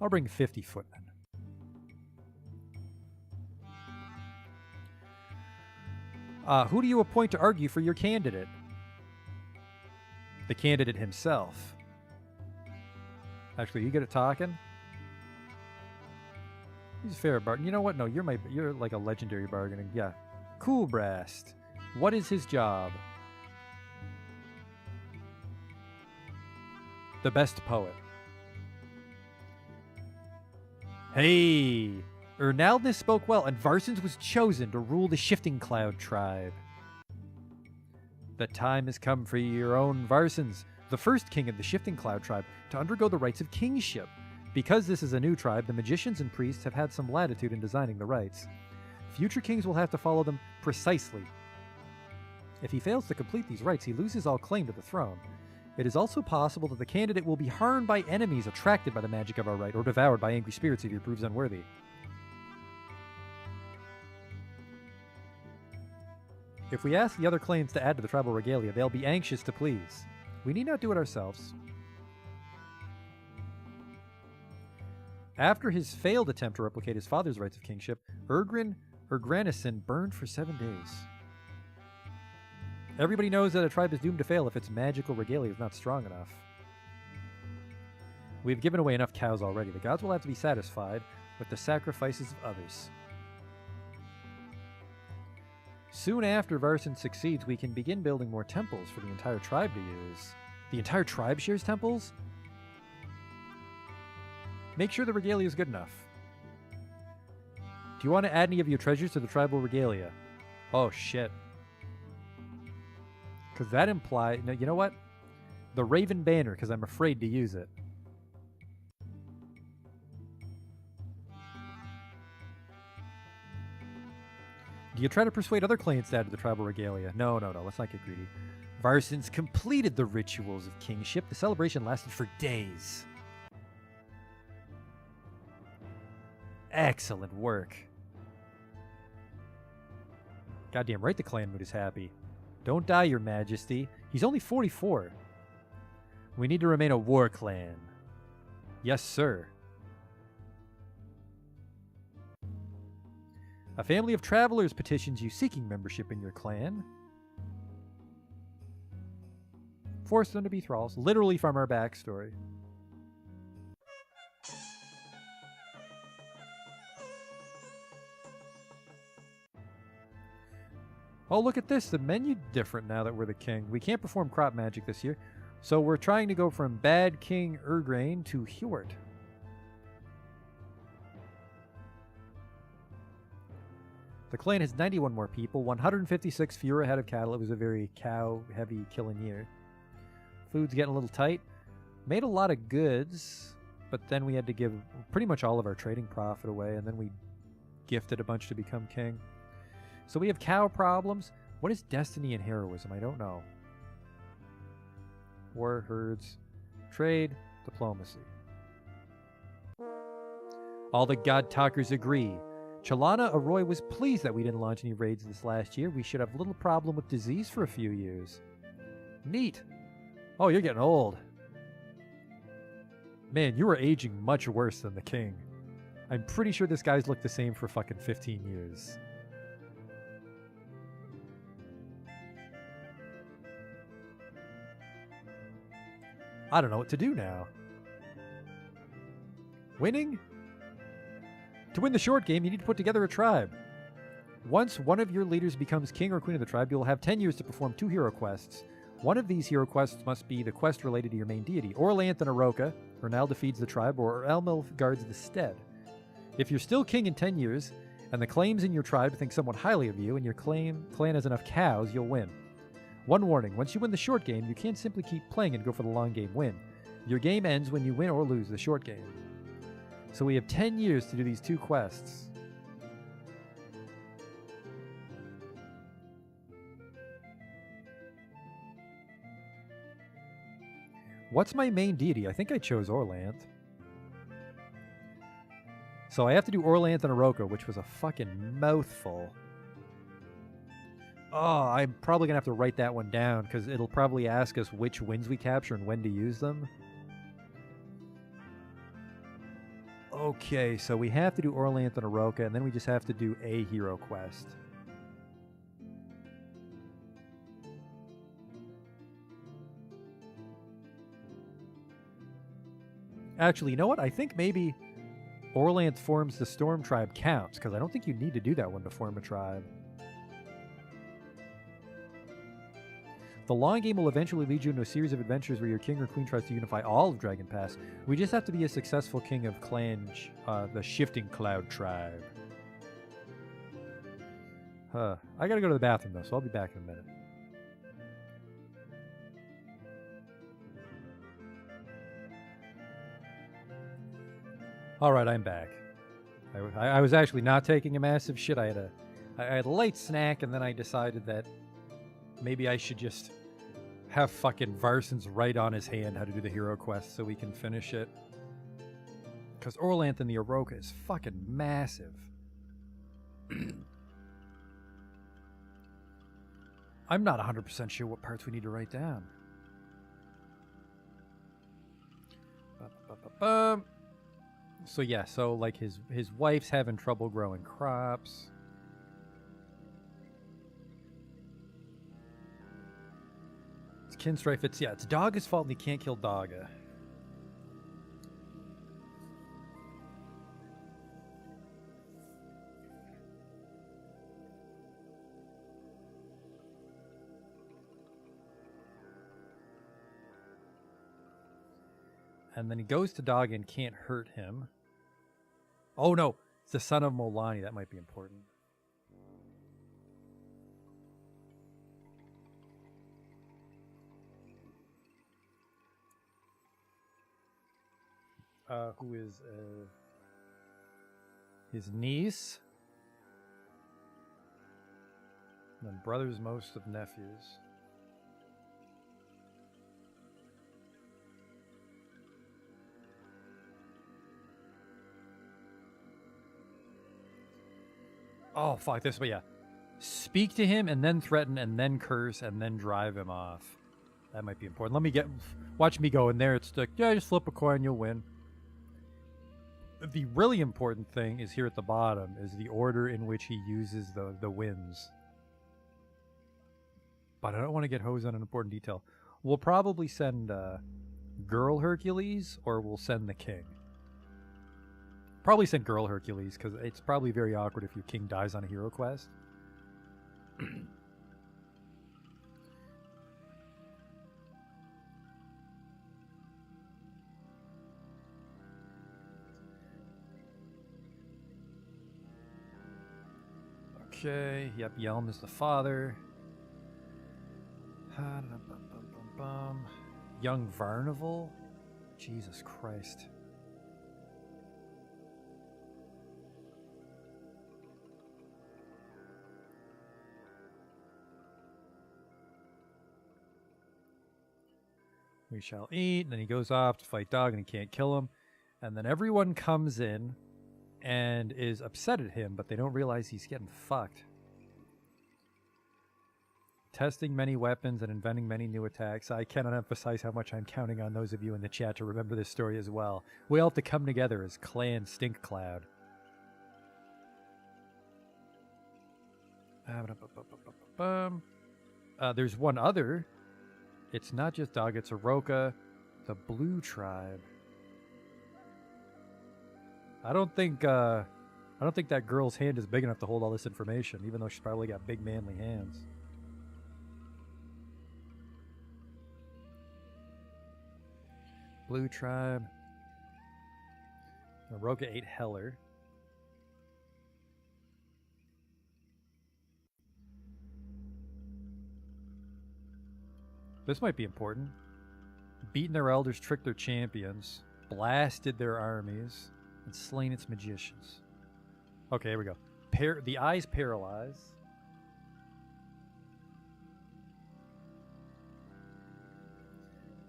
I'll bring 50 footmen. Who do you appoint to argue for your candidate? The candidate himself. Actually, you get it talking? He's a fair bargain. You know what? No, you're like a legendary bargaining. Yeah. Cool Brast. What is his job? The best poet. Hey! Ernaldness spoke well, and Varsins was chosen to rule the Shifting Cloud tribe. The time has come for your own Varsins, the first king of the Shifting Cloud tribe, to undergo the rites of kingship. Because this is a new tribe, the magicians and priests have had some latitude in designing the rites. Future kings will have to follow them precisely. If he fails to complete these rites, he loses all claim to the throne. It is also possible that the candidate will be harmed by enemies attracted by the magic of our rite, or devoured by angry spirits if he proves unworthy. If we ask the other clans to add to the tribal regalia, they'll be anxious to please. We need not do it ourselves. After his failed attempt to replicate his father's rights of kingship, Ergranison burned for 7 days. Everybody knows that a tribe is doomed to fail if its magical regalia is not strong enough. We've given away enough cows already. The gods will have to be satisfied with the sacrifices of others. Soon after Varsin succeeds, we can begin building more temples for the entire tribe to use. The entire tribe shares temples? Make sure the regalia is good enough. Do you want to add any of your treasures to the tribal regalia? Oh, shit. Because that implies... No, you know what? The Raven Banner, because I'm afraid to use it. Do you try to persuade other clans to add to the tribal regalia? No, let's not get greedy. Varsins completed the rituals of kingship. The celebration lasted for days. Excellent work. Goddamn right the clan mood is happy. Don't die, your majesty. He's only 44. We need to remain a war clan. Yes, sir. A family of travelers petitions you seeking membership in your clan. Force them to be thralls, literally from our backstory. Oh, look at this. The menu's different now that we're the king. We can't perform crop magic this year, so we're trying to go from Bad King Ergrain to Hjort. The clan has 91 more people, 156 fewer head of cattle. It was a very cow-heavy killing year. Food's getting a little tight. Made a lot of goods, but then we had to give pretty much all of our trading profit away, and then we gifted a bunch to become king. So we have cow problems. What is destiny and heroism? I don't know. War, herds, trade, diplomacy. All the god talkers agree. Chalana Arroy was pleased that we didn't launch any raids this last year. We should have little problem with disease for a few years. Neat. Oh, you're getting old. Man, you are aging much worse than the king. I'm pretty sure this guy's looked the same for fucking 15 years. I don't know what to do now. Winning? To win the short game, you need to put together a tribe. Once one of your leaders becomes king or queen of the tribe, you'll have 10 years to perform 2 hero quests. One of these hero quests must be the quest related to your main deity. Orlanth and Aroka, Ernal defeats the tribe, or Elmil guards the stead. If you're still king in 10 years, and the claims in your tribe think somewhat highly of you, and your clan has enough cows, you'll win. One warning, once you win the short game, you can't simply keep playing and go for the long game win. Your game ends when you win or lose the short game. So we have 10 years to do these 2 quests. What's my main deity? I think I chose Orlanth. So I have to do Orlanth and Oroka, which was a fucking mouthful. Oh, I'm probably going to have to write that one down because it'll probably ask us which wins we capture and when to use them. Okay, so we have to do Orlanth and Oroka, and then we just have to do a hero quest. Actually, you know what? I think maybe Orlanth forms the Storm Tribe counts, because I don't think you need to do that one to form a tribe. The long game will eventually lead you into a series of adventures where your king or queen tries to unify all of Dragon Pass. We just have to be a successful king of the Shifting Cloud tribe. I gotta go to the bathroom though, so I'll be back in a minute. Alright, I'm back. I was actually not taking a massive shit. I had a light snack, and then I decided that maybe I should just have fucking Varson's write on his hand how to do the hero quest so we can finish it. Because Orlanth and the Oroka is fucking massive. I'm not 100% sure what parts we need to write down. So yeah, so like his wife's having trouble growing crops. Kinstrife, it's Daga's fault and he can't kill Daga. And then he goes to Daga and can't hurt him. Oh no, it's the son of Molani, that might be important. Who is his niece, and then brothers most of nephews. Oh fuck this, but yeah. Speak to him and then threaten and then curse and then drive him off. That might be important. Watch me go in there. It's like, yeah, just flip a coin, you'll win. The really important thing is here at the bottom is the order in which he uses the wins. But I don't want to get hosed on an important detail. We'll probably send Girl Hercules, or we'll send the king. Probably send Girl Hercules, because it's probably very awkward if your king dies on a hero quest. Okay, yep, Yelm is the father. Young Varnival? Jesus Christ. We shall eat, and then he goes off to fight Dog, and he can't kill him. And then everyone comes in and is upset at him, but they don't realize he's getting fucked. Testing many weapons and inventing many new attacks. I cannot emphasize how much I'm counting on those of you in the chat to remember this story as well. We all have to come together as Clan Stink Cloud. There's one other. It's not just Dog, it's Oroka, the Blue Tribe. I don't think that girl's hand is big enough to hold all this information, even though she's probably got big manly hands. Blue Tribe. Oroka ate Heller. This might be important. Beaten their elders, tricked their champions, blasted their armies, and slain its magicians. Okay, here we go. The eyes paralyze.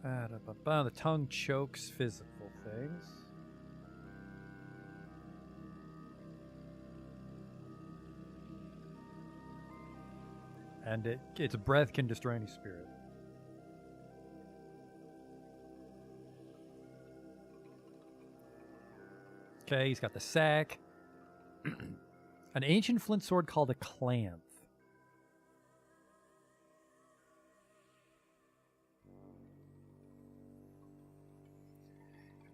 The tongue chokes physical things. And its breath can destroy any spirit. Okay, he's got the sack. An ancient flint sword called a clanth.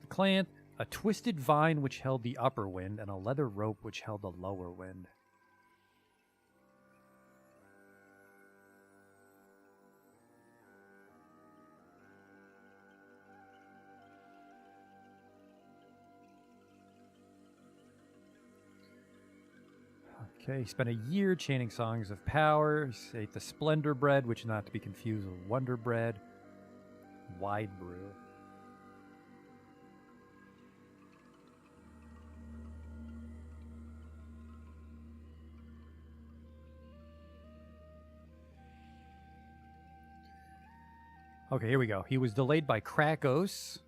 The clanth, a twisted vine which held the upper wind, and a leather rope which held the lower wind. Okay, he spent a year chanting songs of power. He ate the splendor bread, which is not to be confused with wonder bread. Wide brew. Okay, here we go. He was delayed by Krakos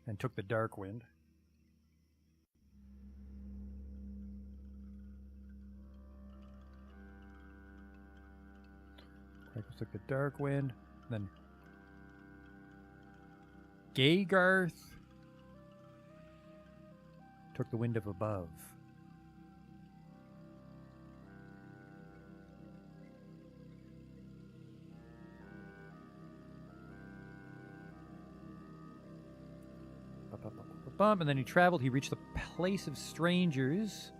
and took the dark wind. Krakos took the dark wind. Then Gaygarth took the wind of above. And then he traveled. He reached the place of strangers.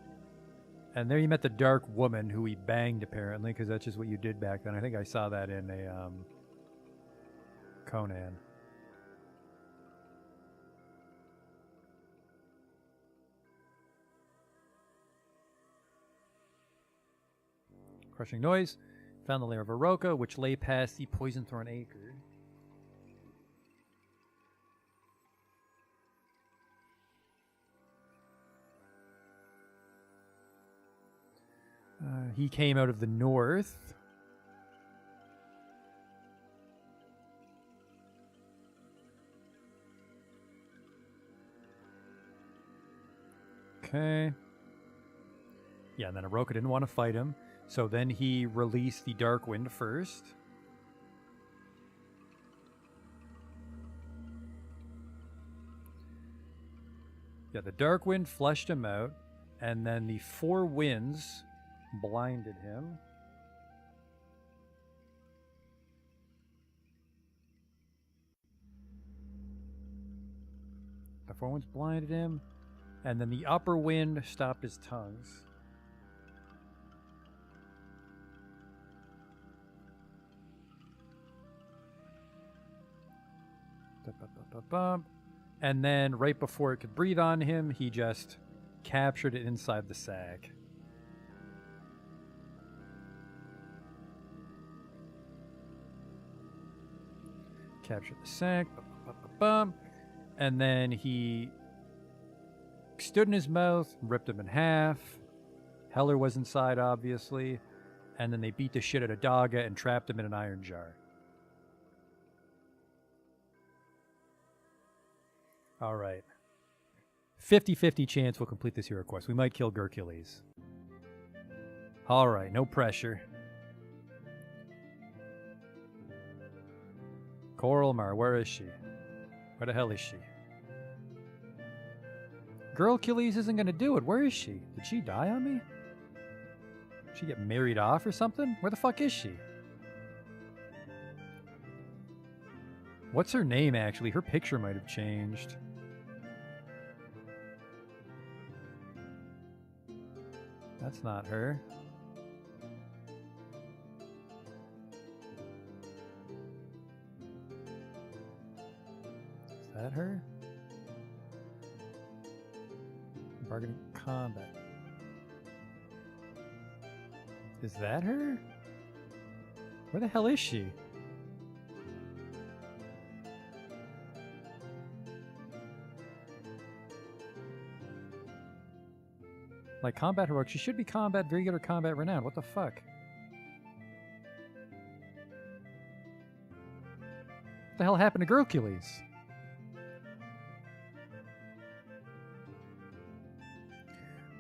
And there he met the dark woman who he banged, apparently, because that's just what you did back then. I think I saw that in a Conan. Crushing noise. Found the lair of Aroka, which lay past the Poisonthorn Acre. He came out of the north. Okay. Yeah, and then Aroka didn't want to fight him. So then he released the Dark Wind first. Yeah, the Dark Wind fleshed him out. And then the Four Winds blinded him. The Four Winds blinded him. And then the Upper Wind stopped his tongues. And then right before it could breathe on him, he just captured it inside the sack. Captured the sack. And then he stood in his mouth, ripped him in half. Heller was inside, obviously. And then they beat the shit out of Daga and trapped him in an iron jar. All right. 50-50 chance we'll complete this hero quest. We might kill Hercules. All right, no pressure. Coralmar, where is she? Where the hell is she? Hercules isn't going to do it. Where is she? Did she die on me? Did she get married off or something? Where the fuck is she? What's her name, actually? Her picture might have changed. That's not her. Is that her? Bargaining combat. Is that her? Where the hell is she? Like combat heroic. She should be combat very good or combat renowned. What the fuck? What the hell happened to Hercules?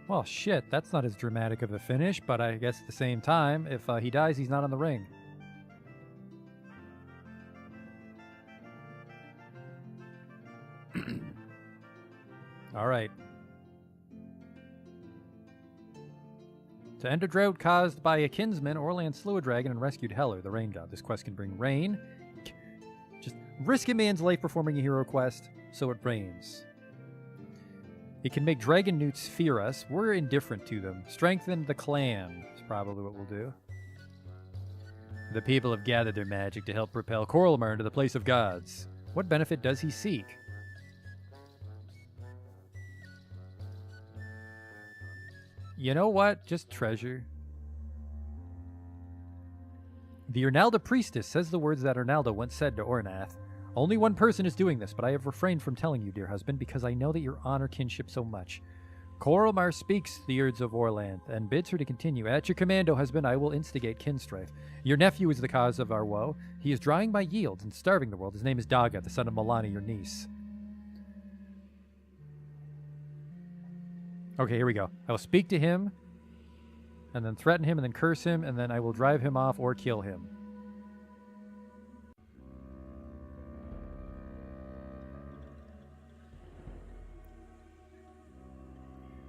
Well, shit, that's not as dramatic of a finish, but I guess at the same time, if he dies, he's not on the ring. All right. To end a drought caused by a kinsman, Orland slew a dragon and rescued Heller, the rain god. This quest can bring rain. Just risk a man's life performing a hero quest, so it rains. It can make dragon newts fear us. We're indifferent to them. Strengthen the clan is probably what we'll do. The people have gathered their magic to help propel Coralmar into the place of gods. What benefit does he seek? You know what? Just treasure. The Ernalda priestess says the words that Ernalda once said to Ornath. Only one person is doing this, but I have refrained from telling you, dear husband, because I know that you honor kinship so much. Coralmar speaks the words of Orlanth and bids her to continue. At your command, O husband, I will instigate kin strife. Your nephew is the cause of our woe. He is drawing my yields and starving the world. His name is Daga, the son of Milani, your niece. Okay, here we go. I will speak to him, and then threaten him, and then curse him, and then I will drive him off or kill him.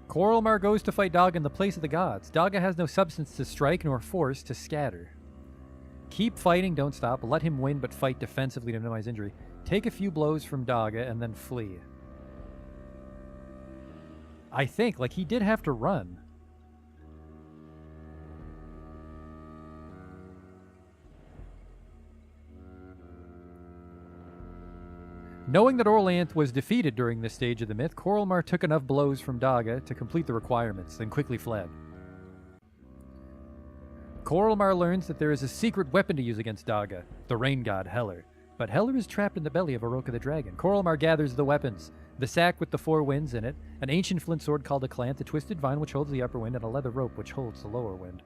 Coralmar goes to fight Daga in the place of the gods. Daga has no substance to strike nor force to scatter. Keep fighting, don't stop. Let him win, but fight defensively to minimize injury. Take a few blows from Daga and then flee. I think, like, he did have to run. Knowing that Orlanth was defeated during this stage of the myth, Coralmar took enough blows from Daga to complete the requirements, then quickly fled. Coralmar learns that there is a secret weapon to use against Daga, the rain god Heller. But Heller is trapped in the belly of Aroka the dragon. Coralmar gathers the weapons, the sack with the 4 winds in it, an ancient flint sword called a clant, a twisted vine which holds the upper wind, and a leather rope which holds the lower wind.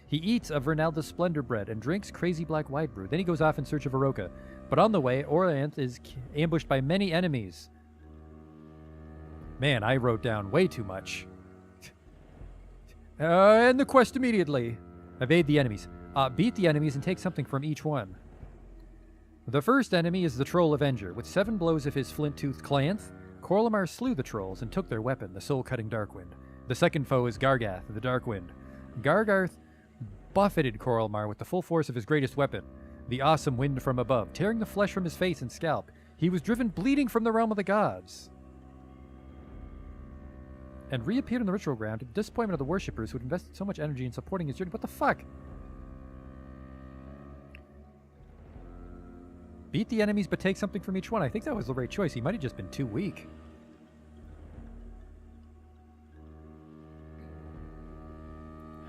He eats of Vernalda's splendor bread and drinks crazy black white brew. Then he goes off in search of Aroka. But on the way, Orlanth is ambushed by many enemies. Man, I wrote down way too much. End the quest immediately. Evade the enemies. Beat the enemies and take something from each one. The first enemy is the Troll Avenger. With 7 blows of his flint-toothed clanth, Coralmar slew the trolls and took their weapon, the soul-cutting Darkwind. The second foe is Gargath, the Darkwind. Gargath buffeted Coralmar with the full force of his greatest weapon, the awesome wind from above, tearing the flesh from his face and scalp. He was driven bleeding from the realm of the gods, and reappeared on the ritual ground to the disappointment of the worshippers who had invested so much energy in supporting his journey. What the fuck? Beat the enemies, but take something from each one. I think that was the right choice. He might have just been too weak.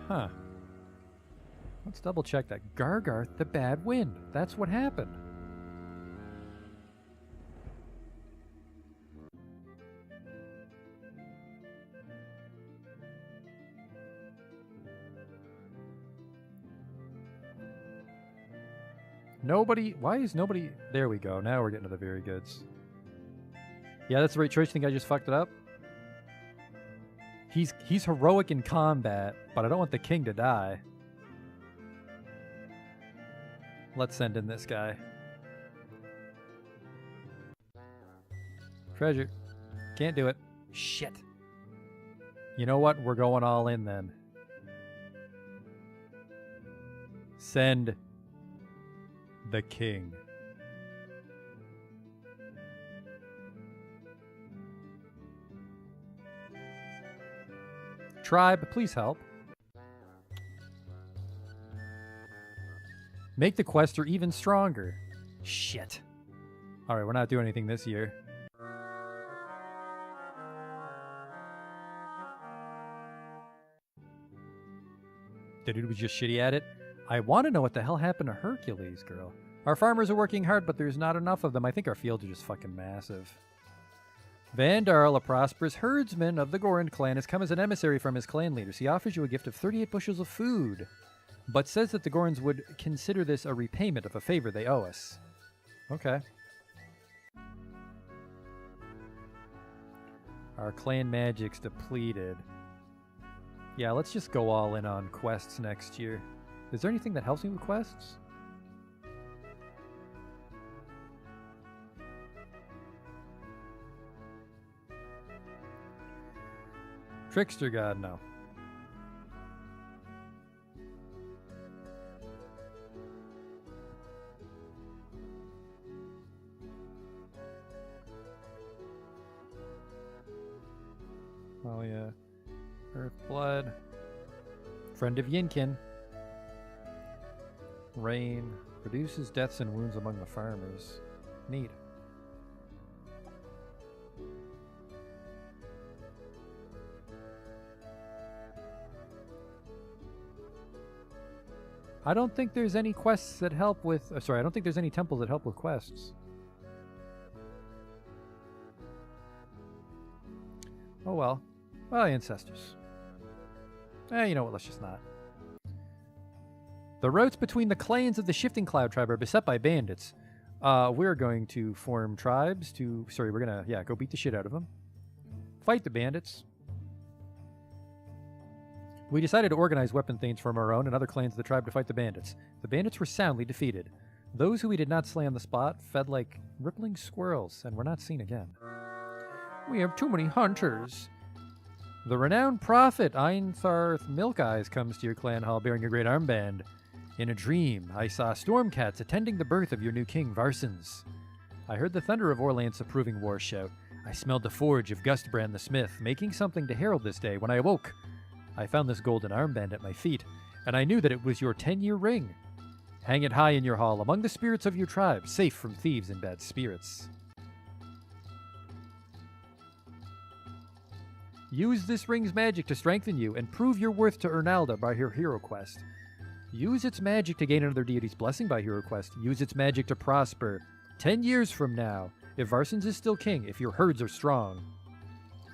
Huh. Let's double check that. Gargarth, the bad wind. That's what happened. Nobody... Why is nobody... There we go. Now we're getting to the very goods. Yeah, that's the right choice. Think I just fucked it up? He's heroic in combat, but I don't want the king to die. Let's send in this guy. Treasure. Can't do it. Shit. You know what? We're going all in then. Send the king. Tribe, please help. Make the quester even stronger. Shit. Alright, we're not doing anything this year. The dude was just shitty at it. I want to know what the hell happened to Hercules, girl. Our farmers are working hard, but there's not enough of them. I think our fields are just fucking massive. Vandarl, a prosperous herdsman of the Gorand clan, has come as an emissary from his clan leaders. He offers you a gift of 38 bushels of food, but says that the Gorans would consider this a repayment of a favor they owe us. Okay. Our clan magic's depleted. Yeah, let's just go all in on quests next year. Is there anything that helps me with quests? Trickster God, no. Oh yeah. Earthblood. Friend of Yinkin. Rain. Reduces deaths and wounds among the farmers. Neat. I don't think there's any quests that help with... sorry, I don't think there's any temples that help with quests. Oh well. Well, ancestors. You know what, let's just not. The routes between the clans of the Shifting Cloud tribe are beset by bandits. We're going to form tribes to... Sorry, we're gonna, yeah, go beat the shit out of them. Fight the bandits. We decided to organize weapon thanes from our own and other clans of the tribe to fight the bandits. The bandits were soundly defeated. Those who we did not slay on the spot fed like rippling squirrels and were not seen again. We have too many hunters. The renowned prophet Eintharth Milk Eyes comes to your clan hall bearing a great armband. In a dream, I saw stormcats attending the birth of your new king, Varsons. I heard the thunder of Orlant's approving war shout. I smelled the forge of Gustbrand the smith, making something to herald this day. When I awoke, I found this golden armband at my feet, and I knew that it was your 10-year ring. Hang it high in your hall, among the spirits of your tribe, safe from thieves and bad spirits. Use this ring's magic to strengthen you, and prove your worth to Ernalda by your hero quest. Use its magic to gain another deity's blessing by hero quest. Use its magic to prosper. 10 years from now, if Varsons is still king, if your herds are strong,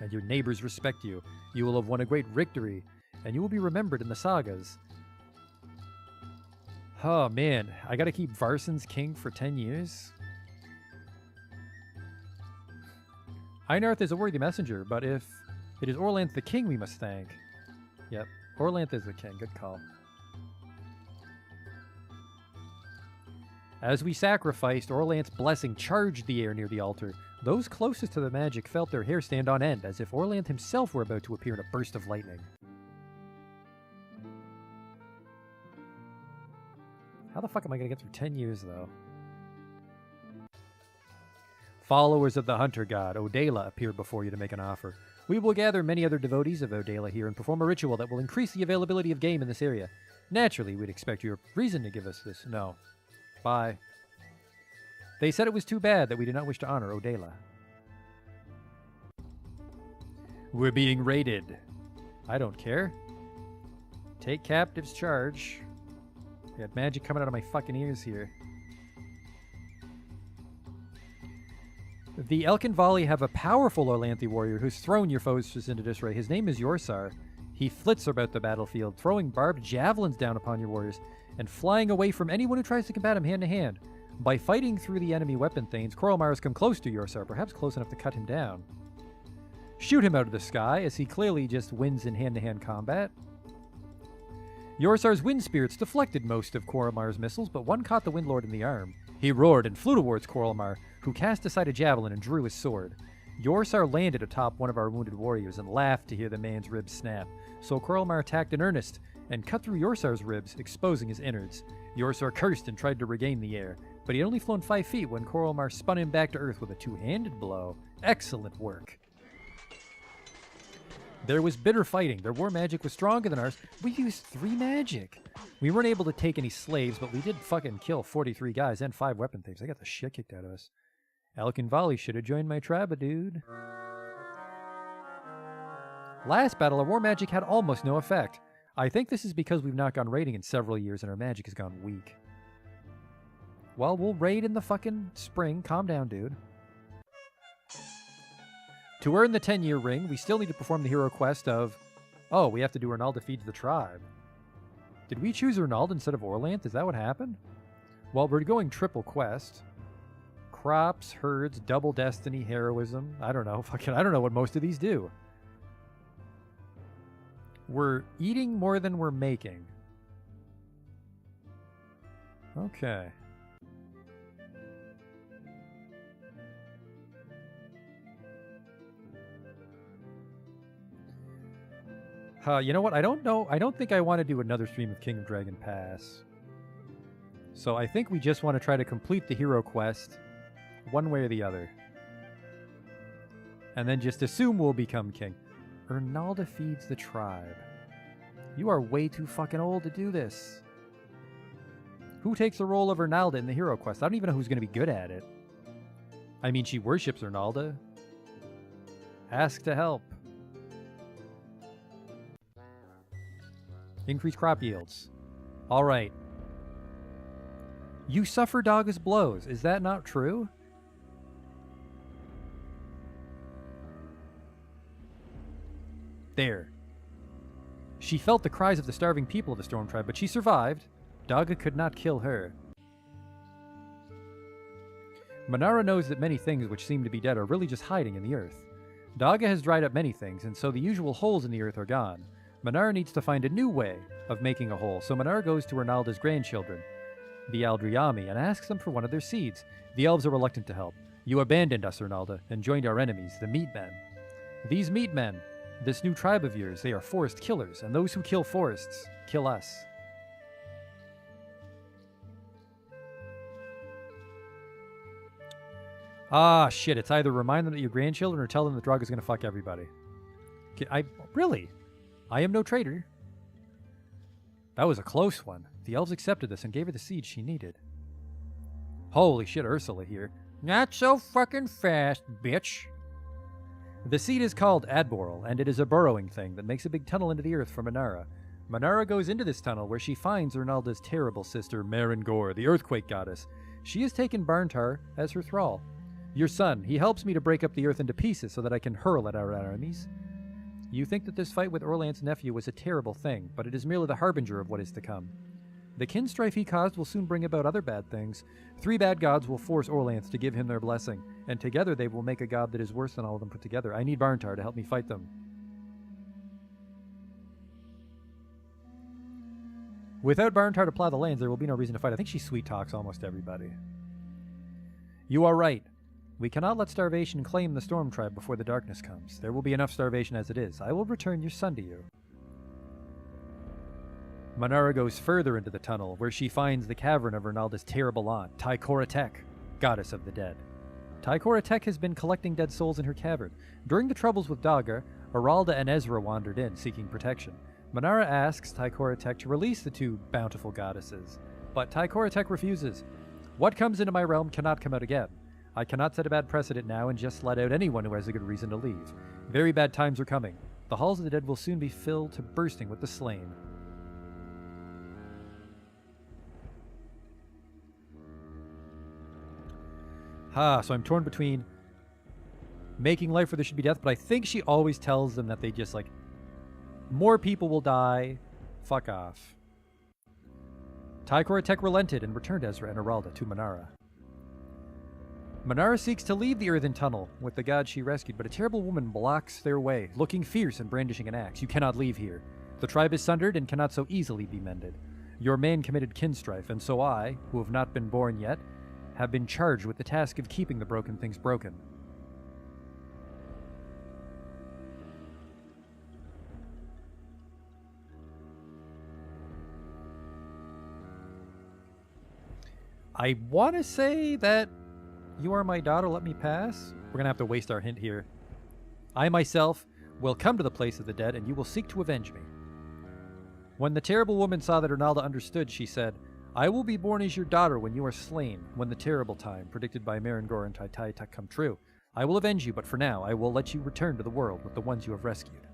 and your neighbors respect you, you will have won a great victory, and you will be remembered in the sagas. Oh man, I gotta keep Varsons king for 10 years? Einarth is a worthy messenger, but if it is Orlanth the king we must thank. Yep, Orlanth is the king, good call. As we sacrificed, Orlanth's blessing charged the air near the altar. Those closest to the magic felt their hair stand on end, as if Orlanth himself were about to appear in a burst of lightning. How the fuck am I going to get through 10 years, though? Followers of the hunter god, Odela, appeared before you to make an offer. We will gather many other devotees of Odela here and perform a ritual that will increase the availability of game in this area. Naturally, we'd expect your reason to give us this. No. Bye. They said it was too bad that we did not wish to honor Odela. We're being raided. I don't care. Take captives charge. Got magic coming out of my fucking ears here. The Elkin Volley have a powerful Orlanthi warrior who's thrown your foes into disarray. His name is Yorsar. He flits about the battlefield, throwing barbed javelins down upon your warriors and flying away from anyone who tries to combat him hand to hand. By fighting through the enemy weapon thanes, Coralmar has come close to Yorsar, perhaps close enough to cut him down. Shoot him out of the sky, as he clearly just wins in hand-to-hand combat. Yorsar's wind spirits deflected most of Coralmar's missiles, but one caught the Windlord in the arm. He roared and flew towards Coralmar, who cast aside a javelin and drew his sword. Yorsar landed atop one of our wounded warriors and laughed to hear the man's ribs snap, so Coralmar attacked in earnest and cut through Yorsar's ribs, exposing his innards. Yorsar cursed and tried to regain the air, but he had only flown 5 feet when Coralmar spun him back to earth with a two-handed blow. Excellent work. There was bitter fighting. Their war magic was stronger than ours. We used 3 magic. We weren't able to take any slaves, but we did fucking kill 43 guys and 5 weapon thieves. They got the shit kicked out of us. Elkin Volley should have joined my tribe, dude. Last battle, our war magic had almost no effect. I think this is because we've not gone raiding in several years and our magic has gone weak. Well, we'll raid in the fucking spring. Calm down, dude. To earn the 10-year ring, we still need to perform the hero quest of... Oh, we have to do Ernalda feeds the tribe. Did we choose Ernalda instead of Orlanth? Is that what happened? Well, we're going triple quest. crops, herds, double destiny, heroism. I don't know. Fucking, I don't know what most of these do. We're eating more than we're making. Okay. You know what? I don't know. I don't think I want to do another stream of King of Dragon Pass. So I think we just want to try to complete the hero quest one way or the other. And then just assume we'll become king. Ernalda feeds the tribe. You are way too fucking old to do this. Who takes the role of Ernalda in the hero quest? I don't even know who's going to be good at it. I mean, she worships Ernalda. Ask to help. Increase crop yields. All right. You suffer Daga's blows. Is that not true? There. She felt the cries of the starving people of the Storm Tribe, but she survived. Daga could not kill her. Manara knows that many things which seem to be dead are really just hiding in the earth. Daga has dried up many things, and so the usual holes in the earth are gone. Manara needs to find a new way of making a hole, so Manara goes to Ernalda's grandchildren, the Aldriami, and asks them for one of their seeds. The elves are reluctant to help. You abandoned us, Ernalda, and joined our enemies, the Meatmen. These Meatmen, this new tribe of yours, they are forest killers, and those who kill forests kill us. Ah, shit, it's either remind them that you're grandchildren or tell them that Draga's gonna fuck everybody. Really? I am no traitor. That was a close one. The elves accepted this and gave her the seed she needed. Holy shit, Ursula here. Not so fucking fast, bitch. The seed is called Adboral, and it is a burrowing thing that makes a big tunnel into the earth for Manara. Manara goes into this tunnel where she finds Ernalda's terrible sister, Marangor, the earthquake goddess. She has taken Barntar as her thrall. Your son, he helps me to break up the earth into pieces so that I can hurl at our enemies. You think that this fight with Orlanth's nephew was a terrible thing, but it is merely the harbinger of what is to come. The kin strife he caused will soon bring about other bad things. 3 bad gods will force Orlanth to give him their blessing, and together they will make a god that is worse than all of them put together. I need Barntar to help me fight them. Without Barntar to plow the lands, there will be no reason to fight. I think she sweet talks almost everybody. You are right. We cannot let starvation claim the Storm Tribe before the darkness comes. There will be enough starvation as it is. I will return your son to you. Manara goes further into the tunnel, where she finds the cavern of Ernalda's terrible aunt, Tykoratek, goddess of the dead. Tykoratek has been collecting dead souls in her cavern. During the troubles with Daga, Aralda and Ezra wandered in, seeking protection. Manara asks Tykoratek to release the 2 bountiful goddesses, but Tykoratek refuses. What comes into my realm cannot come out again. I cannot set a bad precedent now and just let out anyone who has a good reason to leave. Very bad times are coming. The halls of the dead will soon be filled to bursting with the slain. So I'm torn between making life where there should be death, but I think she always tells them that they just, like, more people will die. Fuck off. Tykoratek relented and returned Ezra and Aralda to Manara. Manara seeks to leave the earthen tunnel with the god she rescued, but a terrible woman blocks their way, looking fierce and brandishing an axe. You cannot leave here. The tribe is sundered and cannot so easily be mended. Your man committed kin strife, and so I, who have not been born yet, have been charged with the task of keeping the broken things broken. I want to say that you are my daughter, let me pass. We're going to have to waste our hint here. I myself will come to the place of the dead, and you will seek to avenge me. When the terrible woman saw that Ernalda understood, she said, I will be born as your daughter when you are slain, when the terrible time, predicted by Marangor and Tykoratek, come true. I will avenge you, but for now, I will let you return to the world with the ones you have rescued.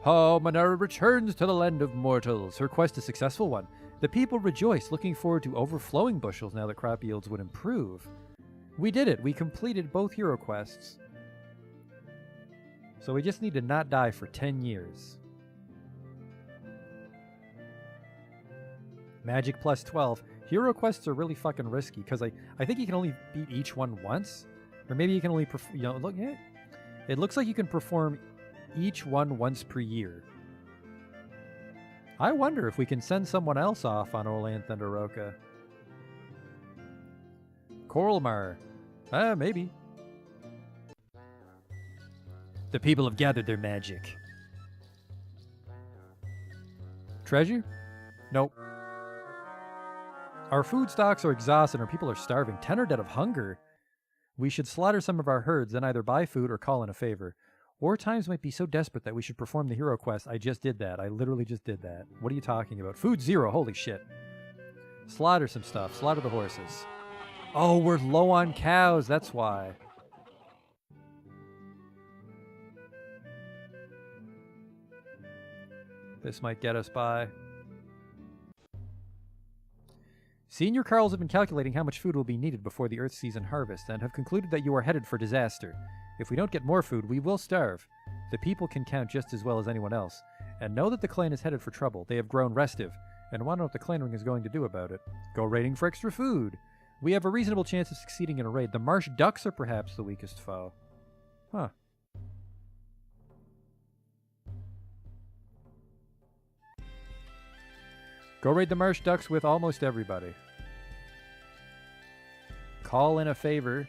Manara returns to the land of mortals. Her quest a successful one. The people rejoice, looking forward to overflowing bushels now that crop yields would improve. We did it. We completed both hero quests. So we just need to not die for 10 years. Magic plus 12. Hero quests are really fucking risky because I think you can only beat each one once, or maybe you can only look. It looks like you can perform each one once per year. I wonder if we can send someone else off on Orlanth and Oroka. Coralmar. Maybe. The people have gathered their magic. Treasure? Nope. Our food stocks are exhausted and our people are starving. 10 are dead of hunger. We should slaughter some of our herds, then either buy food or call in a favor. Or times might be so desperate that we should perform the hero quest. I just did that. I literally just did that. What are you talking about? Food 0. Holy shit. Slaughter some stuff. Slaughter the horses. Oh, we're low on cows. That's why. This might get us by. Senior Carls have been calculating how much food will be needed before the Earth season harvest and have concluded that you are headed for disaster. If we don't get more food, we will starve. The people can count just as well as anyone else, and know that the clan is headed for trouble. They have grown restive, and want to know what the clan ring is going to do about it. Go raiding for extra food. We have a reasonable chance of succeeding in a raid. The marsh ducks are perhaps the weakest foe. Huh. Go raid the marsh ducks with almost everybody. Call in a favor.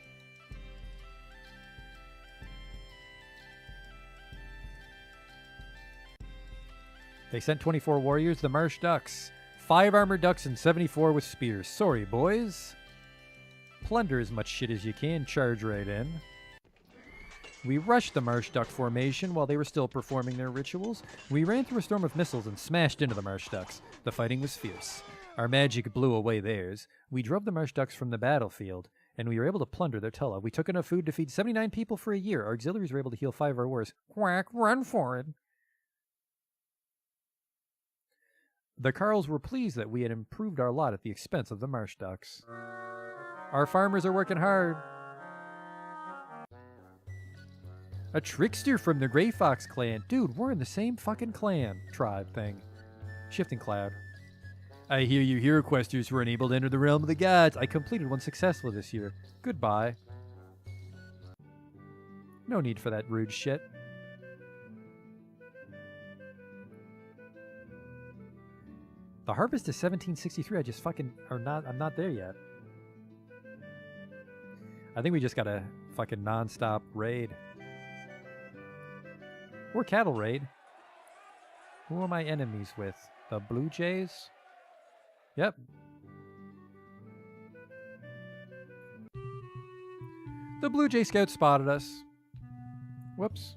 They sent 24 warriors, the marsh ducks. 5 armored ducks and 74 with spears. Sorry, boys. Plunder as much shit as you can. Charge right in. We rushed the marsh duck formation while they were still performing their rituals. We ran through a storm of missiles and smashed into the marsh ducks. The fighting was fierce. Our magic blew away theirs. We drove the marsh ducks from the battlefield, and we were able to plunder their tulla. We took enough food to feed 79 people for a year. Our auxiliaries were able to heal 5 of our warriors. Quack, run for it. The Carls were pleased that we had improved our lot at the expense of the marsh ducks. Our farmers are working hard. A trickster from the Grey Fox clan. Dude, we're in the same fucking clan. Tribe thing. Shifting Cloud. I hear you hero questers were unable to enter the realm of the gods. I completed one successfully this year. Goodbye. No need for that rude shit. The harvest is 1763. I just fucking I'm not there yet. I think we just got a fucking non-stop raid. Or cattle raid. Who are my enemies with? The Blue Jays? Yep. The Blue Jay Scouts spotted us. Whoops.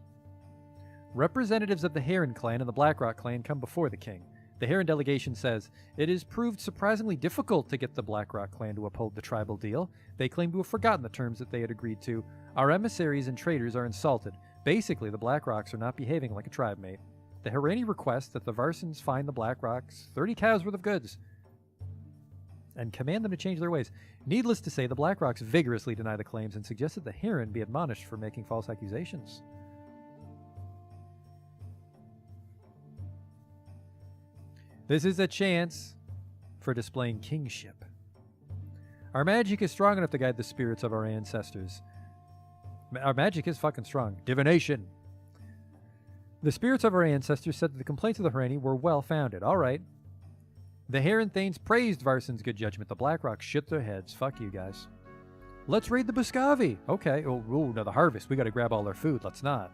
Representatives of the Heron clan and the Blackrock clan come before the king. The Heron delegation says, it has proved surprisingly difficult to get the Blackrock clan to uphold the tribal deal. They claim to have forgotten the terms that they had agreed to. Our emissaries and traders are insulted. Basically, the Blackrocks are not behaving like a tribe mate. The Herani request that the Varsons find the Blackrocks 30 cows worth of goods and command them to change their ways. Needless to say, the Blackrocks vigorously deny the claims and suggest that the Heron be admonished for making false accusations. This is a chance for displaying kingship. Our magic is strong enough to guide the spirits of our ancestors. Our magic is fucking strong. Divination. The spirits of our ancestors said that the complaints of the Herani were well-founded. All right. The Heron Thanes praised Varson's good judgment. The Blackrocks shook their heads. Fuck you guys. Let's raid the Buscavi. Okay. Oh, no, the harvest. We gotta grab all our food. Let's not.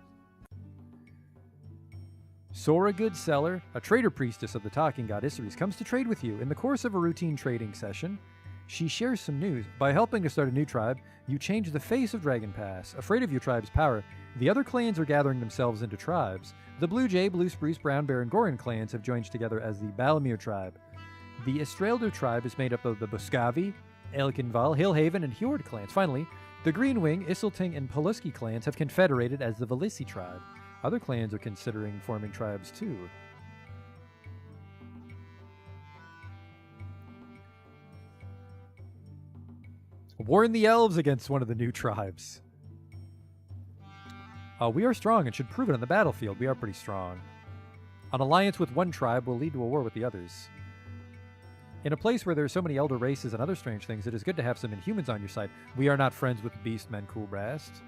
Sora Goodseller, a trader priestess of the talking god Isseries, comes to trade with you. In the course of a routine trading session, she shares some news. By helping to start a new tribe, you change the face of Dragon Pass. Afraid of your tribe's power, the other clans are gathering themselves into tribes. The Blue Jay, Blue Spruce, Brown Bear, and Gorin clans have joined together as the Balamir tribe. The Estrelder tribe is made up of the Buscavi, Elkinval, Hillhaven, and Hjord clans. Finally, the Greenwing, Isselting, and Poluski clans have confederated as the Valissi tribe. Other clans are considering forming tribes too. Warn the elves against one of the new tribes. We are strong and should prove it on the battlefield. We are pretty strong. An alliance with one tribe will lead to a war with the others. In a place where there are so many elder races and other strange things, it is good to have some inhumans on your side. We are not friends with the beastmen, Cool Brast.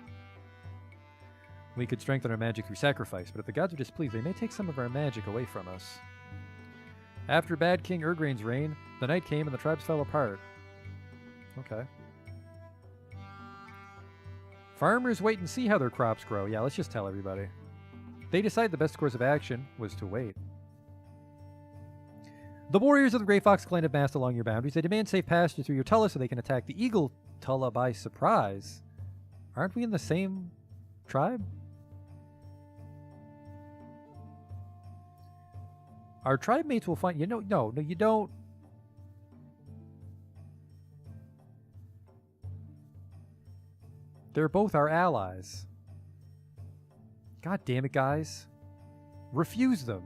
We could strengthen our magic through sacrifice, but if the gods are displeased, they may take some of our magic away from us. After Bad King Urgrain's reign, the night came and the tribes fell apart. Okay. Farmers wait and see how their crops grow. Yeah, let's just tell everybody. They decide the best course of action was to wait. The warriors of the Grey Fox clan have massed along your boundaries. They demand safe passage through your Tulla so they can attack the Eagle Tulla by surprise. Aren't we in the same tribe? Our tribe mates will find... No, you don't. They're both our allies. God damn it, guys. Refuse them.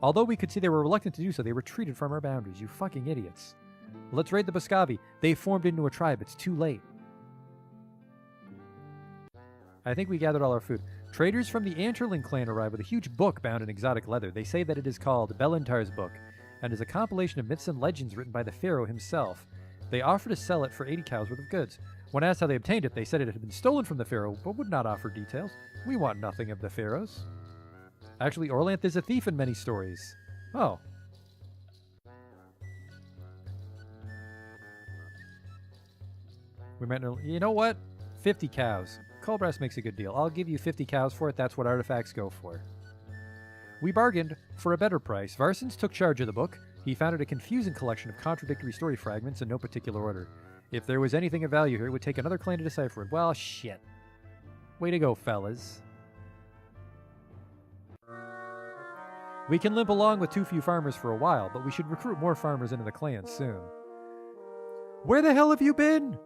Although we could see they were reluctant to do so, they retreated from our boundaries. You fucking idiots. Let's raid the Boscavi. They formed into a tribe. It's too late. I think we gathered all our food. Traders from the Antlerling clan arrived with a huge book bound in exotic leather. They say that it is called Belentar's Book, and is a compilation of myths and legends written by the pharaoh himself. They offer to sell it for 80 cows worth of goods. When asked how they obtained it, they said it had been stolen from the pharaoh, but would not offer details. We want nothing of the pharaohs. Actually, Orlanth is a thief in many stories. Oh. We might know. You know what? 50 cows. Colbras makes a good deal. I'll give you 50 cows for it. That's what artifacts go for. We bargained for a better price. Varsons took charge of the book. He found it a confusing collection of contradictory story fragments in no particular order. If there was anything of value here, it would take another clan to decipher it. Well, shit. Way to go, fellas. We can limp along with too few farmers for a while, but we should recruit more farmers into the clan soon. Where the hell have you been?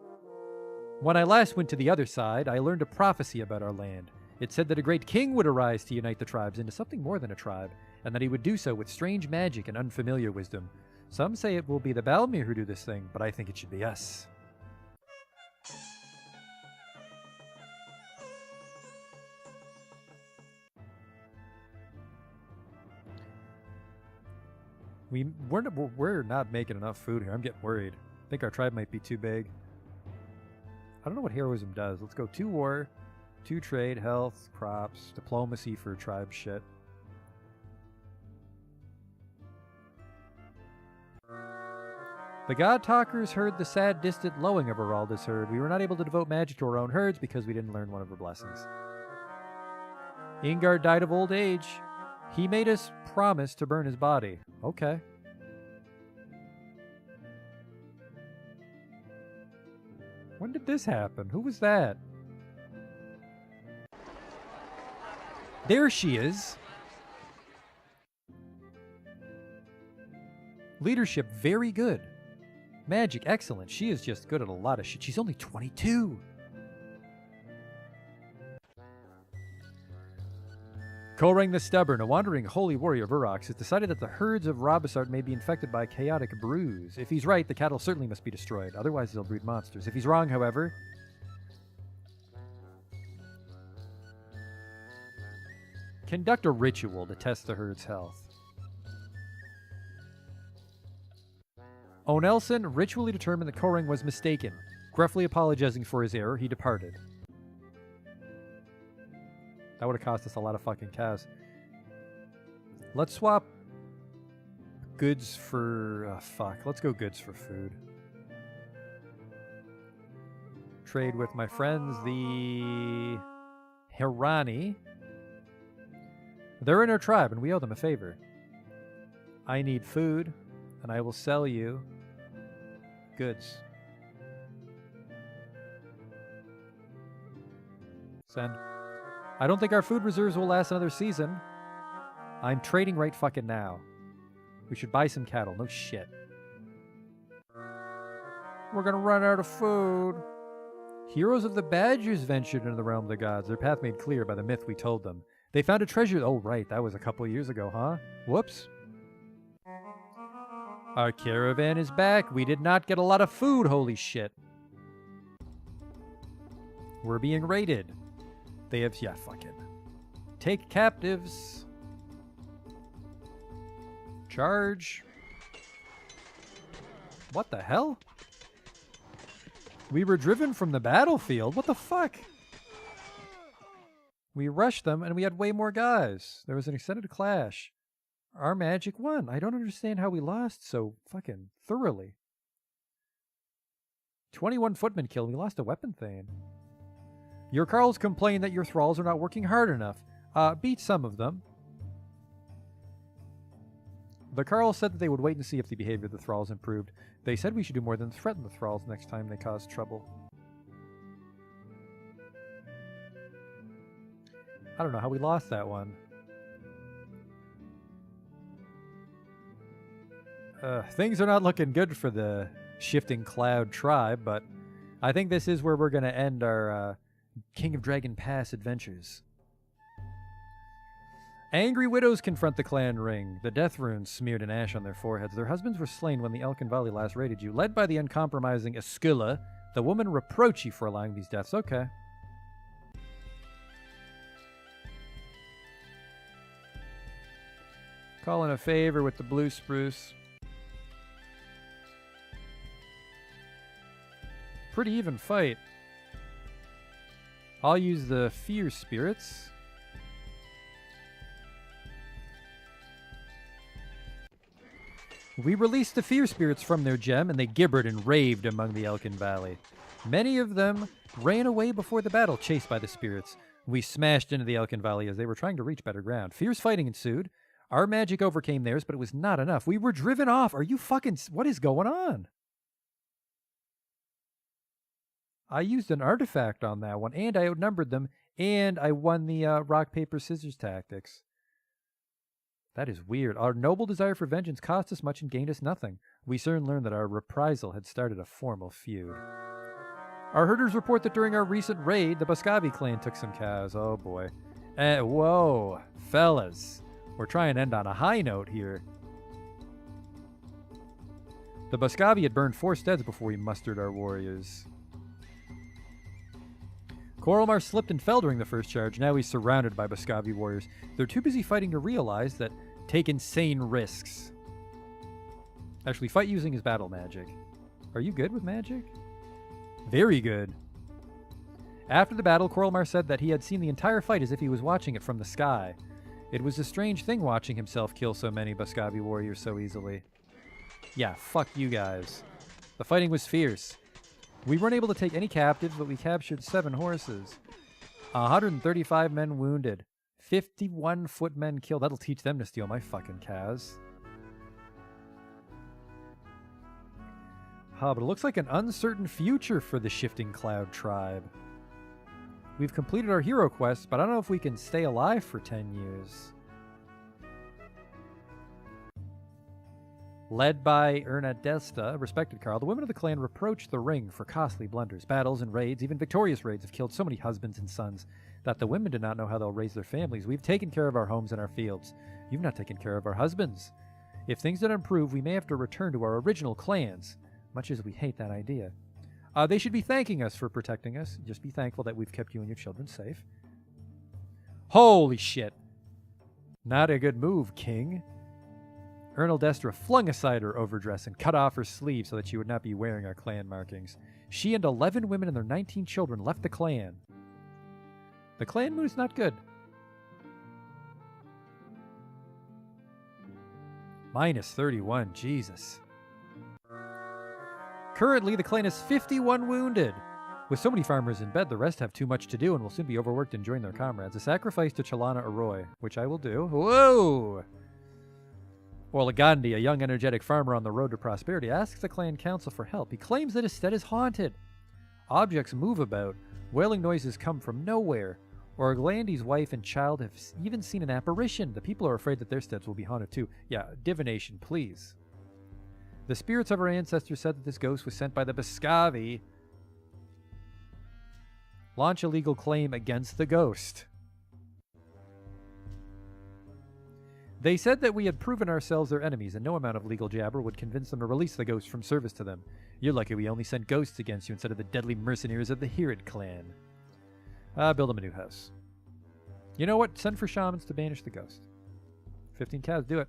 When I last went to the other side, I learned a prophecy about our land. It said that a great king would arise to unite the tribes into something more than a tribe, and that he would do so with strange magic and unfamiliar wisdom. Some say it will be the Balmir who do this thing, but I think it should be us. We're not making enough food here. I'm getting worried. I think our tribe might be too big. I don't know what heroism does. Let's go 2 war, 2 trade, health, crops, diplomacy for tribe shit. The God Talkers heard the sad, distant lowing of Aralda's herd. We were not able to devote magic to our own herds because we didn't learn one of her blessings. Ingard died of old age. He made us promise to burn his body. Okay. When did this happen? Who was that? There she is. Leadership, very good. Magic, excellent. She is just good at a lot of shit. She's only 22. Kolrang the Stubborn, a wandering holy warrior of Urox, has decided that the herds of Robisart may be infected by chaotic brews. If he's right, the cattle certainly must be destroyed. Otherwise, they'll breed monsters. If he's wrong, however... Conduct a ritual to test the herd's health. Onelson ritually determined that Kolrang was mistaken. Gruffly apologizing for his error, he departed. That would have cost us a lot of fucking cows. Let's swap goods for... fuck. Let's go goods for food. Trade with my friends, the Hirani. They're in our tribe, and we owe them a favor. I need food, and I will sell you goods. Send. I don't think our food reserves will last another season. I'm trading right fucking now. We should buy some cattle. No shit. We're gonna run out of food. Heroes of the Badgers ventured into the realm of the gods. Their path made clear by the myth we told them. They found a treasure. Oh, right. That was a couple years ago, huh? Whoops. Our caravan is back. We did not get a lot of food. Holy shit. We're being raided. They have... yeah, fucking. Take captives. Charge. What the hell? We were driven from the battlefield? What the fuck? We rushed them and we had way more guys. There was an extended clash. Our magic won. I don't understand how we lost so fucking thoroughly. 21 footmen killed. We lost a weapon thane. Your Carls complain that your thralls are not working hard enough. Beat some of them. The Carls said that they would wait and see if the behavior of the thralls improved. They said we should do more than threaten the thralls next time they cause trouble. I don't know how we lost that one. Things are not looking good for the Shifting Cloud tribe, but I think this is where we're going to end our King of Dragon Pass adventures. Angry widows confront the clan ring, the death runes smeared in ash on their foreheads. Their husbands were slain when the Elkin Valley last raided you. Led by the uncompromising Escula, the woman reproach you for allowing these deaths. Okay. Calling a favor with the blue spruce. Pretty even fight. I'll use the fear spirits. We released the fear spirits from their gem, and they gibbered and raved among the Elkin Valley. Many of them ran away before the battle, chased by the spirits. We smashed into the Elkin Valley as they were trying to reach better ground. Fierce fighting ensued. Our magic overcame theirs, but it was not enough. We were driven off. Are you fucking... What is going on? I used an artifact on that one, and I outnumbered them, and I won the rock, paper, scissors tactics. That is weird. Our noble desire for vengeance cost us much and gained us nothing. We soon learned that our reprisal had started a formal feud. Our herders report that during our recent raid, the Boscavi clan took some cows. Oh boy. Whoa, fellas. We're trying to end on a high note here. The Boscavi had burned 4 steads before we mustered our warriors. Coralmar slipped and fell during the first charge. Now he's surrounded by Boscavi warriors. They're too busy fighting to realize that take insane risks. Actually, fight using his battle magic. Are you good with magic? Very good. After the battle, Coralmar said that he had seen the entire fight as if he was watching it from the sky. It was a strange thing watching himself kill so many Boscavi warriors so easily. Yeah, fuck you guys. The fighting was fierce. We weren't able to take any captives, but we captured 7 horses. 135 men wounded. 51 footmen killed. That'll teach them to steal my fucking cows. But it looks like an uncertain future for the Shifting Cloud tribe. We've completed our hero quest, but I don't know if we can stay alive for 10 years. Led by Erna Desta, respected Carl, the women of the clan reproached the ring for costly blunders. Battles and raids, even victorious raids, have killed so many husbands and sons that the women do not know how they'll raise their families. We've taken care of our homes and our fields. You've not taken care of our husbands. If things don't improve, we may have to return to our original clans, much as we hate that idea. They should be thanking us for protecting us. Just be thankful that we've kept you and your children safe. Holy shit. Not a good move, King. Ernal Destra flung aside her overdress and cut off her sleeve so that she would not be wearing our clan markings. She and 11 women and their 19 children left the clan. The clan mood is not good. Minus 31, Jesus. Currently, the clan has 51 wounded. With so many farmers in bed, the rest have too much to do and will soon be overworked and join their comrades. A sacrifice to Chalana Arroy, which I will do. Whoa! Orlagandi, a young energetic farmer on the road to prosperity, asks the clan council for help. He claims that his stead is haunted. Objects move about. Wailing noises come from nowhere. Orlandi's wife and child have even seen an apparition. The people are afraid that their steads will be haunted too. Yeah, divination, please. The spirits of our ancestors said that this ghost was sent by the Boscavi. Launch a legal claim against the ghost. They said that we had proven ourselves their enemies, and no amount of legal jabber would convince them to release the ghost from service to them. You're lucky we only sent ghosts against you instead of the deadly mercenaries of the Hirid clan. Build them a new house. You know what? Send for shamans to banish the ghost. 15 cows, do it.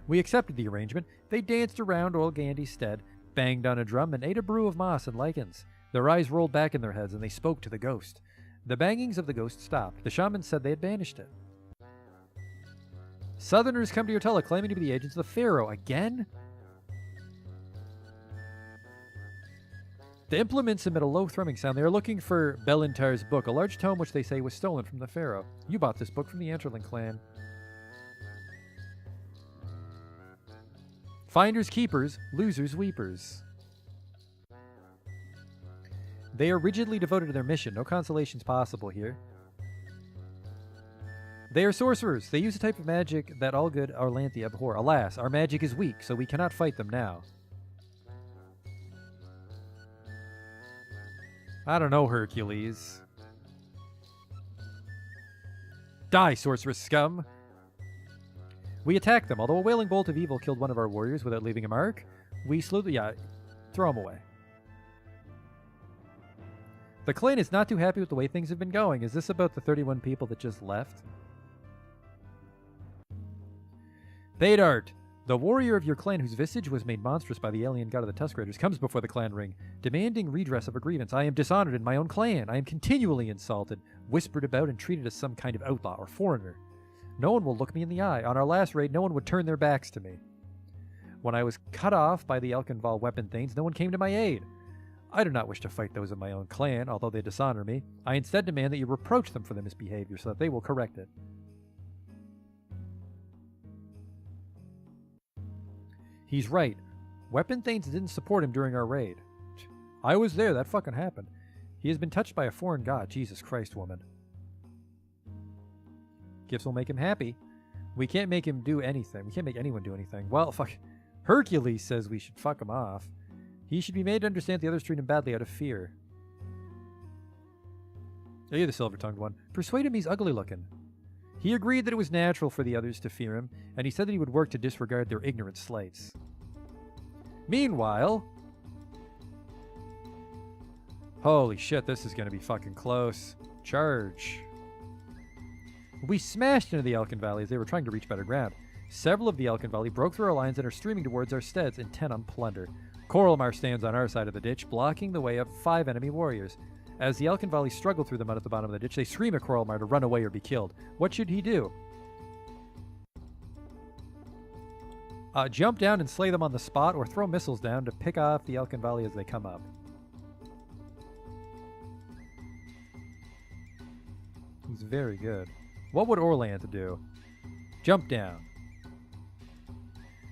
We accepted the arrangement. They danced around old Gandy's stead, banged on a drum, and ate a brew of moss and lichens. Their eyes rolled back in their heads, and they spoke to the ghost. The bangings of the ghost stopped. The shaman said they had banished it. Southerners come to your tella claiming to be the agents of the pharaoh. Again? The implements emit a low thrumming sound. They are looking for Belintar's book, a large tome which they say was stolen from the pharaoh. You bought this book from the Anterlin clan. Finders keepers, losers weepers. They are rigidly devoted to their mission. No consolations possible here. They are sorcerers. They use a type of magic that all good Orlanthi abhor. Alas, our magic is weak, so we cannot fight them now. I don't know, Hercules. Die, sorceress scum! We attacked them. Although a wailing bolt of evil killed one of our warriors without leaving a mark, we slew the... Yeah, throw him away. The clan is not too happy with the way things have been going. Is this about the 31 people that just left? Thadart, the warrior of your clan whose visage was made monstrous by the alien god of the Tusk Raiders, comes before the clan ring, demanding redress of a grievance. I am dishonored in my own clan. I am continually insulted, whispered about, and treated as some kind of outlaw or foreigner. No one will look me in the eye. On our last raid, no one would turn their backs to me. When I was cut off by the Elkinval weapon thanes, no one came to my aid. I do not wish to fight those of my own clan, although they dishonor me. I instead demand that you reproach them for their misbehavior so that they will correct it. He's right. Weapon thanes didn't support him during our raid. I was there. That fucking happened. He has been touched by a foreign god. Jesus Christ, woman. Gifts will make him happy. We can't make him do anything. We can't make anyone do anything. Well, fuck. Hercules says we should fuck him off. He should be made to understand the others treat him badly out of fear. Oh, you're the silver-tongued one. Persuade him he's ugly looking. He agreed that it was natural for the others to fear him, and he said that he would work to disregard their ignorant slights. Meanwhile... Holy shit, this is going to be fucking close. Charge. We smashed into the Elkin Valley as they were trying to reach better ground. Several of the Elkin Valley broke through our lines and are streaming towards our steads, intent on plunder. Coralmar stands on our side of the ditch, blocking the way of 5 enemy warriors. As the Elkin Valley struggle through the mud at the bottom of the ditch, they scream at Coralmar to run away or be killed. What should he do? Jump down and slay them on the spot, or throw missiles down to pick off the Elkin Valley as they come up. He's very good. What would Orlanth do? Jump down.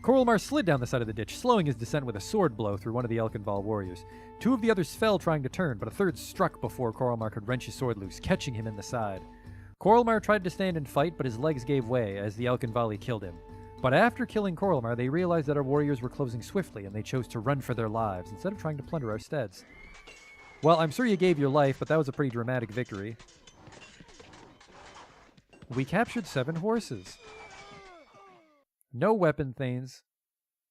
Coralmar slid down the side of the ditch, slowing his descent with a sword blow through one of the Elkinval warriors. 2 of the others fell trying to turn, but a third struck before Coralmar could wrench his sword loose, catching him in the side. Coralmar tried to stand and fight, but his legs gave way as the Elkinvali killed him. But after killing Coralmar, they realized that our warriors were closing swiftly, and they chose to run for their lives, instead of trying to plunder our steads. Well, I'm sure you gave your life, but that was a pretty dramatic victory. We captured 7 horses. No weapon thanes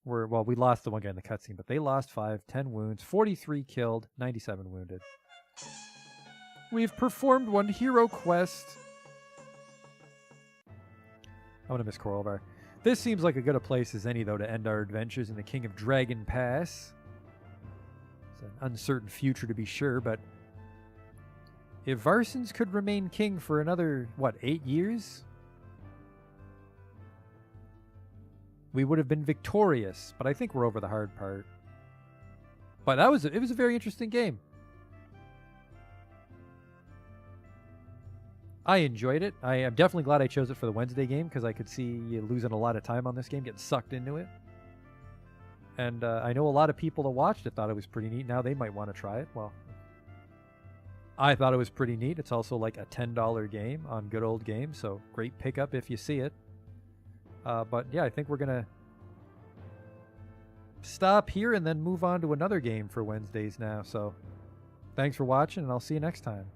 were... Well, we lost the one guy in the cutscene, but they lost 5, 10 wounds, 43 killed, 97 wounded. We've performed 1 hero quest. I'm gonna miss Coralvar. This seems like as good a place as any, though, to end our adventures in the King of Dragon Pass. It's an uncertain future, to be sure, but... if Varsons could remain king for another, what, 8 years? We would have been victorious, but I think we're over the hard part. But it was a very interesting game. I enjoyed it. I am definitely glad I chose it for the Wednesday game, because I could see you losing a lot of time on this game, getting sucked into it. And I know a lot of people that watched it thought it was pretty neat. Now they might want to try it. Well, I thought it was pretty neat. It's also like a $10 game on Good Old Games, so great pickup if you see it. But yeah, I think we're going to stop here and then move on to another game for Wednesdays now. So thanks for watching, and I'll see you next time.